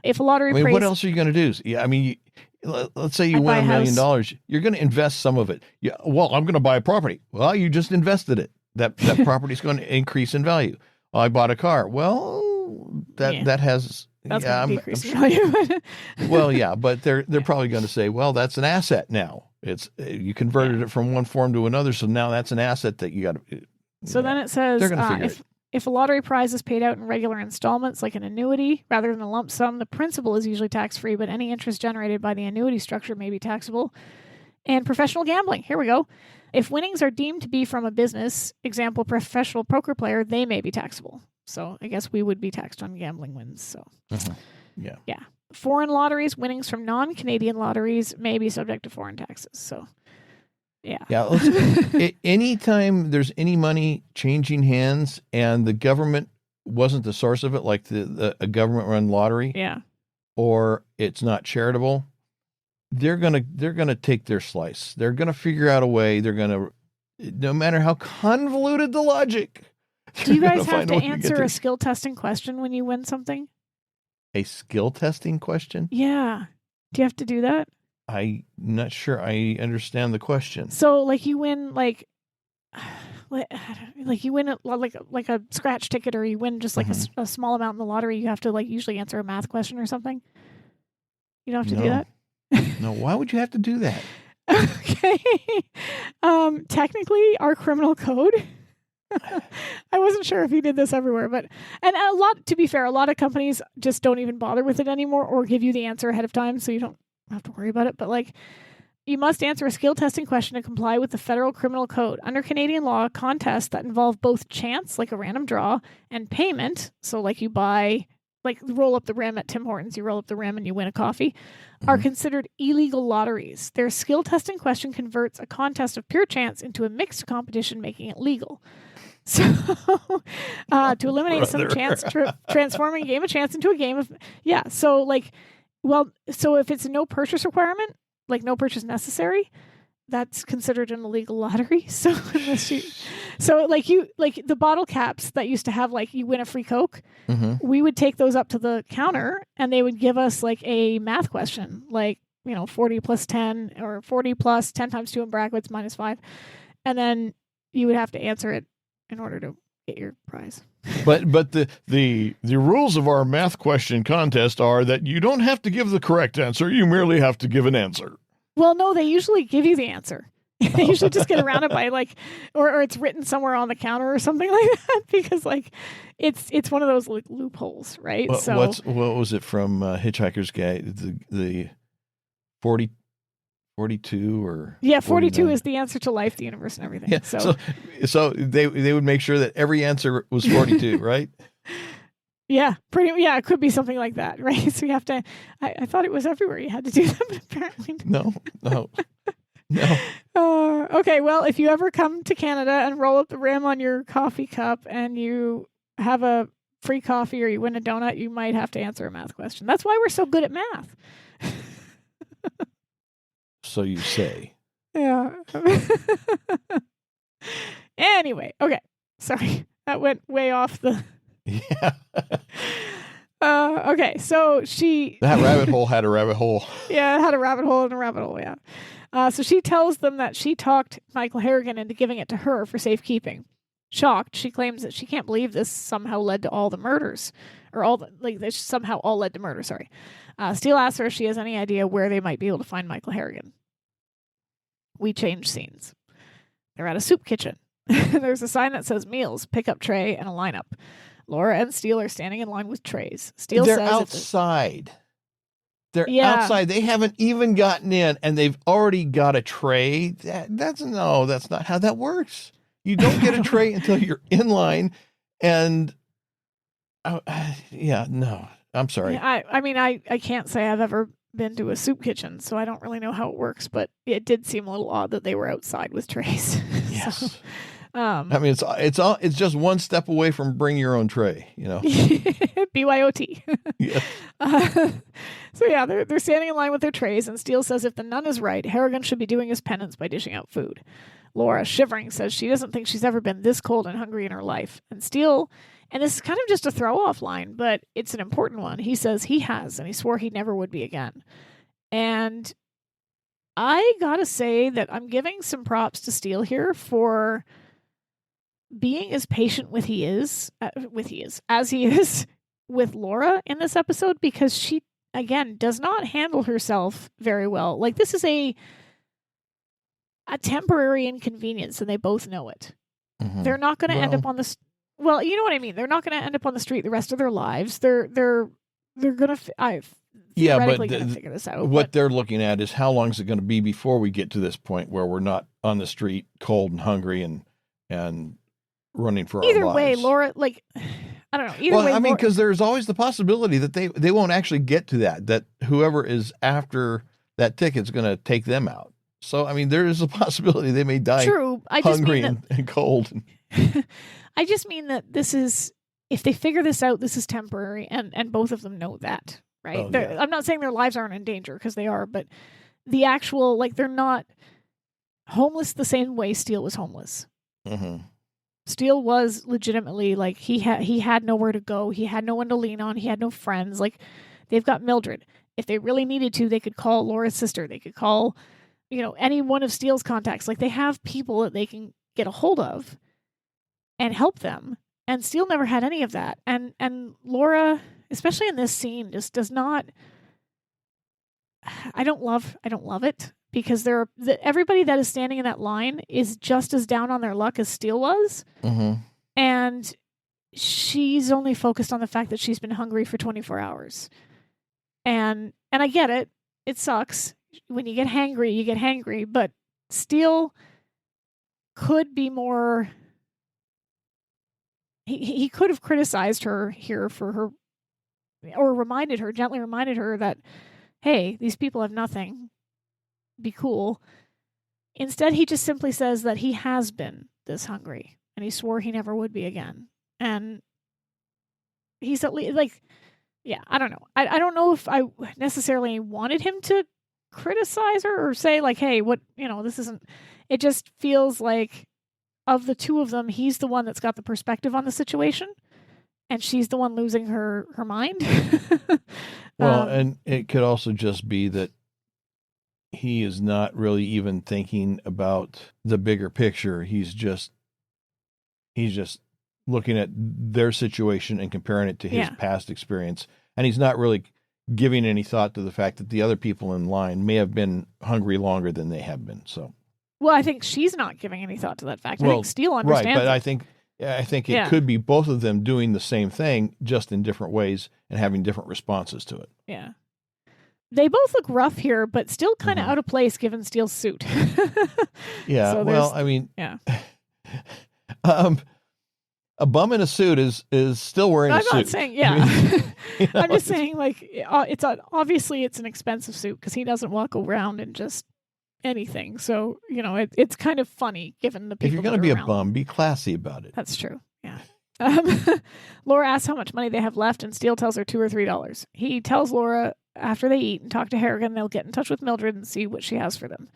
If a lottery what else are you going to do? Yeah, let's say you win $1 million. You're going to invest some of it. Yeah, well, I'm going to buy a property. Well, you just invested it. That property is going to increase in value. Oh, I bought a car. Well, that has... That's going to decrease in value. Well, yeah, but they're probably going to say, well, that's an asset now. It's you converted it from one form to another, so now that's an asset that you got to... So then it says, if a lottery prize is paid out in regular installments, like an annuity, rather than a lump sum, the principal is usually tax-free, but any interest generated by the annuity structure may be taxable. And professional gambling. Here we go. If winnings are deemed to be from a business, example, professional poker player, they may be taxable. So I guess we would be taxed on gambling wins. So yeah. Foreign lotteries, winnings from non-Canadian lotteries may be subject to foreign taxes. So yeah. Anytime there's any money changing hands and the government wasn't the source of it, like a government-run lottery, or it's not charitable, they're gonna take their slice. They're gonna figure out a way. They're gonna, no matter how convoluted the logic. Do you guys have to answer a skill testing question when you win something? A skill testing question? Yeah. Do you have to do that? I'm not sure I understand the question. So, like, you win, like you win like a scratch ticket, or you win just like a small amount in the lottery. You have to usually answer a math question or something. You don't have to do that. No, why would you have to do that? Okay. Technically, our criminal code. I wasn't sure if he did this everywhere, and to be fair, a lot of companies just don't even bother with it anymore or give you the answer ahead of time, so you don't have to worry about it. But you must answer a skill testing question to comply with the federal criminal code. Under Canadian law, contests that involve both chance, like a random draw, and payment, so like you buy, like roll up the rim at Tim Hortons, you roll up the rim and you win a coffee, are considered illegal lotteries. Their skill testing question converts a contest of pure chance into a mixed competition, making it legal. So, to eliminate some chance, transforming a game of chance into a game of, so like, so if it's a no purchase requirement, like no purchase necessary, that's considered an illegal lottery. So unless like the bottle caps that used to have like you win a free Coke, we would take those up to the counter and they would give us like a math question, like 40 plus 10 or 40 plus 10 times 2 in brackets minus 5, and then you would have to answer it in order to get your prize. But the rules of our math question contest are that you don't have to give the correct answer. You merely have to give an answer. Well, no, they usually give you the answer. They usually just get around it by like, or it's written somewhere on the counter or something like that, because like it's one of those like loopholes, right? What was it from Hitchhiker's Guide? The 42 or 42 49. is the answer to life, the universe, and everything. Yeah, so they would make sure that every answer was 42, right? Yeah, it could be something like that, right? So you have to. I thought it was everywhere you had to do that, but apparently no. Okay, well, if you ever come to Canada and roll up the rim on your coffee cup and you have a free coffee or you win a donut, you might have to answer a math question. That's why we're so good at math. So you say. Yeah. Anyway, okay. Sorry, that went way off the. Yeah. Okay, so that rabbit hole had a rabbit hole. Yeah, it had a rabbit hole and a rabbit hole, yeah. So she tells them that she talked Michael Harrigan into giving it to her for safekeeping. Shocked, she claims that she can't believe this somehow led to all the murders. Or this somehow all led to murder, sorry. Steele asks her if she has any idea where they might be able to find Michael Harrigan. We change scenes. They're at a soup kitchen. There's a sign that says meals, pickup tray, and a lineup. Laura and Steele are standing in line with trays. Steele They're says outside. They're outside. They haven't even gotten in, and they've already got a tray. That's not how that works. You don't get a tray until you're in line, and no, I'm sorry. I can't say I've ever been to a soup kitchen, so I don't really know how it works, but it did seem a little odd that they were outside with trays. Yes. It's just one step away from bring your own tray, BYOT. Yeah. So yeah, they're standing in line with their trays, and Steele says if the nun is right, Harrigan should be doing his penance by dishing out food. Laura, shivering, says she doesn't think she's ever been this cold and hungry in her life. And Steele, and this is kind of just a throw-off line, but it's an important one. He says he has, and he swore he never would be again. And I gotta say that I'm giving some props to Steele here for being as patient as he is with Laura in this episode, because she, again, does not handle herself very well. Like, this is a temporary inconvenience, and they both know it. Mm-hmm. They're not going to end up on the. Well, you know what I mean. They're not going to end up on the street the rest of their lives. They're going to. Theoretically going to figure this out. What they're looking at is how long is it going to be before we get to this point where we're not on the street, cold and hungry, and running for our lives. Either way, Laura, like, I don't know. Either way, because there's always the possibility that they won't actually get to that whoever is after that ticket's going to take them out. So, there is a possibility they may die hungry and cold. I just mean that this is, if they figure this out, this is temporary, and both of them know that, right? Oh, yeah. I'm not saying their lives aren't in danger, because they are, but the actual, like, they're not homeless the same way Steele was homeless. Mm-hmm. Steele was legitimately, like, he had nowhere to go. He had no one to lean on. He had no friends. Like, they've got Mildred. If they really needed to, they could call Laura's sister. They could call, any one of Steele's contacts. Like, they have people that they can get a hold of and help them. And Steele never had any of that. And Laura, especially in this scene, just does not. I don't love it. Because everybody that is standing in that line is just as down on their luck as Steele was. Mm-hmm. And she's only focused on the fact that she's been hungry for 24 hours. And I get it. It sucks. when you get hangry, you get hangry. But Steele could be more. He could have criticized her here for her, or gently reminded her that, hey, these people have nothing. Be cool. Instead, he just simply says that he has been this hungry, and he swore he never would be again. And he's at least like, yeah, I don't know. I don't know if I necessarily wanted him to criticize her or say like, hey, what, this isn't. It just feels like, of the two of them, he's the one that's got the perspective on the situation, and she's the one losing her mind. Well, and it could also just be that he is not really even thinking about the bigger picture. He's just looking at their situation and comparing it to his past experience. And he's not really giving any thought to the fact that the other people in line may have been hungry longer than they have been. So, well, I think she's not giving any thought to that fact. I think Steele understands. Right, but I think it could be both of them doing the same thing, just in different ways and having different responses to it. Yeah. They both look rough here, but still kind of out of place given Steele's suit. Yeah, so well, I mean, yeah. A bum in a suit is still wearing a suit. I'm not saying, yeah. I'm just saying, like, obviously it's an expensive suit because he doesn't walk around in just anything. So, it's kind of funny given the people. If you're going to be a bum, be classy about it. That's true. Yeah. Laura asks how much money they have left, and Steele tells her $2 or $3. He tells Laura after they eat and talk to Harrigan, they'll get in touch with Mildred and see what she has for them.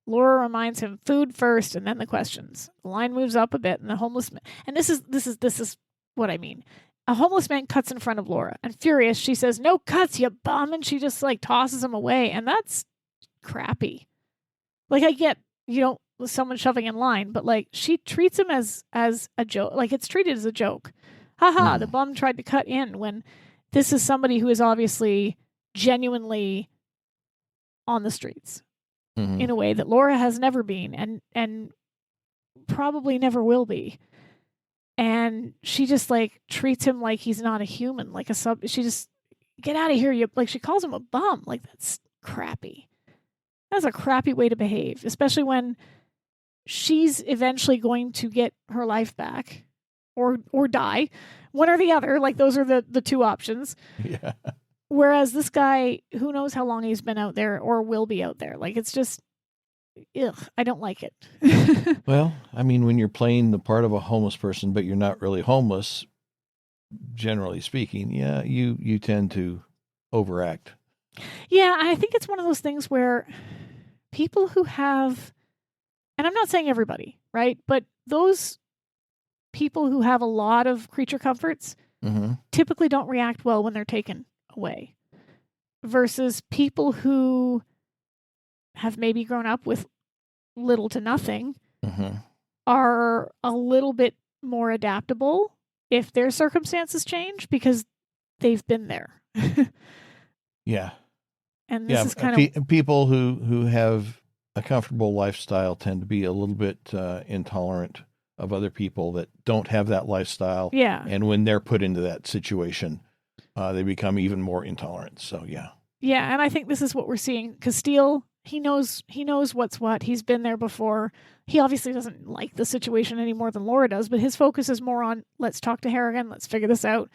Laura reminds him food first and then the questions. The line moves up a bit, and the homeless man, and this is what I mean. A homeless man cuts in front of Laura, and furious, she says, "No cuts, you bum," and she just like tosses him away, and that's crappy. Like, I get someone shoving in line, but like she treats him as a joke. Like, it's treated as a joke. Haha, the bum tried to cut in, when this is somebody who is obviously genuinely on the streets in a way that Laura has never been and probably never will be. And she just like treats him like he's not a human, like a sub. She just, get out of here. She calls him a bum. Like, that's crappy. That's a crappy way to behave, especially when she's eventually going to get her life back or die, one or the other. Like, those are the two options. Yeah. Whereas this guy, who knows how long he's been out there or will be out there. Like, it's just, I don't like it. Well, I mean, when you're playing the part of a homeless person, but you're not really homeless, generally speaking, yeah, you tend to overact. Yeah, I think it's one of those things where people who have, and I'm not saying everybody, right? But those people who have a lot of creature comforts typically don't react well when they're taken away, versus people who have maybe grown up with little to nothing are a little bit more adaptable if their circumstances change because they've been there. Yeah. And this is kind of people who have a comfortable lifestyle tend to be a little bit intolerant of other people that don't have that lifestyle. Yeah. And when they're put into that situation, they become even more intolerant. So, yeah. Yeah, and I think this is what we're seeing, because Steele, he knows what's what. He's been there before. He obviously doesn't like the situation any more than Laura does, but his focus is more on, let's talk to Harrigan, let's figure this out,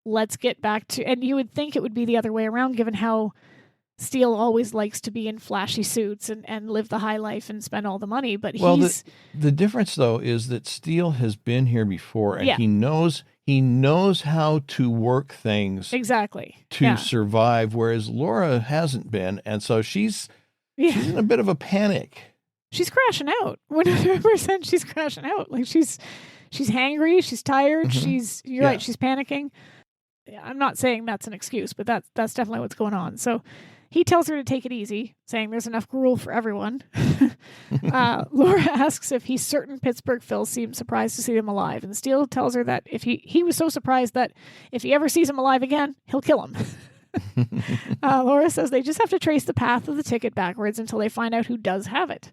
let's get back to, and you would think it would be the other way around, given how Steele always likes to be in flashy suits and live the high life and spend all the money, but the difference, though, is that Steele has been here before, and he knows how to work things exactly to survive, whereas Laura hasn't been, and so she's in a bit of a panic. She's crashing out. 100% she's crashing out. Like, she's hangry, she's tired, you're right, she's panicking. I'm not saying that's an excuse, but that's definitely what's going on. So he tells her to take it easy, saying there's enough gruel for everyone. Laura asks if he's certain Pittsburgh Phil seemed surprised to see them alive, and Steele tells her that if he was so surprised that if he ever sees him alive again, he'll kill him. Laura says they just have to trace the path of the ticket backwards until they find out who does have it.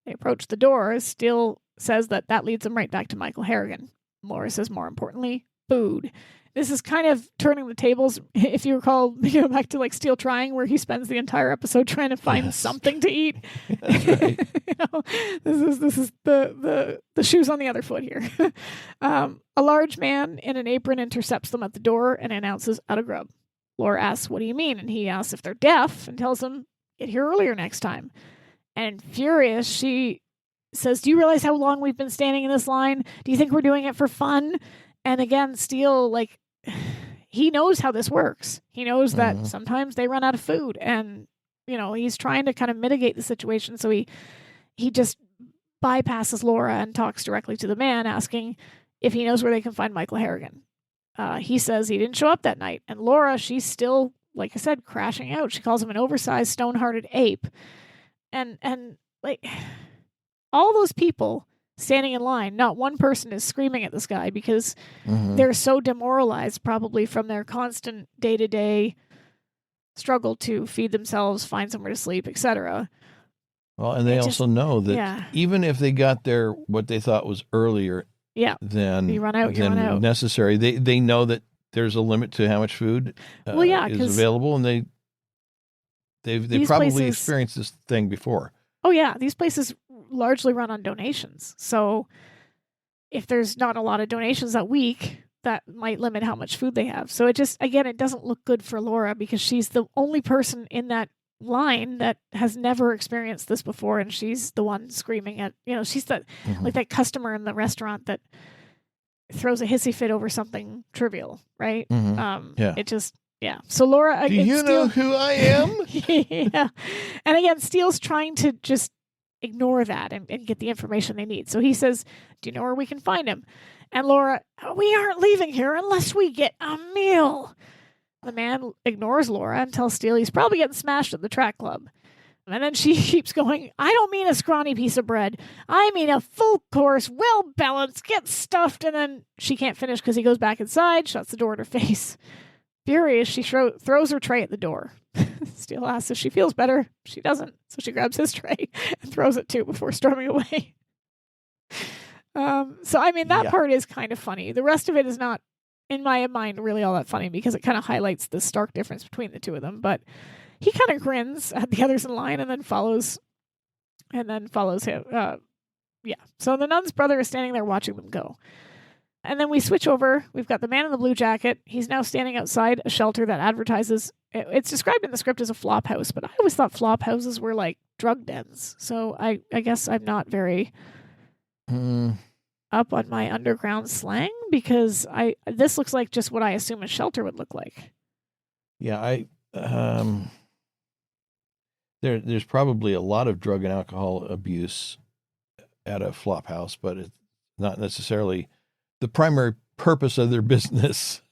They approach the door. Steele says that leads them right back to Michael Harrigan. Laura says, more importantly, food. this is kind of turning the tables. If you recall, back to like Steele trying, where he spends the entire episode trying to find something to eat. Right. This is the shoes on the other foot here. A large man in an apron intercepts them at the door and announces out of grub. Laura asks, "What do you mean?" And he asks if they're deaf and tells them, "Get here earlier next time." And furious, she says, "Do you realize how long we've been standing in this line? Do you think we're doing it for fun?" And again, Steele, like, he knows how this works. He knows that sometimes they run out of food, and he's trying to kind of mitigate the situation. So he just bypasses Laura and talks directly to the man, asking if he knows where they can find Michael Harrigan. He says he didn't show up that night, and Laura, she's still, like I said, crashing out. She calls him an oversized, stone-hearted ape, and like all those people standing in line, not one person is screaming at this guy because they're so demoralized, probably from their constant day-to-day struggle to feed themselves, find somewhere to sleep, etc. Well, and they also know that even if they got there what they thought was earlier than necessary, they know that there's a limit to how much food is available, and they probably experienced this thing before. Oh yeah, these places largely run on donations. So if there's not a lot of donations that week, that might limit how much food they have. So it doesn't look good for Laura because she's the only person in that line that has never experienced this before, and she's the one screaming at, she's that like that customer in the restaurant that throws a hissy fit over something trivial, right? So Laura, do you know who I am? Yeah. And again, Steele's trying to just ignore that and get the information they need. So he says, "Do you know where we can find him?" And Laura, "We aren't leaving here unless we get a meal." The man ignores Laura and tells Steele he's probably getting smashed at the track club. And then she keeps going, "I don't mean a scrawny piece of bread. I mean a full course, well-balanced, get stuffed." And then she can't finish because he goes back inside, shuts the door in her face. Furious, she throws her tray at the door. Steele asks if she feels better. She doesn't, so she grabs his tray and throws it too before storming away. That part is kind of funny. The rest of it is not, in my mind, really all that funny because it kind of highlights the stark difference between the two of them. But he kind of grins at the others in line and then follows him. So the nun's brother is standing there watching them go. And then we switch over. We've got the man in the blue jacket. He's now standing outside a shelter that advertises. It's described in the script as a flop house, but I always thought flop houses were like drug dens. So I guess I'm not very up on my underground slang because this looks like just what I assume a shelter would look like. Yeah, there's probably a lot of drug and alcohol abuse at a flop house, but it's not necessarily the primary purpose of their business.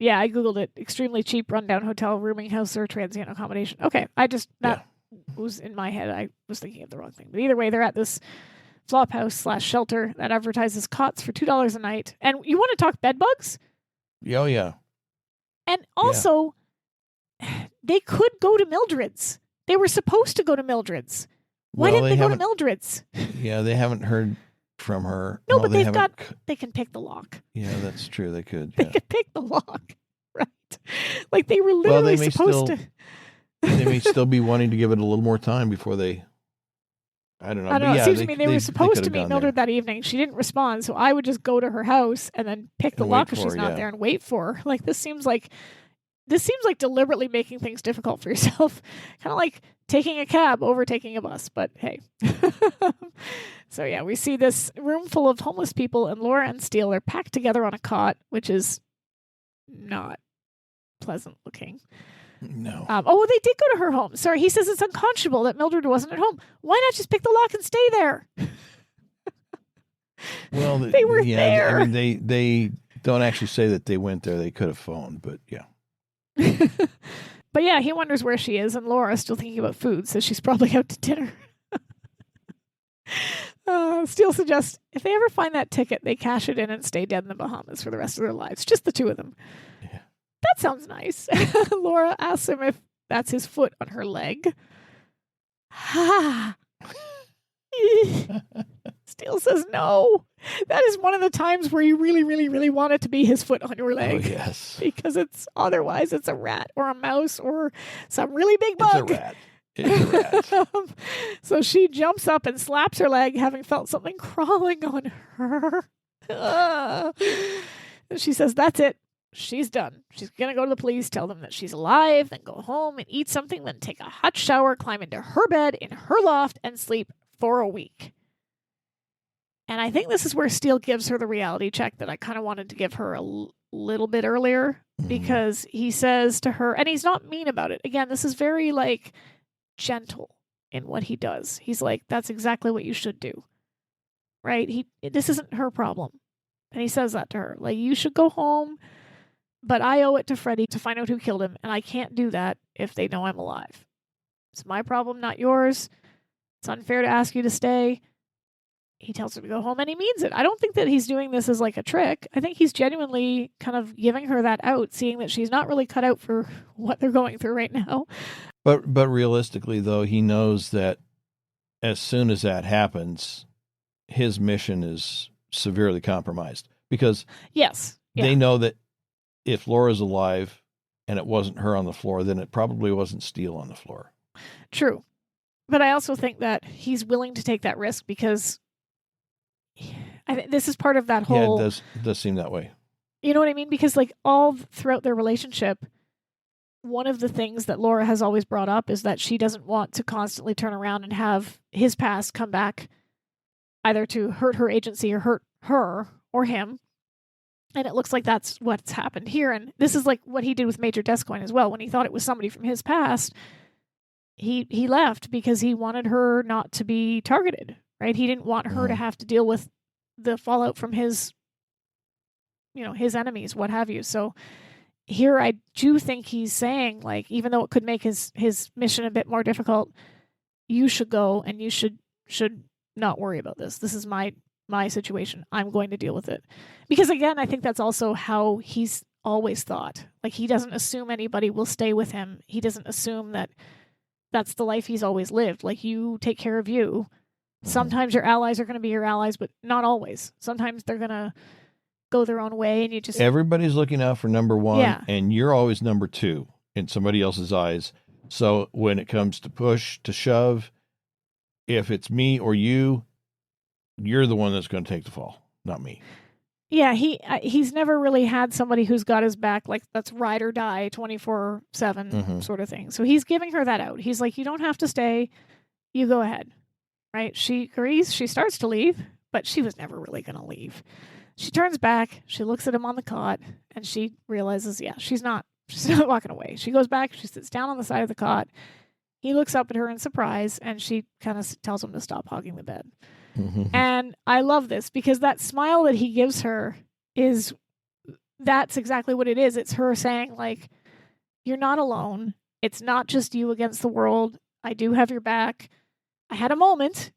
Yeah, I Googled it. Extremely cheap rundown hotel, rooming house, or transient accommodation. Okay, was in my head. I was thinking of the wrong thing. But either way, they're at this flop house / shelter that advertises cots for $2 a night. And you want to talk bed bugs? Oh, yeah. And also, they could go to Mildred's. They were supposed to go to Mildred's. Why didn't they go to Mildred's? Yeah, they haven't heard from her. No, but they can pick the lock. Yeah, that's true. They could. They could pick the lock, right? Like they were literally supposed to. They may still be wanting to give it a little more time before they. I don't know. It seems to me they were supposed to meet Mildred that evening. She didn't respond, so I would just go to her house and then pick the lock if she's not there and wait for her. Like this seems like deliberately making things difficult for yourself. Kind of like taking a cab over taking a bus, but hey. So yeah, we see this room full of homeless people, and Laura and Steele are packed together on a cot, which is not pleasant looking. No. They did go to her home. Sorry, he says it's unconscionable that Mildred wasn't at home. Why not just pick the lock and stay there? Well, they were there. I mean, they don't actually say that they went there. They could have phoned, but yeah. But yeah, he wonders where she is, and Laura's still thinking about food, so she's probably out to dinner. Steele suggests if they ever find that ticket, they cash it in and stay dead in the Bahamas for the rest of their lives. Just the two of them. Yeah. That sounds nice. Laura asks him if that's his foot on her leg. Ha! Steele says no. That is one of the times where you really, really, really want it to be his foot on your leg. Oh, yes. Because otherwise it's a rat or a mouse or some really big bug. It's a rat. So she jumps up and slaps her leg, having felt something crawling on her. And she says, that's it. She's done. She's going to go to the police, tell them that she's alive, then go home and eat something, then take a hot shower, climb into her bed in her loft, and sleep for a week. And I think this is where Steele gives her the reality check that I kind of wanted to give her a little bit earlier, because he says to her, and he's not mean about it. Again, this is very, like, gentle in what he does. He's like, that's exactly what you should do. Right? This isn't her problem. And he says that to her. Like, you should go home, but I owe it to Freddie to find out who killed him, and I can't do that if they know I'm alive. It's my problem, not yours. It's unfair to ask you to stay. He tells her to go home, and he means it. I don't think that he's doing this as like a trick. I think he's genuinely kind of giving her that out, seeing that she's not really cut out for what they're going through right now. But realistically, though, he knows that as soon as that happens, his mission is severely compromised, because they know that if Laura's alive and it wasn't her on the floor, then it probably wasn't Steele on the floor. True. But I also think that he's willing to take that risk because this is part of that whole... Yeah, it does seem that way. You know what I mean? Because like all throughout their relationship, one of the things that Laura has always brought up is that she doesn't want to constantly turn around and have his past come back either to hurt her agency or hurt her or him. And it looks like that's what's happened here. And this is like what he did with Major Descoing as well. When he thought it was somebody from his past, he left because he wanted her not to be targeted, right? He didn't want her to have to deal with the fallout from his enemies, what have you. So here I do think he's saying, like, even though it could make his mission a bit more difficult, you should go and you should not worry about this. This is my situation. I'm going to deal with it. Because again, I think that's also how he's always thought. Like, he doesn't assume anybody will stay with him. He doesn't assume that that's the life he's always lived. Like, you take care of you. Sometimes your allies are going to be your allies, but not always. Sometimes they're going to go their own way, and you just... Everybody's looking out for number one, and you're always number two in somebody else's eyes. So when it comes to push, to shove, if it's me or you, you're the one that's going to take the fall, not me. Yeah, he's never really had somebody who's got his back, like that's ride or die 24/7 sort of thing. So he's giving her that out. He's like, you don't have to stay. You go ahead. Right? She agrees. She starts to leave, but she was never really going to leave. She turns back. She looks at him on the cot, and she realizes, she's not walking away. She goes back. She sits down on the side of the cot. He looks up at her in surprise, and she kind of tells him to stop hogging the bed. And I love this because that smile that he gives her that's exactly what it is. It's her saying, like, you're not alone. It's not just you against the world. I do have your back. I had a moment.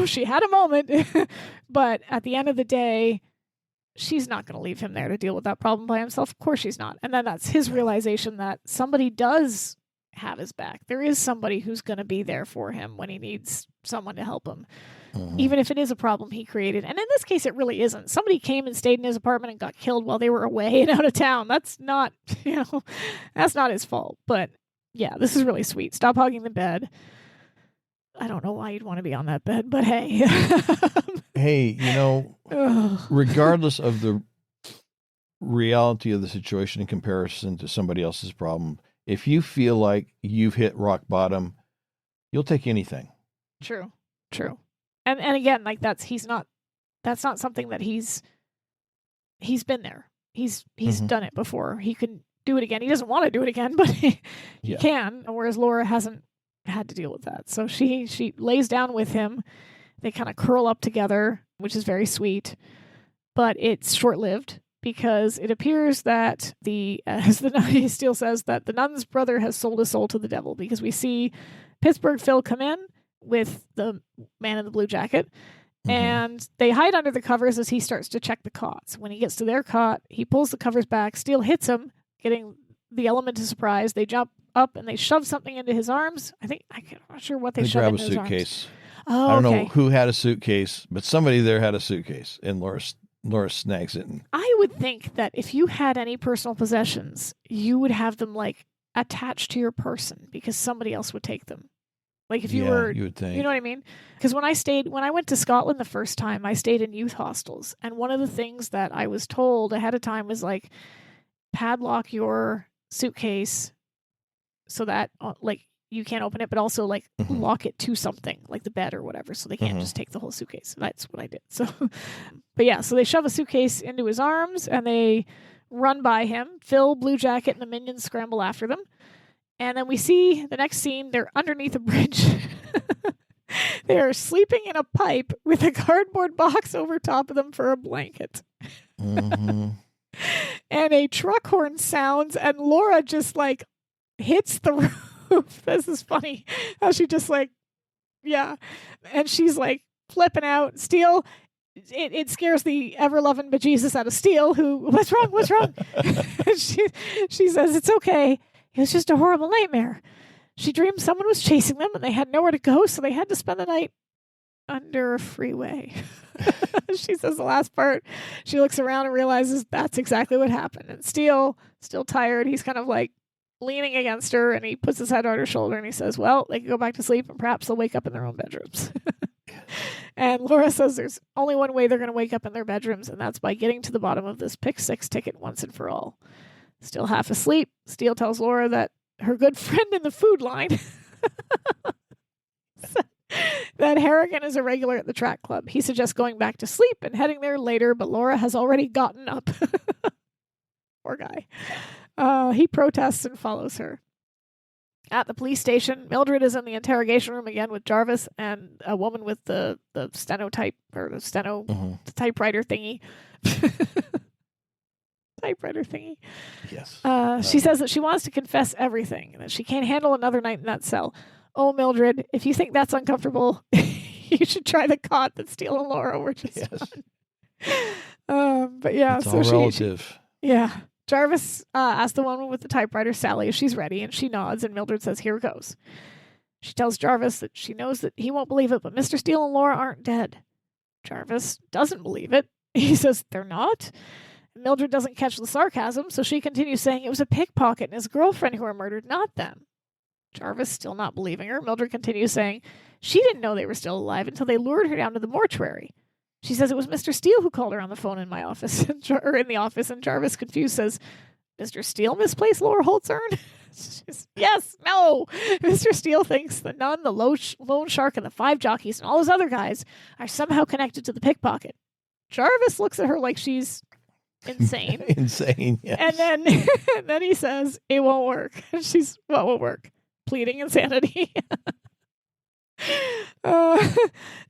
She had a moment. But at the end of the day, she's not going to leave him there to deal with that problem by himself. Of course she's not. And then that's his realization that somebody does have his back. There is somebody who's going to be there for him when he needs someone to help him, even if it is a problem he created. And in this case, it really isn't. Somebody came and stayed in his apartment and got killed while they were away and out of town. That's not, that's not his fault. But yeah, this is really sweet. Stop hogging the bed. I don't know why you'd want to be on that bed, but hey. Hey, regardless of the reality of the situation in comparison to somebody else's problem, if you feel like you've hit rock bottom, you'll take anything. True. And again, like that's not something that he's been there. He's done it before. He can do it again. He doesn't want to do it again, but he can. Whereas Laura hasn't had to deal with that. So she lays down with him. They kind of curl up together, which is very sweet, but it's short-lived. Because it appears that as Steele says, that the nun's brother has sold his soul to the devil. Because we see Pittsburgh Phil come in with the man in the blue jacket, and they hide under the covers as he starts to check the cots. When he gets to their cot, he pulls the covers back. Steele hits him, getting the element of surprise. They jump up and they shove something into his arms. I'm not sure what they shove into his arms. Grab a suitcase. Oh, I don't okay. know who had a suitcase, but somebody there had a suitcase, and Laura snags it. And I would think that if you had any personal possessions, you would have them like attached to your person because somebody else would take them. Like if you were, you would think. You know what I mean? Because when I went to Scotland the first time, I stayed in youth hostels. And one of the things that I was told ahead of time was like, padlock your suitcase so that like you can't open it, but also like lock it to something like the bed or whatever. So they can't just take the whole suitcase. That's what I did. So, but yeah, so they shove a suitcase into his arms and they run by him. Phil, Blue Jacket, and the minions scramble after them. And then we see the next scene, they're underneath a bridge. They are sleeping in a pipe with a cardboard box over top of them for a blanket. Mm-hmm. And a truck horn sounds, and Laura just like hits the roof. This is funny. How she just like, yeah. And she's like flipping out. Steele, it scares the ever-loving bejesus out of Steele, who, what's wrong? What's wrong? she says, it's okay. It was just a horrible nightmare. She dreamed someone was chasing them and they had nowhere to go, so they had to spend the night under a freeway. She says the last part. She looks around and realizes that's exactly what happened. And Steele, still tired, he's kind of like leaning against her and he puts his head on her shoulder and he says, well, they can go back to sleep and perhaps they'll wake up in their own bedrooms. And Laura says there's only one way they're going to wake up in their bedrooms, and that's by getting to the bottom of this Pick 6 ticket once and for all. Still half asleep, Steele tells Laura that her good friend in the food line that Harrigan is a regular at the track club. He suggests going back to sleep and heading there later, but Laura has already gotten up. Poor guy. He protests and follows her. At the police station, Mildred is in the interrogation room again with Jarvis and a woman with the stenotype or the typewriter thingy. Typewriter thingy. Yes. She says that she wants to confess everything and that she can't handle another night in that cell. Oh, Mildred, if you think that's uncomfortable, you should try the cot that Steele and Laura were just on. But yeah, it's so all relative. Yeah. Jarvis asks the woman with the typewriter, Sally, if she's ready, and she nods, and Mildred says, here goes. She tells Jarvis that she knows that he won't believe it, but Mr. Steele and Laura aren't dead. Jarvis doesn't believe it. He says, they're not? Mildred doesn't catch the sarcasm, so she continues saying it was a pickpocket and his girlfriend who were murdered, not them. Jarvis still not believing her. Mildred continues saying she didn't know they were still alive until they lured her down to the mortuary. She says it was Mr. Steele who called her on the phone in my office, or in the office, and Jarvis, confused, says, Mr. Steele misplaced Laura Holt's urn? Yes, no. Mr. Steele thinks the nun, the lone shark, and the 5 jockeys, and all those other guys are somehow connected to the pickpocket. Jarvis looks at her like she's insane. Insane, yes. And then he says, it won't work. And she's, what won't work? Pleading insanity.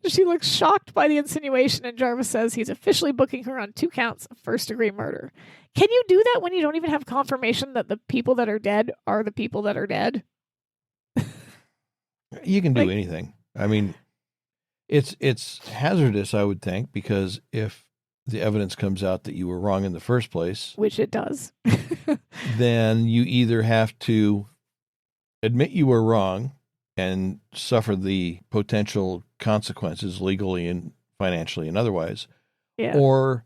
She looks shocked by the insinuation, and Jarvis says he's officially booking her on 2 counts of first-degree murder. Can you do that when you don't even have confirmation that the people that are dead are the people that are dead? You can do anything. I mean, it's hazardous, I would think, because if the evidence comes out that you were wrong in the first place, which it does, then you either have to admit you were wrong and suffer the potential consequences legally and financially and otherwise, or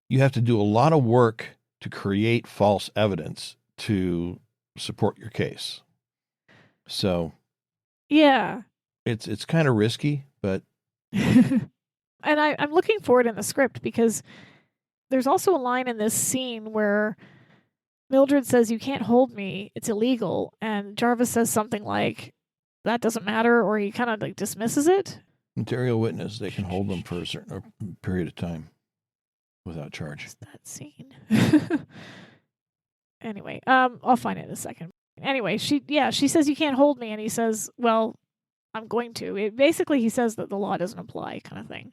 you have to do a lot of work to create false evidence to support your case. So, yeah, it's kind of risky, but and I'm looking for it in the script because there's also a line in this scene where Mildred says, "You can't hold me; it's illegal," and Jarvis says something like, "That doesn't matter," or he kind of like dismisses it. Material witness, they can hold them for a certain period of time without charge. What's that scene? Anyway, I'll find it in a second. Anyway, she says, "You can't hold me," and he says, "Well, I'm going to." Basically, he says that the law doesn't apply, kind of thing.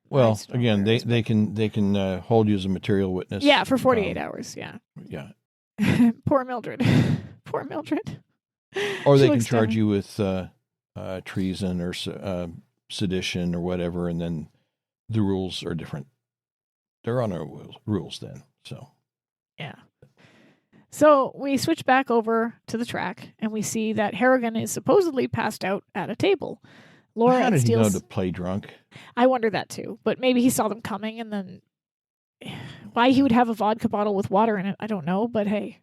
Well, again, they can hold you as a material witness. Yeah, for 48 hours. Yeah. Yeah. Poor Mildred. Poor Mildred. Or they can charge you with treason or sedition or whatever, and then the rules are different. There are no rules then. So. Yeah. So we switch back over to the track, and we see that Harrigan is supposedly passed out at a table. Laura How and did he Steele. know to play drunk? I wonder that too. But maybe he saw them coming and then why he would have a vodka bottle with water in it, I don't know. But hey.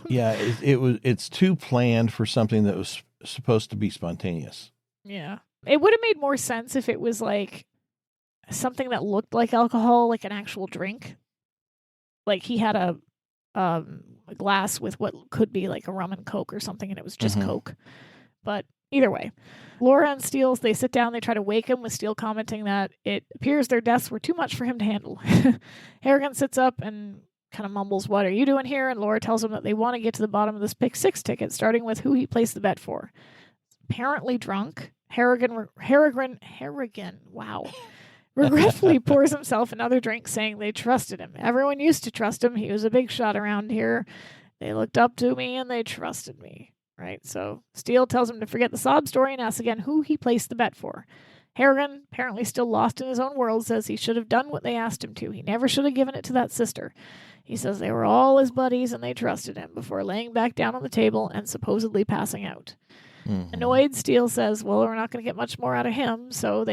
Yeah, it's too planned for something that was supposed to be spontaneous. Yeah. It would have made more sense if it was like something that looked like alcohol, like an actual drink. Like he had a glass with what could be like a rum and Coke or something, and it was just Coke. But either way, Laura and Steele, they sit down, they try to wake him, with Steele commenting that it appears their deaths were too much for him to handle. Harrigan sits up and kind of mumbles, "What are you doing here?" And Laura tells him that they want to get to the bottom of this pick six ticket, starting with who he placed the bet for. Apparently drunk, Harrigan, wow, regretfully pours himself another drink, saying they trusted him. Everyone used to trust him. He was a big shot around here. They looked up to me and they trusted me. Right? So Steele tells him to forget the sob story and asks again who he placed the bet for. Harrigan, apparently still lost in his own world, says he should have done what they asked him to. He never should have given it to that sister. He says they were all his buddies and they trusted him before laying back down on the table and supposedly passing out. Annoyed, Steele says, well, we're not going to get much more out of him. So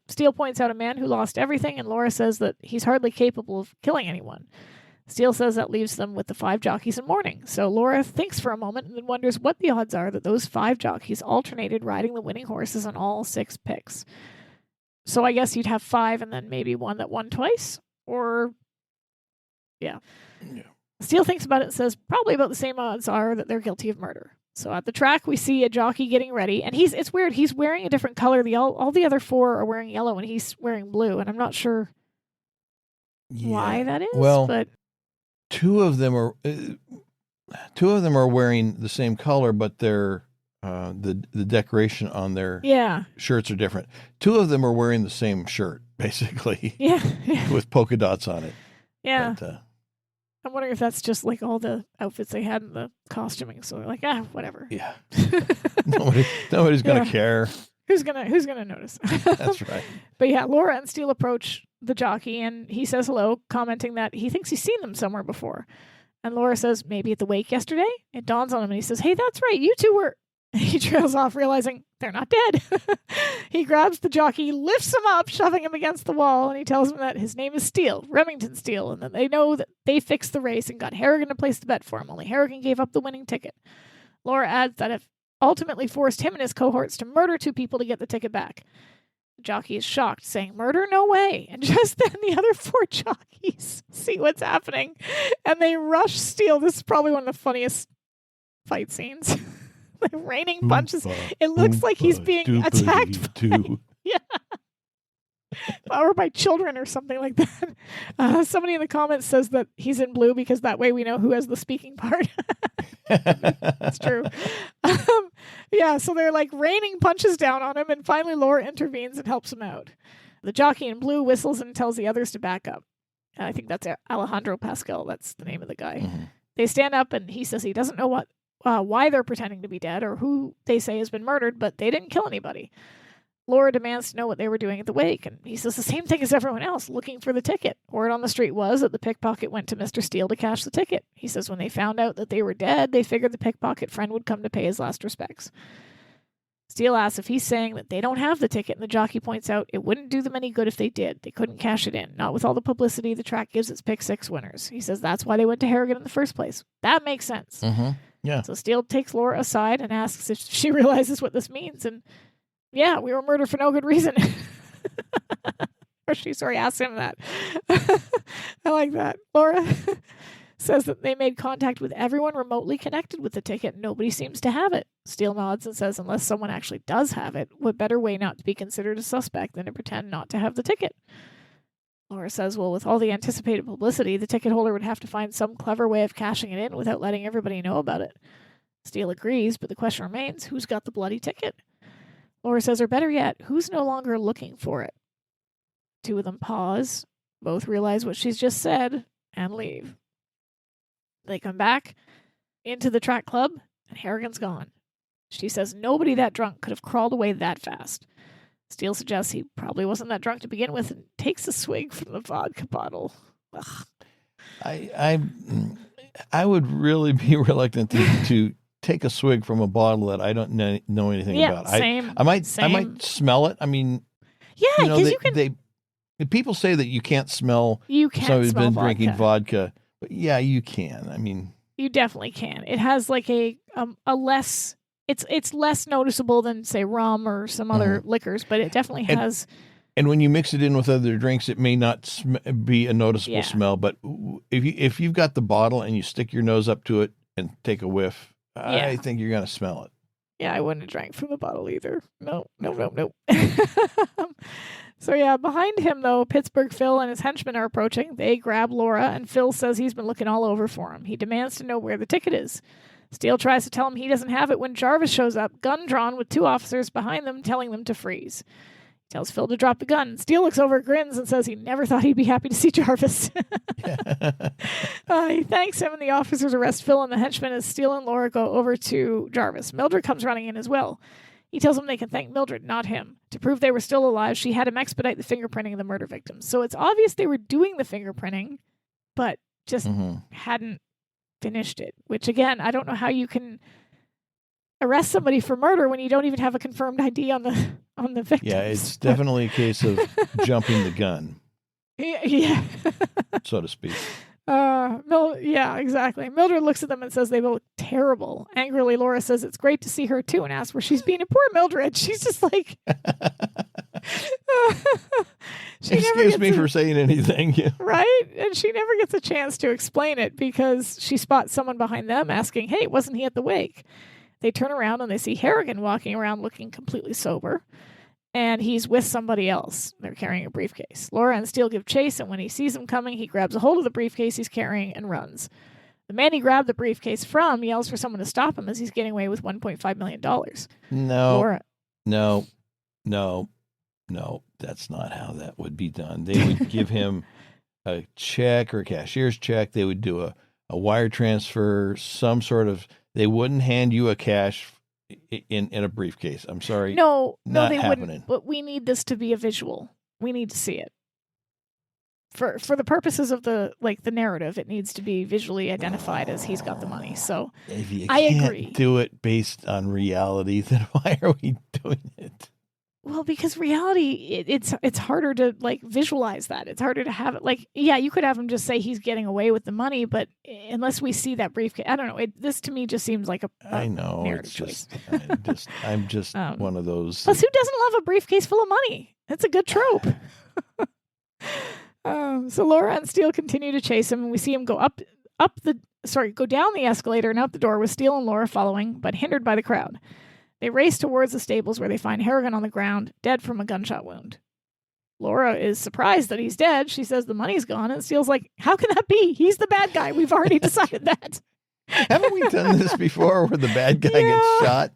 Steele points out a man who lost everything, and Laura says that he's hardly capable of killing anyone. Steele says that leaves them with the 5 jockeys in mourning. So Laura thinks for a moment and then wonders what the odds are that those 5 jockeys alternated riding the winning horses on all 6 picks. So I guess you'd have 5 and then maybe one that won twice? Or, yeah. Steele thinks about it and says probably about the same odds are that they're guilty of murder. So at the track, we see a jockey getting ready, and it's weird. He's wearing a different color. All the other 4 are wearing yellow, and he's wearing blue, and I'm not sure why that is. Well, but 2 of them are wearing the same color, but they're the decoration on their shirts are different. 2 of them are wearing the same shirt, basically. Yeah. With polka dots on it. Yeah. But, I'm wondering if that's just like all the outfits they had in the costuming. So they're like, whatever. Yeah. Nobody's gonna care. Who's gonna notice? That's right. But yeah, Laura and Steele approach the jockey and he says hello, commenting that he thinks he's seen them somewhere before. And Laura says, maybe at the wake yesterday? It dawns on him and he says, hey, that's right, you 2 were... He trails off, realizing they're not dead. He grabs the jockey, lifts him up, shoving him against the wall, and he tells him that his name is Steele, Remington Steele, and that they know that they fixed the race and got Harrigan to place the bet for him, only Harrigan gave up the winning ticket. Laura adds that it ultimately forced him and his cohorts to murder 2 people to get the ticket back. The jockey is shocked, saying, murder? No way. And just then the other 4 jockeys see what's happening, and they rush Steele. This is probably one of the funniest fight scenes. Like raining punches. It looks like he's being attacked or by children or something like that. Somebody in the comments says that he's in blue because that way we know who has the speaking part. It's true. So they're like raining punches down on him, and finally Laura intervenes and helps him out. The jockey in blue whistles and tells the others to back up. I think that's Alejandro Pascal. That's the name of the guy. Mm-hmm. They stand up and he says he doesn't know why they're pretending to be dead or who they say has been murdered, but they didn't kill anybody. Laura demands to know what they were doing at the wake, and he says the same thing as everyone else, looking for the ticket. Word on the street was that the pickpocket went to Mr. Steele to cash the ticket. He says when they found out that they were dead, they figured the pickpocket friend would come to pay his last respects. Steele asks if he's saying that they don't have the ticket, and the jockey points out it wouldn't do them any good if they did. They couldn't cash it in, not with all the publicity the track gives its pick 6 winners. He says that's why they went to Harrigan in the first place. That makes sense. Mm-hmm. Yeah. So Steele takes Laura aside and asks if she realizes what this means. And yeah, we were murdered for no good reason. Or she asks him that. I like that. Laura says that they made contact with everyone remotely connected with the ticket. Nobody seems to have it. Steele nods and says unless someone actually does have it, what better way not to be considered a suspect than to pretend not to have the ticket? Laura says, well, with all the anticipated publicity, the ticket holder would have to find some clever way of cashing it in without letting everybody know about it. Steele agrees, but the question remains, who's got the bloody ticket? Laura says, or better yet, who's no longer looking for it? 2 of them pause, both realize what she's just said, and leave. They come back into the track club, and Harrigan's gone. She says nobody that drunk could have crawled away that fast. Steele suggests he probably wasn't that drunk to begin with and takes a swig from the vodka bottle. Ugh. I would really be reluctant to take a swig from a bottle that I don't know anything about. Same. I might smell it. I mean, because you can. People say that you can't smell. You can't somebody's smell been drinking vodka, but yeah, you can. I mean, you definitely can. It has like a less. It's less noticeable than say rum or some other liquors, but it definitely has. And when you mix it in with other drinks, it may not be a noticeable smell. But if you've got the bottle and you stick your nose up to it and take a whiff, I think you're gonna smell it. Yeah, I wouldn't have drank from the bottle either. No. So yeah, behind him though, Pittsburgh Phil and his henchmen are approaching. They grab Laura, and Phil says he's been looking all over for him. He demands to know where the ticket is. Steele tries to tell him he doesn't have it when Jarvis shows up, gun drawn with 2 officers behind them, telling them to freeze. He tells Phil to drop the gun. Steele looks over, grins, and says he never thought he'd be happy to see Jarvis. He thanks him, and the officers arrest Phil and the henchmen as Steele and Laura go over to Jarvis. Mildred comes running in as well. He tells them they can thank Mildred, not him. To prove they were still alive, she had him expedite the fingerprinting of the murder victims. So it's obvious they were doing the fingerprinting, but just hadn't finished it. Which, again, I don't know how you can arrest somebody for murder when you don't even have a confirmed ID on the victims. Yeah, it's definitely a case of jumping the gun. Yeah. So to speak. Yeah, exactly. Mildred looks at them and says they look terrible. Angrily, Laura says it's great to see her too and asks where she's been. And poor Mildred, she's just like... Excuse me for saying anything. Right? And she never gets a chance to explain it because she spots someone behind them asking, hey, wasn't he at the wake? They turn around and they see Harrigan walking around looking completely sober. And he's with somebody else. They're carrying a briefcase. Laura and Steele give chase, and when he sees them coming, he grabs a hold of the briefcase he's carrying and runs. The man he grabbed the briefcase from yells for someone to stop him as he's getting away with $1.5 million. No, that's not how that would be done. They would give him a check or a cashier's check. They would do a wire transfer, some sort of... They wouldn't hand you a cash in a briefcase. I'm sorry. No, they happening. wouldn't. But we need this to be a visual. We need to see it. For the purposes of the narrative, it needs to be visually identified as he's got the money. So if you I can't agree. do it based on reality, then why are we doing it? Well, because reality, it's harder to visualize that. It's harder to have it you could have him just say he's getting away with the money, but unless we see that briefcase, I don't know. This to me just seems like a I know narrative it's choice. I'm just one of those. Plus, who doesn't love a briefcase full of money? It's a good trope. So Laura and Steele continue to chase him, and we see him go go down the escalator and out the door with Steele and Laura following, but hindered by the crowd. They race towards the stables where they find Harrigan on the ground, dead from a gunshot wound. Laura is surprised that he's dead. She says the money's gone, and Steele's like, how can that be? He's the bad guy. We've already decided that. Haven't we done this before where the bad guy gets shot?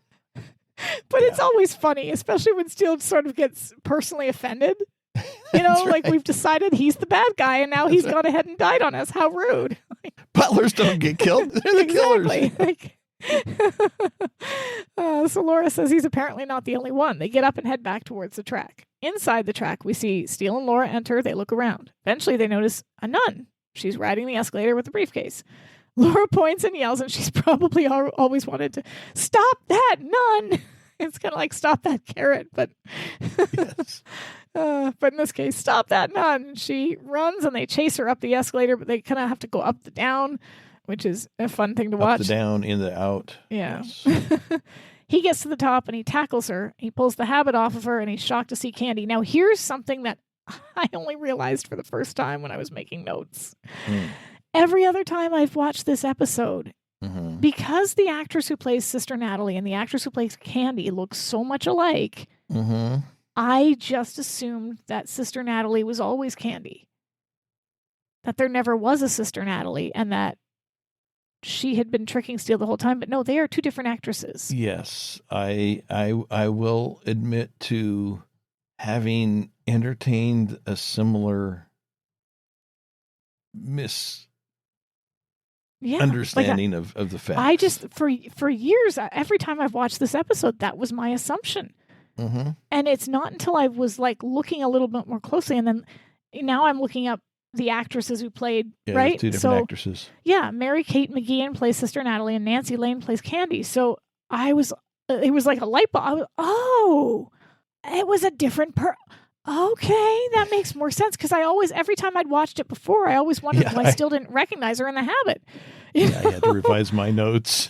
But it's always funny, especially when Steele sort of gets personally offended. Right. We've decided he's the bad guy, and now he's gone ahead and died on us. How rude. Butlers don't get killed. They're the killers. So Laura says he's apparently not the only one. They get up and head back towards the track. Inside the track, we see Steele and Laura enter. They look around. Eventually, they notice a nun. She's riding the escalator with the briefcase. Laura points and yells, and she's probably always wanted to stop that nun. It's kind of like stop that carrot, but yes. But in this case, stop that nun. She runs, and they chase her up the escalator, but they kind of have to go up the down, which is a fun thing to watch. Up the down, in the out. Yeah. Yes. He gets to the top and he tackles her. He pulls the habit off of her and he's shocked to see Candy. Now, here's something that I only realized for the first time when I was making notes. Every other time I've watched this episode, because the actress who plays Sister Natalie and the actress who plays Candy look so much alike, I just assumed that Sister Natalie was always Candy. That there never was a Sister Natalie and that she had been tricking Steele the whole time, but no, they are two different actresses. Yes, I will admit to having entertained a similar misunderstanding of the facts. I just for years, every time I've watched this episode, that was my assumption, and it's not until I was looking a little bit more closely, and then now I'm looking up the actresses who played, Yeah, right? two different actresses. Yeah, Mary-Kate McGeehan plays Sister Natalie, and Nancy Lane plays Candy. So it was like a light bulb. It was a different Okay, that makes more sense, because every time I'd watched it before, I always wondered why I still didn't recognize her in The Habit. Yeah, I had to revise my notes.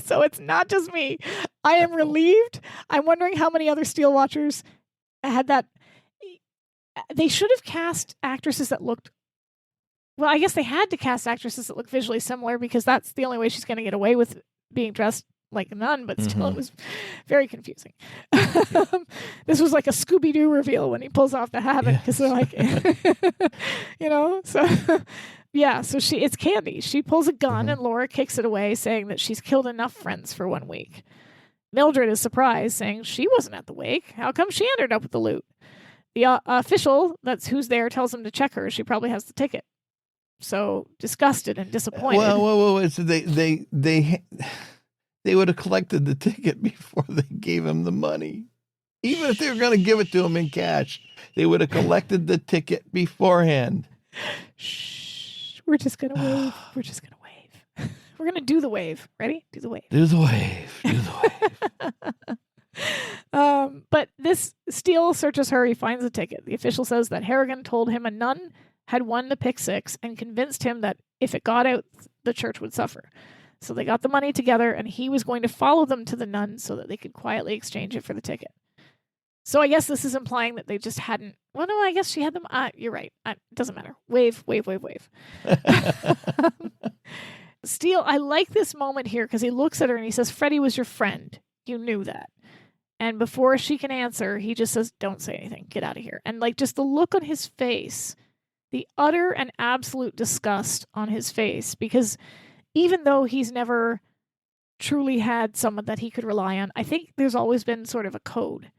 So it's not just me. I am relieved. I'm wondering how many other Steele watchers had that. They should have cast actresses that looked. Well, I guess they had to cast actresses that look visually similar, because that's the only way she's going to get away with being dressed like a nun, but still it was very confusing. This was like a Scooby-Doo reveal when he pulls off the habit, because they're like, so yeah, so it's Candy. She pulls a gun and Laura kicks it away, saying that she's killed enough friends for 1 week. Mildred is surprised, saying she wasn't at the wake. How come she ended up with the loot? The official, that's who's there, tells him to check her. She probably has the ticket. So disgusted and disappointed. Well, so they would have collected the ticket before they gave him the money. Even if they were going to give it to him in cash, they would have collected the ticket beforehand. Shh. We're just going to wave. We're just going to wave. We're going to do the wave. Ready? Do the wave. Do the wave. Do the wave. But this Steele searches her. He finds the ticket. The official says that Harrigan told him a nun had won the pick six and convinced him that if it got out, the church would suffer. So they got the money together, and he was going to follow them to the nun so that they could quietly exchange it for the ticket. So I guess this is implying that they just hadn't. Well, no, I guess she had them. You're right. It doesn't matter. Wave, wave, wave, wave. Steele, I like this moment here because he looks at her and he says, Freddie was your friend. You knew that. And before she can answer, he just says, don't say anything. Get out of here. And like just the look on his face, the utter and absolute disgust on his face, because even though he's never truly had someone that he could rely on, I think there's always been sort of a code,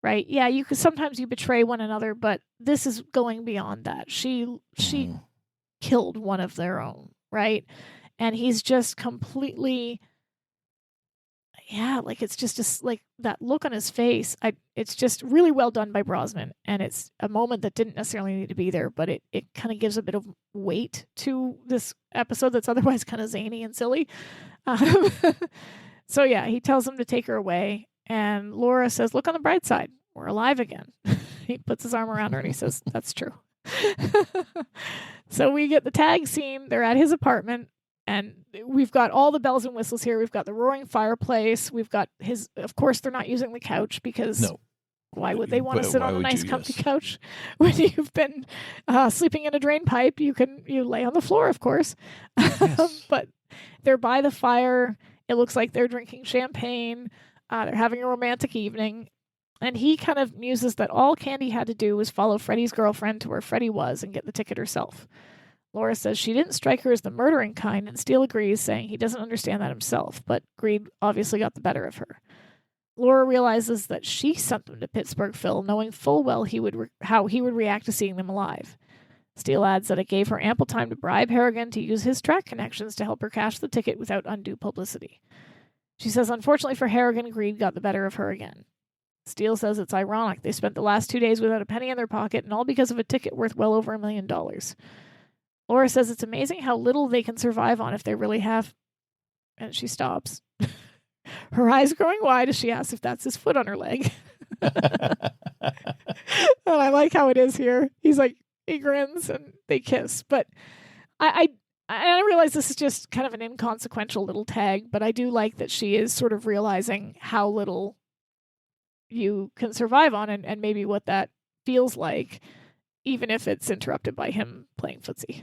right? Yeah, sometimes you betray one another, but this is going beyond that. She killed one of their own, right? And he's just completely, like it's just like that look on his face. It's just really well done by Brosnan, and it's a moment that didn't necessarily need to be there, but it kind of gives a bit of weight to this episode that's otherwise kind of zany and silly. So yeah, he tells him to take her away, and Laura says, look on the bright side, we're alive again. He puts his arm around her and he says, that's true. So we get the tag scene. They're at his apartment, and we've got all the bells and whistles here. We've got the roaring fireplace. We've got of course they're not using the couch, because why would they want to sit on a nice comfy couch when you've been sleeping in a drain pipe? You lay on the floor, of course. Yes. But they're by the fire. It looks like they're drinking champagne. They're having a romantic evening. And he kind of muses that all Candy had to do was follow Freddie's girlfriend to where Freddie was and get the ticket herself. Laura says she didn't strike her as the murdering kind, and Steele agrees, saying he doesn't understand that himself, but greed obviously got the better of her. Laura realizes that she sent them to Pittsburgh Phil, knowing full well how he would react to seeing them alive. Steele adds that it gave her ample time to bribe Harrigan to use his track connections to help her cash the ticket without undue publicity. She says, unfortunately for Harrigan, greed got the better of her again. Steele says it's ironic. They spent the last 2 days without a penny in their pocket, and all because of a ticket worth well over $1 million. Laura says it's amazing how little they can survive on if they really have. And she stops. Her eyes growing wide as she asks if that's his foot on her leg. And I like how it is here. He's like, he grins and they kiss. But I realize this is just kind of an inconsequential little tag, but I do like that she is sort of realizing how little you can survive on, and maybe what that feels like, even if it's interrupted by him playing footsie.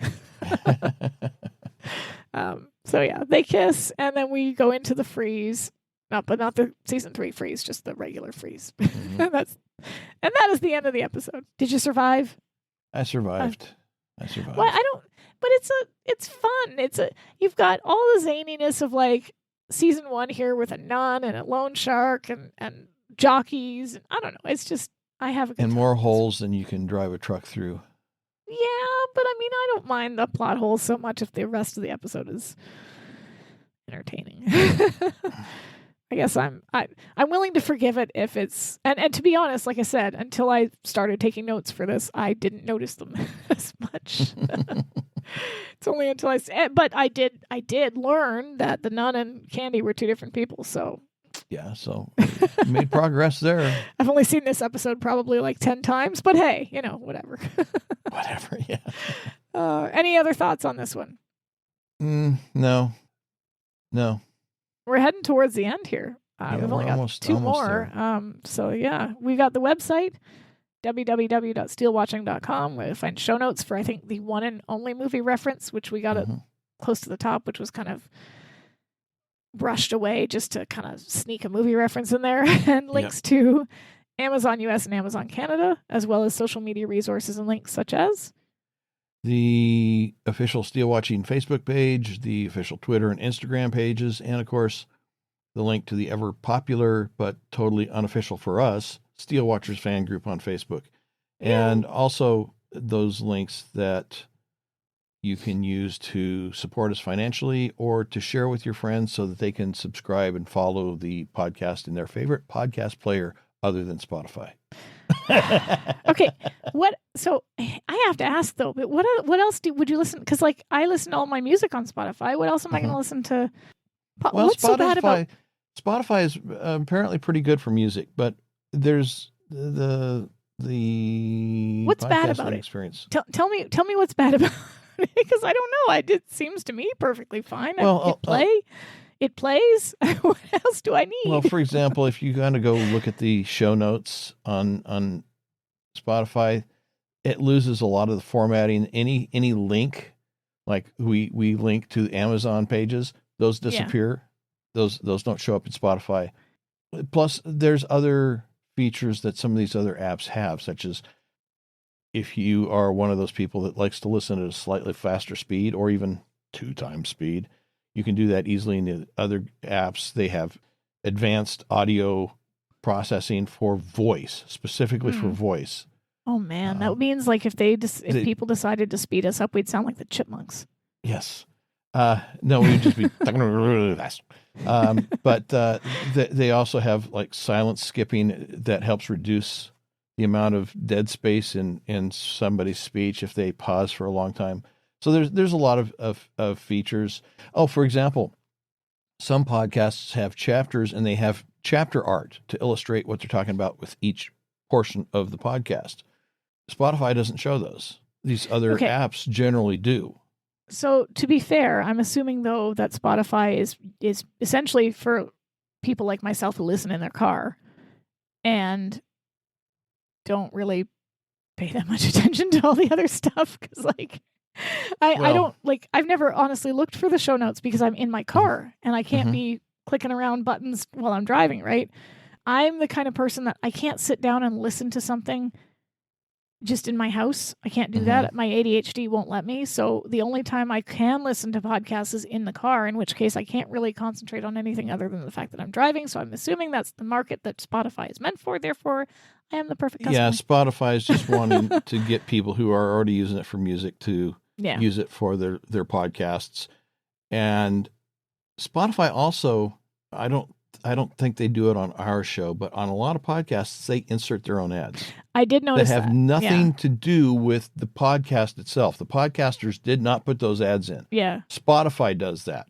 So yeah, they kiss, and then we go into the freeze. Not the season 3 freeze, just the regular freeze. Mm-hmm. that is the end of the episode. Did you survive? I survived. Well, but it's fun. You've got all the zaniness of like season 1 here with a nun and a loan shark and jockeys. I don't know. It's just, I have a good time. More holes than you can drive a truck through. Yeah, but I mean, I don't mind the plot holes so much if the rest of the episode is entertaining. I guess I'm willing to forgive it if it's and to be honest, like I said, until I started taking notes for this, I didn't notice them as much. It's only until but I did learn that the nun and Candy were two different people. So yeah, so made progress there. I've only seen this episode probably like 10 times, but hey, whatever. Whatever, yeah. Any other thoughts on this one? No. We're heading towards the end here. We've only got two more. So yeah, we got the website, www.SteeleWatching.com, where you find show notes for, I think, the one and only movie reference, which we got it close to the top, which was kind of brushed away just to kind of sneak a movie reference in there, and links to Amazon US and Amazon Canada, as well as social media resources and links such as the official SteeleWatching Facebook page, the official Twitter and Instagram pages, and of course, the link to the ever popular but totally unofficial for us Steele Watchers fan group on Facebook. And also those links that you can use to support us financially or to share with your friends so that they can subscribe and follow the podcast in their favorite podcast player other than Spotify. Okay, so I have to ask though, but what else would you listen? Because like I listen to all my music on Spotify. What else am I going to listen to? Well, what's so bad about Spotify is apparently pretty good for music, but there's the what's bad about experience. Tell me what's bad about it, because I don't know. It seems to me perfectly fine. Well, it plays. What else do I need? Well, for example, if you kind of go look at the show notes on Spotify, it loses a lot of the formatting. Any link, like we link to Amazon pages, those disappear. Yeah. Those don't show up in Spotify. Plus, there's other features that some of these other apps have, such as if you are one of those people that likes to listen at a slightly faster speed or even 2 times speed, you can do that easily in the other apps. They have advanced audio processing for voice, specifically for voice. Oh man, that means like if people decided to speed us up, we'd sound like the Chipmunks. Yes. No, we'd just be really fast. But they also have like silent skipping that helps reduce the amount of dead space in somebody's speech if they pause for a long time. So there's a lot of features. Oh, for example, some podcasts have chapters and they have chapter art to illustrate what they're talking about with each portion of the podcast. Spotify doesn't show those. These other apps generally do. So to be fair, I'm assuming though that Spotify is essentially for people like myself who listen in their car and don't really pay that much attention to all the other stuff, because like I don't like, I've never honestly looked for the show notes because I'm in my car and I can't be clicking around buttons while I'm driving, right? I'm the kind of person that I can't sit down and listen to something just in my house. I can't do that. My ADHD won't let me. So the only time I can listen to podcasts is in the car, in which case I can't really concentrate on anything other than the fact that I'm driving. So I'm assuming that's the market that Spotify is meant for. Therefore, I am the perfect customer. Yeah, Spotify is just wanting to get people who are already using it for music to use it for their podcasts. And Spotify also, I don't think they do it on our show, but on a lot of podcasts, they insert their own ads. I did notice that. Have nothing to do with the podcast itself. The podcasters did not put those ads in. Yeah. Spotify does that.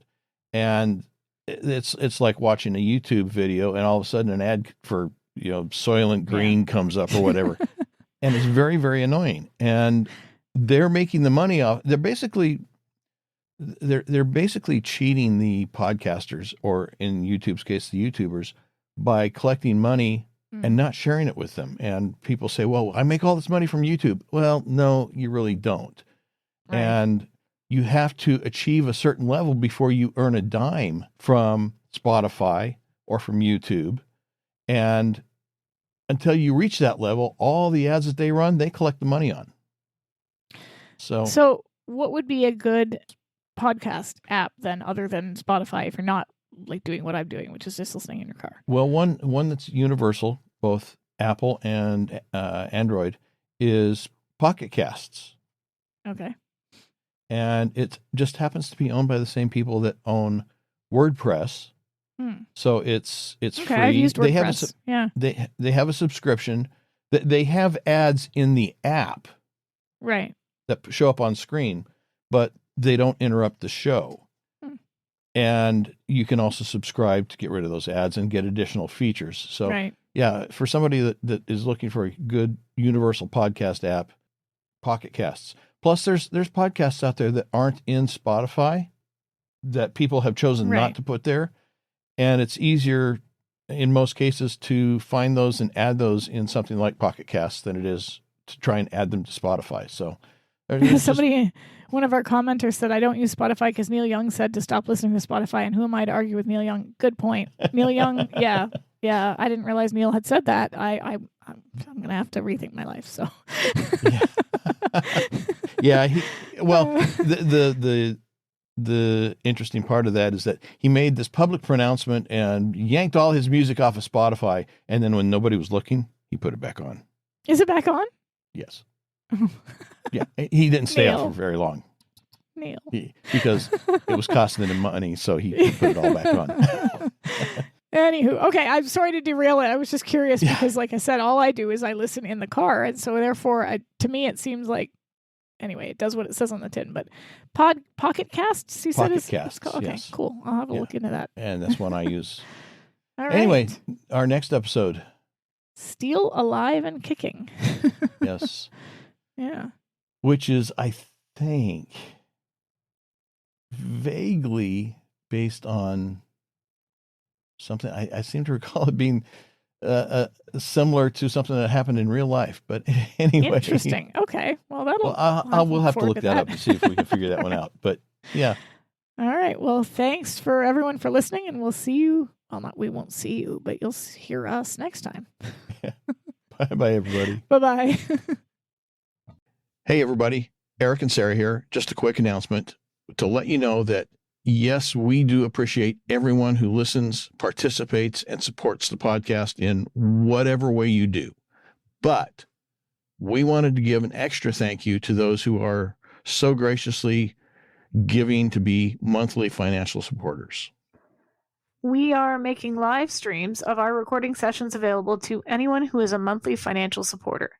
And it's like watching a YouTube video and all of a sudden an ad for, Soylent Green comes up or whatever. And it's very, very annoying. And they're making the money off. They're basically cheating the podcasters, or in YouTube's case, the YouTubers, by collecting money and not sharing it with them. And people say, well, I make all this money from YouTube. Well, no, you really don't. Right. And you have to achieve a certain level before you earn a dime from Spotify or from YouTube. And until you reach that level, all the ads that they run, they collect the money on. So what would be a good podcast app then, other than Spotify, if you're not like doing what I'm doing, which is just listening in your car? Well, one that's universal, both Apple and Android, is Pocket Casts. Okay. And it just happens to be owned by the same people that own WordPress. So it's okay, free. I've used They WordPress. they have a subscription. They have ads in the app Right. that show up on screen, but they don't interrupt the show. And you can also subscribe to get rid of those ads and get additional features. So right. yeah, for somebody that is looking for a good universal podcast app, Pocket Casts. Plus there's podcasts out there that aren't in Spotify that people have chosen not to put there. And it's easier in most cases to find those and add those in something like Pocket Casts than it is to try and add them to Spotify. So one of our commenters said, I don't use Spotify because Neil Young said to stop listening to Spotify. And who am I to argue with Neil Young? Good point. Neil Young. Yeah. I didn't realize Neil had said that. I'm going to have to rethink my life. So yeah. The interesting part of that is that he made this public pronouncement and yanked all his music off of Spotify. And then when nobody was looking, he put it back on. Is it back on? Yes. Yeah. He didn't stay out for very long. Neil. Because it was costing him money. So he put it all back on. Anywho, okay, I'm sorry to derail it. I was just curious because, like I said, all I do is I listen in the car. And so therefore, to me, it seems like, anyway, it does what it says on the tin, but Pocket Casts, you said Pocket Casts, okay, yes. Cool. I'll have a look into that. And that's one I use. All right. Anyway, our next episode. Steele alive and kicking. Yes. Yeah. Which is, I think, vaguely based on something. I seem to recall it being similar to something that happened in real life, but anyway. Interesting. Okay. Well, we'll have to look that up to see if we can figure that one out. But yeah. All right. Well, thanks for everyone for listening, and we'll see you. Well, we won't see you, but you'll hear us next time. Yeah. Bye, everybody. Bye-bye. Hey, everybody. Eric and Sara here. Just a quick announcement to let you know that yes, we do appreciate everyone who listens, participates, and supports the podcast in whatever way you do. But we wanted to give an extra thank you to those who are so graciously giving to be monthly financial supporters. We are making live streams of our recording sessions available to anyone who is a monthly financial supporter.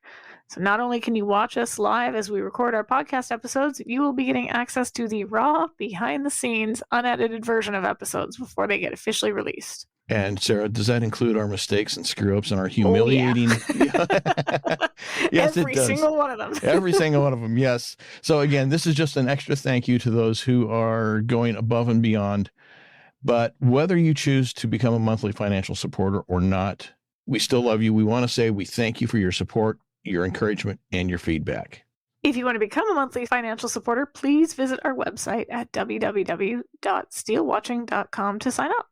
So not only can you watch us live as we record our podcast episodes, you will be getting access to the raw, behind-the-scenes, unedited version of episodes before they get officially released. And Sara, does that include our mistakes and screw-ups and our humiliating? Oh, yeah. Yes, Every it does. single one of them. Every single one of them, yes. So again, this is just an extra thank you to those who are going above and beyond. But whether you choose to become a monthly financial supporter or not, we still love you. We want to say we thank you for your support, your encouragement, and your feedback. If you want to become a monthly financial supporter, please visit our website at www.SteeleWatching.com to sign up.